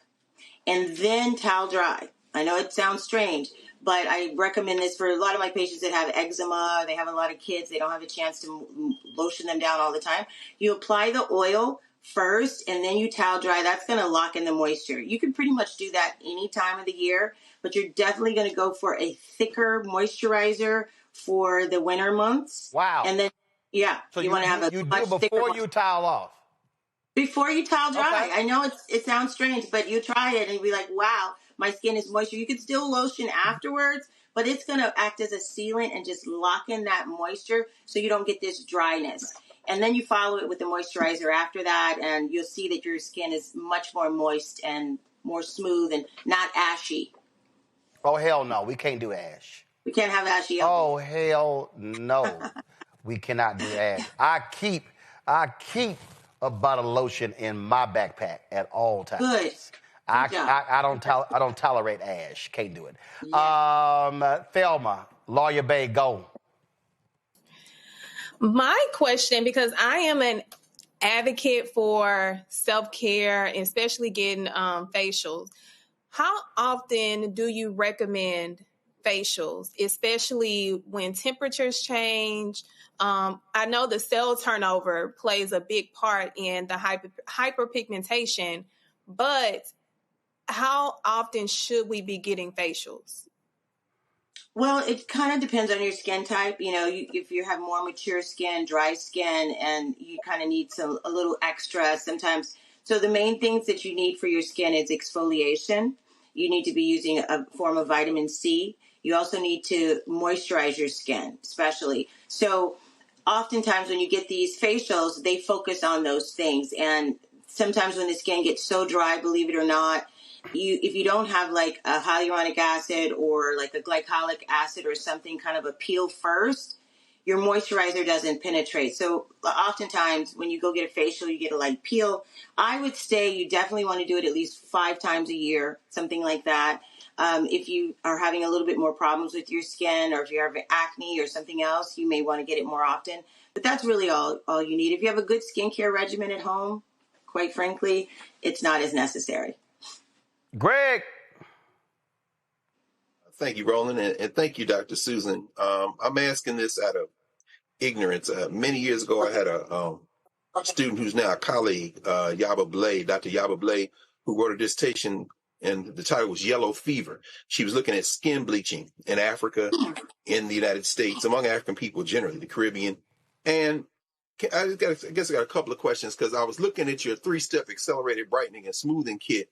and then towel dry. I know it sounds strange, but I recommend this for a lot of my patients that have eczema. They have a lot of kids. They don't have a chance to lotion them down all the time. You apply the oil first, and then you towel dry. That's going to lock in the moisture. You can pretty much do that any time of the year, but you're definitely going to go for a thicker moisturizer for the winter months. Wow. And then, so you want to have a much thicker. Before you towel off. Before you towel dry. Okay. I know it sounds strange, but you try it and you'll be like, wow, my skin is moisture. You can still lotion afterwards, but it's going to act as a sealant and just lock in that moisture so you don't get this dryness. And then you follow it with the moisturizer after that, and you'll see that your skin is much more moist and more smooth and not ashy. Oh, hell no. We can't do ash. We can't have ashy. Oh, hell no. We cannot do ash. I keep a bottle of lotion in my backpack at all times. Good. I don't tolerate ash. Can't do it. Yeah. Thelma, Lawyer Bay, go. My question, because I am an advocate for self-care, and especially getting facials. How often do you recommend facials, especially when temperatures change? I know the cell turnover plays a big part in the hyperpigmentation, but how often should we be getting facials? Well, it kind of depends on your skin type. You know, if you have more mature skin, dry skin, and you kind of need a little extra sometimes. So the main things that you need for your skin is exfoliation. You need to be using a form of vitamin C. You also need to moisturize your skin, especially. So oftentimes when you get these facials, they focus on those things. And sometimes when the skin gets so dry, believe it or not, if you don't have like a hyaluronic acid or like a glycolic acid or something kind of a peel first, your moisturizer doesn't penetrate. So oftentimes when you go get a facial, you get a light peel. I would say you definitely want to do it at least 5 times a year, something like that. If you are having a little bit more problems with your skin, or if you're having acne or something else, you may want to get it more often. But that's really all you need. If you have a good skincare regimen at home, quite frankly, it's not as necessary. Greg. Thank you, Roland, and thank you, Dr. Susan. I'm asking this out of ignorance. Many years ago, I had a student who's now a colleague, Yaba Blay, Dr. Yaba Blay, who wrote a dissertation, and the title was Yellow Fever. She was looking at skin bleaching in Africa, in the United States, among African people generally, the Caribbean. And I guess I got a couple of questions, because I was looking at your 3-step accelerated brightening and smoothing kit.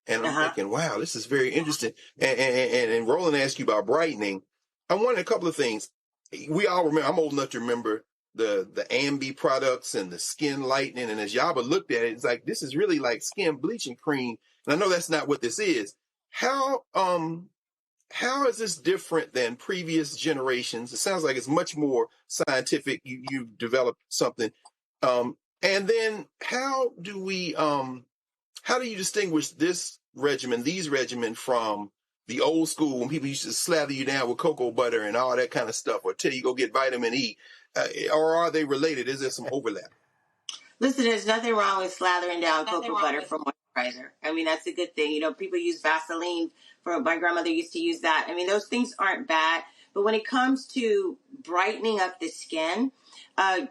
And I'm thinking, wow, this is very interesting. And Roland asked you about brightening. I wanted a couple of things. We all remember, I'm old enough to remember the Ambi products and the skin lightening. And as Yaba looked at it, it's like, this is really like skin bleaching cream. And I know that's not what this is. How is this different than previous generations? It sounds like it's much more scientific. You've developed something. And then how do you distinguish these regimen from the old school, when people used to slather you down with cocoa butter and all that kind of stuff, or tell you go get vitamin E? Or are they related? Is there some overlap? Listen, there's nothing wrong with slathering down cocoa butter for moisturizer. I mean, that's a good thing. You know, people use Vaseline. My grandmother used to use that. I mean, those things aren't bad. But when it comes to brightening up the skin,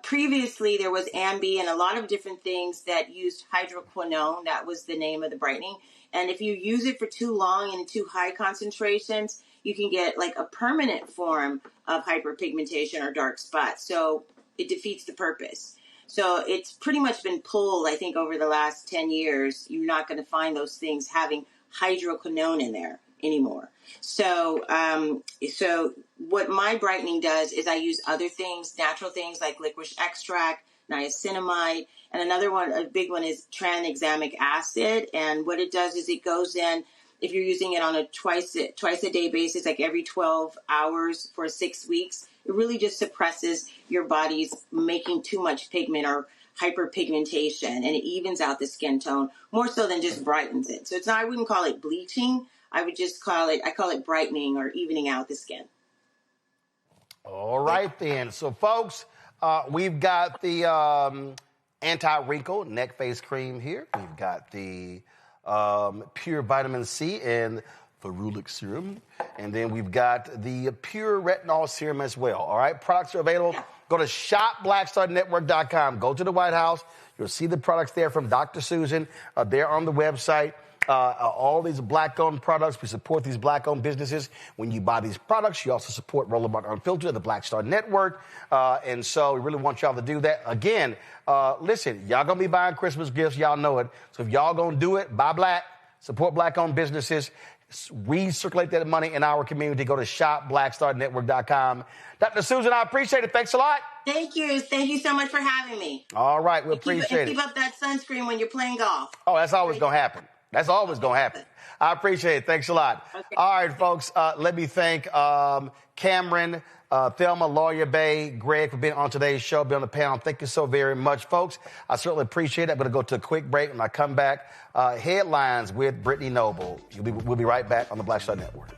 previously there was Ambi and a lot of different things that used hydroquinone. That was the name of the brightening. And if you use it for too long and in too high concentrations, you can get like a permanent form of hyperpigmentation or dark spots. So it defeats the purpose. So it's pretty much been pulled, I think, over the last 10 years. You're not going to find those things having hydroquinone in there anymore. So what my brightening does is I use other things, natural things like licorice extract, niacinamide, and another one, a big one, is tranexamic acid. And what it does is it goes in, if you're using it on a twice a day basis, like every 12 hours for 6 weeks, it really just suppresses your body's making too much pigment or hyperpigmentation, and it evens out the skin tone more so than just brightens it. So it's not, I wouldn't call it bleaching. I call it brightening or evening out the skin. All right, then. So, folks, we've got the anti-wrinkle neck face cream here. We've got the pure vitamin C and ferulic serum. And then we've got the pure retinol serum as well. All right, products are available. Go to shopblackstarnetwork.com. Go to the White House. You'll see the products there from Dr. Susan. They're on the website. All these black-owned products. We support these black-owned businesses. When you buy these products, you also support Roland Martin Unfiltered, the Black Star Network. And so we really want y'all to do that. Again, listen, y'all going to be buying Christmas gifts. Y'all know it. So if y'all going to do it, buy black, support black-owned businesses, recirculate that money in our community. Go to shopblackstarnetwork.com. Dr. Susan, I appreciate it. Thanks a lot. Thank you. Thank you so much for having me. All right. We appreciate it. Keep up that sunscreen when you're playing golf. Oh, that's always going to happen. That's always going to happen. I appreciate it. Thanks a lot. Okay. All right, folks. Let me thank Cameron, Thelma, Lawyer Bay, Greg for being on today's show, being on the panel. Thank you so very much, folks. I certainly appreciate it. I'm going to go to a quick break. When I come back, headlines with Brittany Noble. We'll be right back on the Black Star Network.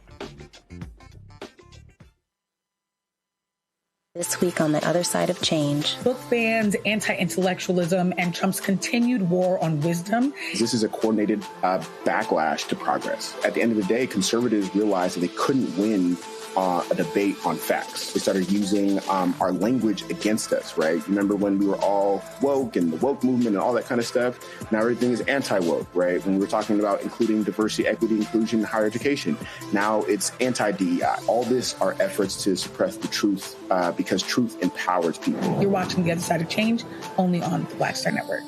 This week on The Other Side of Change. Book bans, anti-intellectualism, and Trump's continued war on wisdom. This is a coordinated backlash to progress. At the end of the day, conservatives realized that they couldn't win a debate on facts. They started using our language against us, right? Remember when we were all woke and the woke movement and all that kind of stuff? Now everything is anti-woke, right? When we were talking about including diversity, equity, inclusion, higher education, now it's anti-DEI. All this are efforts to suppress the truth because truth empowers people. You're watching The Other Side of Change, only on the Black Star Network.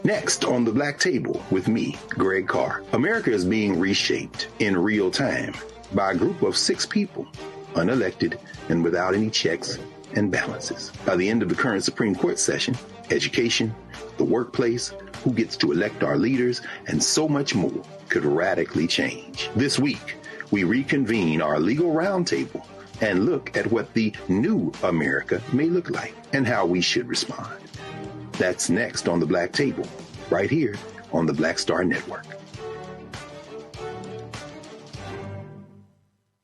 Next on the Black Table with me, Greg Carr. America is being reshaped in real time by a group of 6 people, unelected and without any checks and balances. By the end of the current Supreme Court session, education, the workplace, who gets to elect our leaders, and so much more could radically change. This week, we reconvene our legal roundtable and look at what the new America may look like and how we should respond. That's next on The Black Table, right here on the Black Star Network.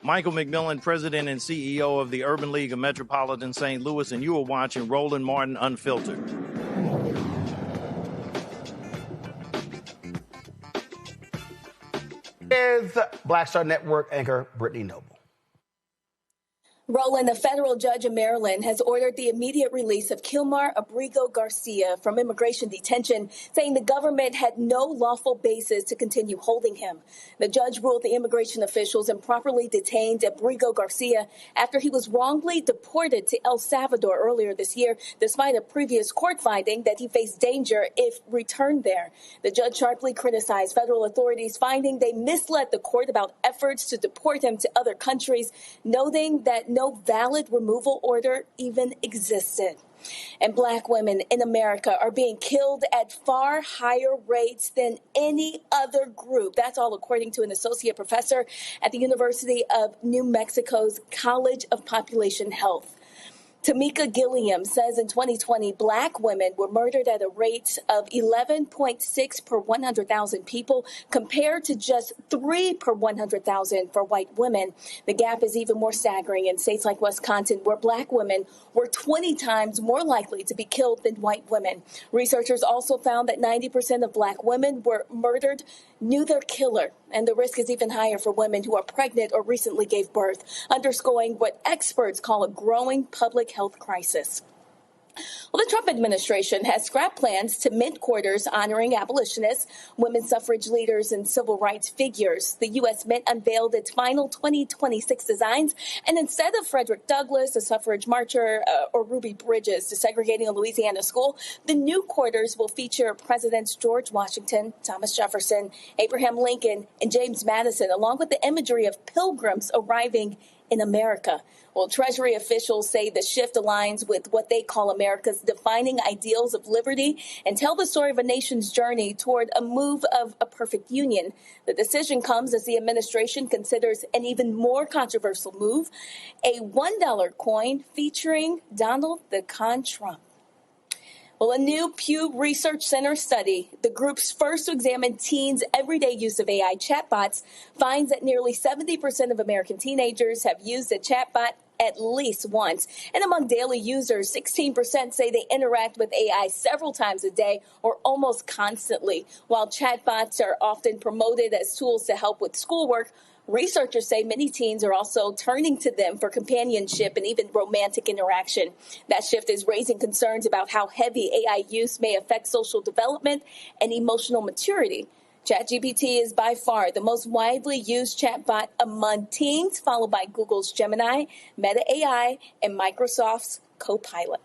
Michael McMillan, President and CEO of the Urban League of Metropolitan St. Louis, and you are watching Roland Martin Unfiltered. Is Black Star Network anchor Brittany Noble. Roland, a federal judge in Maryland, has ordered the immediate release of Kilmar Abrigo Garcia from immigration detention, saying the government had no lawful basis to continue holding him. The judge ruled the immigration officials improperly detained Abrigo Garcia after he was wrongly deported to El Salvador earlier this year, despite a previous court finding that he faced danger if returned there. The judge sharply criticized federal authorities, finding they misled the court about efforts to deport him to other countries, noting that no valid removal order even existed. And black women in America are being killed at far higher rates than any other group. That's all according to an associate professor at the University of New Mexico's College of Population Health. Tamika Gilliam says in 2020, black women were murdered at a rate of 11.6 per 100,000 people, compared to just 3 per 100,000 for white women. The gap is even more staggering in states like Wisconsin, where black women were 20 times more likely to be killed than white women. Researchers also found that 90% of black women were murdered knew their killer, and the risk is even higher for women who are pregnant or recently gave birth, underscoring what experts call a growing public health crisis. Well, the Trump administration has scrapped plans to mint quarters honoring abolitionists, women's suffrage leaders, and civil rights figures. The U.S. Mint unveiled its final 2026 designs, and instead of Frederick Douglass, a suffrage marcher, or Ruby Bridges desegregating a Louisiana school, the new quarters will feature Presidents George Washington, Thomas Jefferson, Abraham Lincoln, and James Madison, along with the imagery of pilgrims arriving in America. Well, Treasury officials say the shift aligns with what they call America's defining ideals of liberty and tell the story of a nation's journey toward a move of a perfect union. The decision comes as the administration considers an even more controversial move, a $1 coin featuring Donald the Con Trump. Well, a new Pew Research Center study, the group's first to examine teens' everyday use of AI chatbots, finds that nearly 70% of American teenagers have used a chatbot at least once. And among daily users, 16% say they interact with AI several times a day or almost constantly. While chatbots are often promoted as tools to help with schoolwork, researchers say many teens are also turning to them for companionship and even romantic interaction. That shift is raising concerns about how heavy AI use may affect social development and emotional maturity. ChatGPT is by far the most widely used chatbot among teens, followed by Google's Gemini, Meta AI, and Microsoft's Copilot.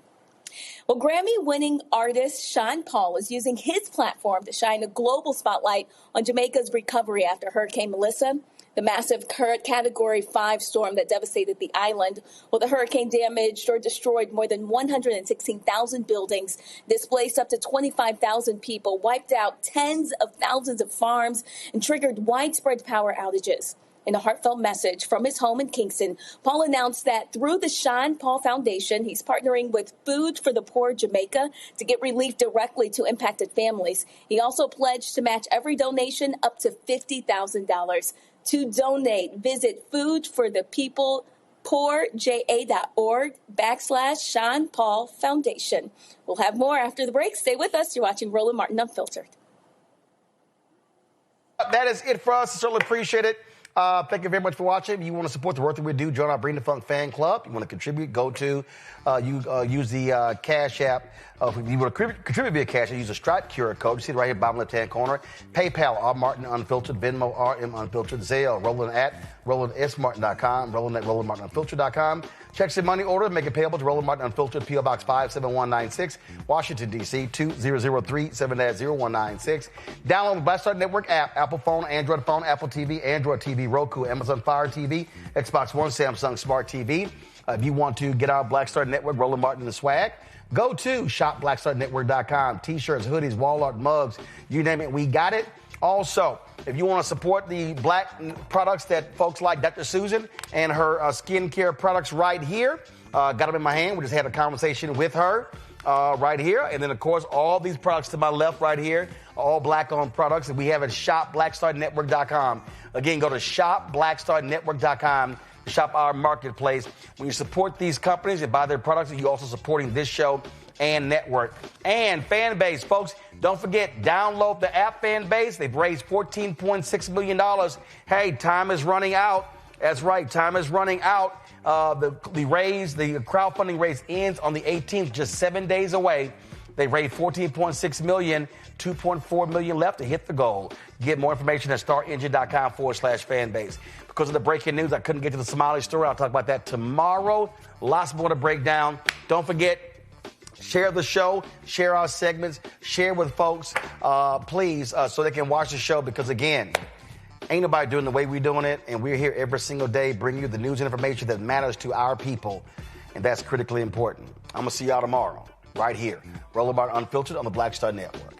Well, Grammy-winning artist Sean Paul is using his platform to shine a global spotlight on Jamaica's recovery after Hurricane Melissa, the massive Category 5 storm that devastated the island. Well, the hurricane damaged or destroyed more than 116,000 buildings, displaced up to 25,000 people, wiped out tens of thousands of farms, and triggered widespread power outages. In a heartfelt message from his home in Kingston, Paul announced that through the Sean Paul Foundation, he's partnering with Food for the Poor Jamaica to get relief directly to impacted families. He also pledged to match every donation up to $50,000. To donate, visit foodforthepeoplepoorja.org/Sean Paul Foundation. We'll have more after the break. Stay with us. You're watching Roland Martin Unfiltered. That is it for us. Certainly appreciate it. Thank you very much for watching. If you want to support the work that we do, join our Bring the Funk fan club. You want to contribute, go to, use the Cash App. If you want to contribute via Cash App, use the Stripe QR code. You see it right here, bottom left-hand corner. PayPal, R. Martin Unfiltered. Venmo, RM Unfiltered. Zelle, Roland at RolandSMartin.com. Roland at RolandMartinUnfiltered.com. Checks and money order, make it payable to Roland Martin Unfiltered, P.O. Box 57196, Washington, D.C., 20037 7-0196. Download the Black Star Network app, Apple phone, Apple TV, Android TV, Roku, Amazon Fire TV, Xbox One, Samsung Smart TV. If you want to get our Black Star Network, Roland Martin and the swag, go to shopblackstarnetwork.com. T-shirts, hoodies, wall art, mugs, you name it, we got it. Also, if you want to support the black products that folks like Dr. Susan and her skincare products right here, got them in my hand. We just had a conversation with her right here. And then, of course, all these products to my left right here, all black-owned products that we have at shopblackstarnetwork.com. Again, go to shopblackstarnetwork.com. Shop our marketplace. When you support these companies and buy their products, you're also supporting this show and network. And Fanbase, folks, don't forget, download the app Fanbase. They've raised $14.6 million. Hey, time is running out. That's right, time is running out. The crowdfunding raise ends on the 18th, just 7 days away. They raised $14.6 million, $2.4 million left to hit the goal. Get more information at starengine.com/fanbase. Because of the breaking news, I couldn't get to the Somali story. I'll talk about that tomorrow. Lots more to break down. Don't forget, share the show, share our segments, share with folks, please, so they can watch the show. Because, again, ain't nobody doing the way we're doing it. And we're here every single day bringing you the news and information that matters to our people. And that's critically important. I'm going to see y'all tomorrow right here. Roland Martin Unfiltered on the Black Star Network.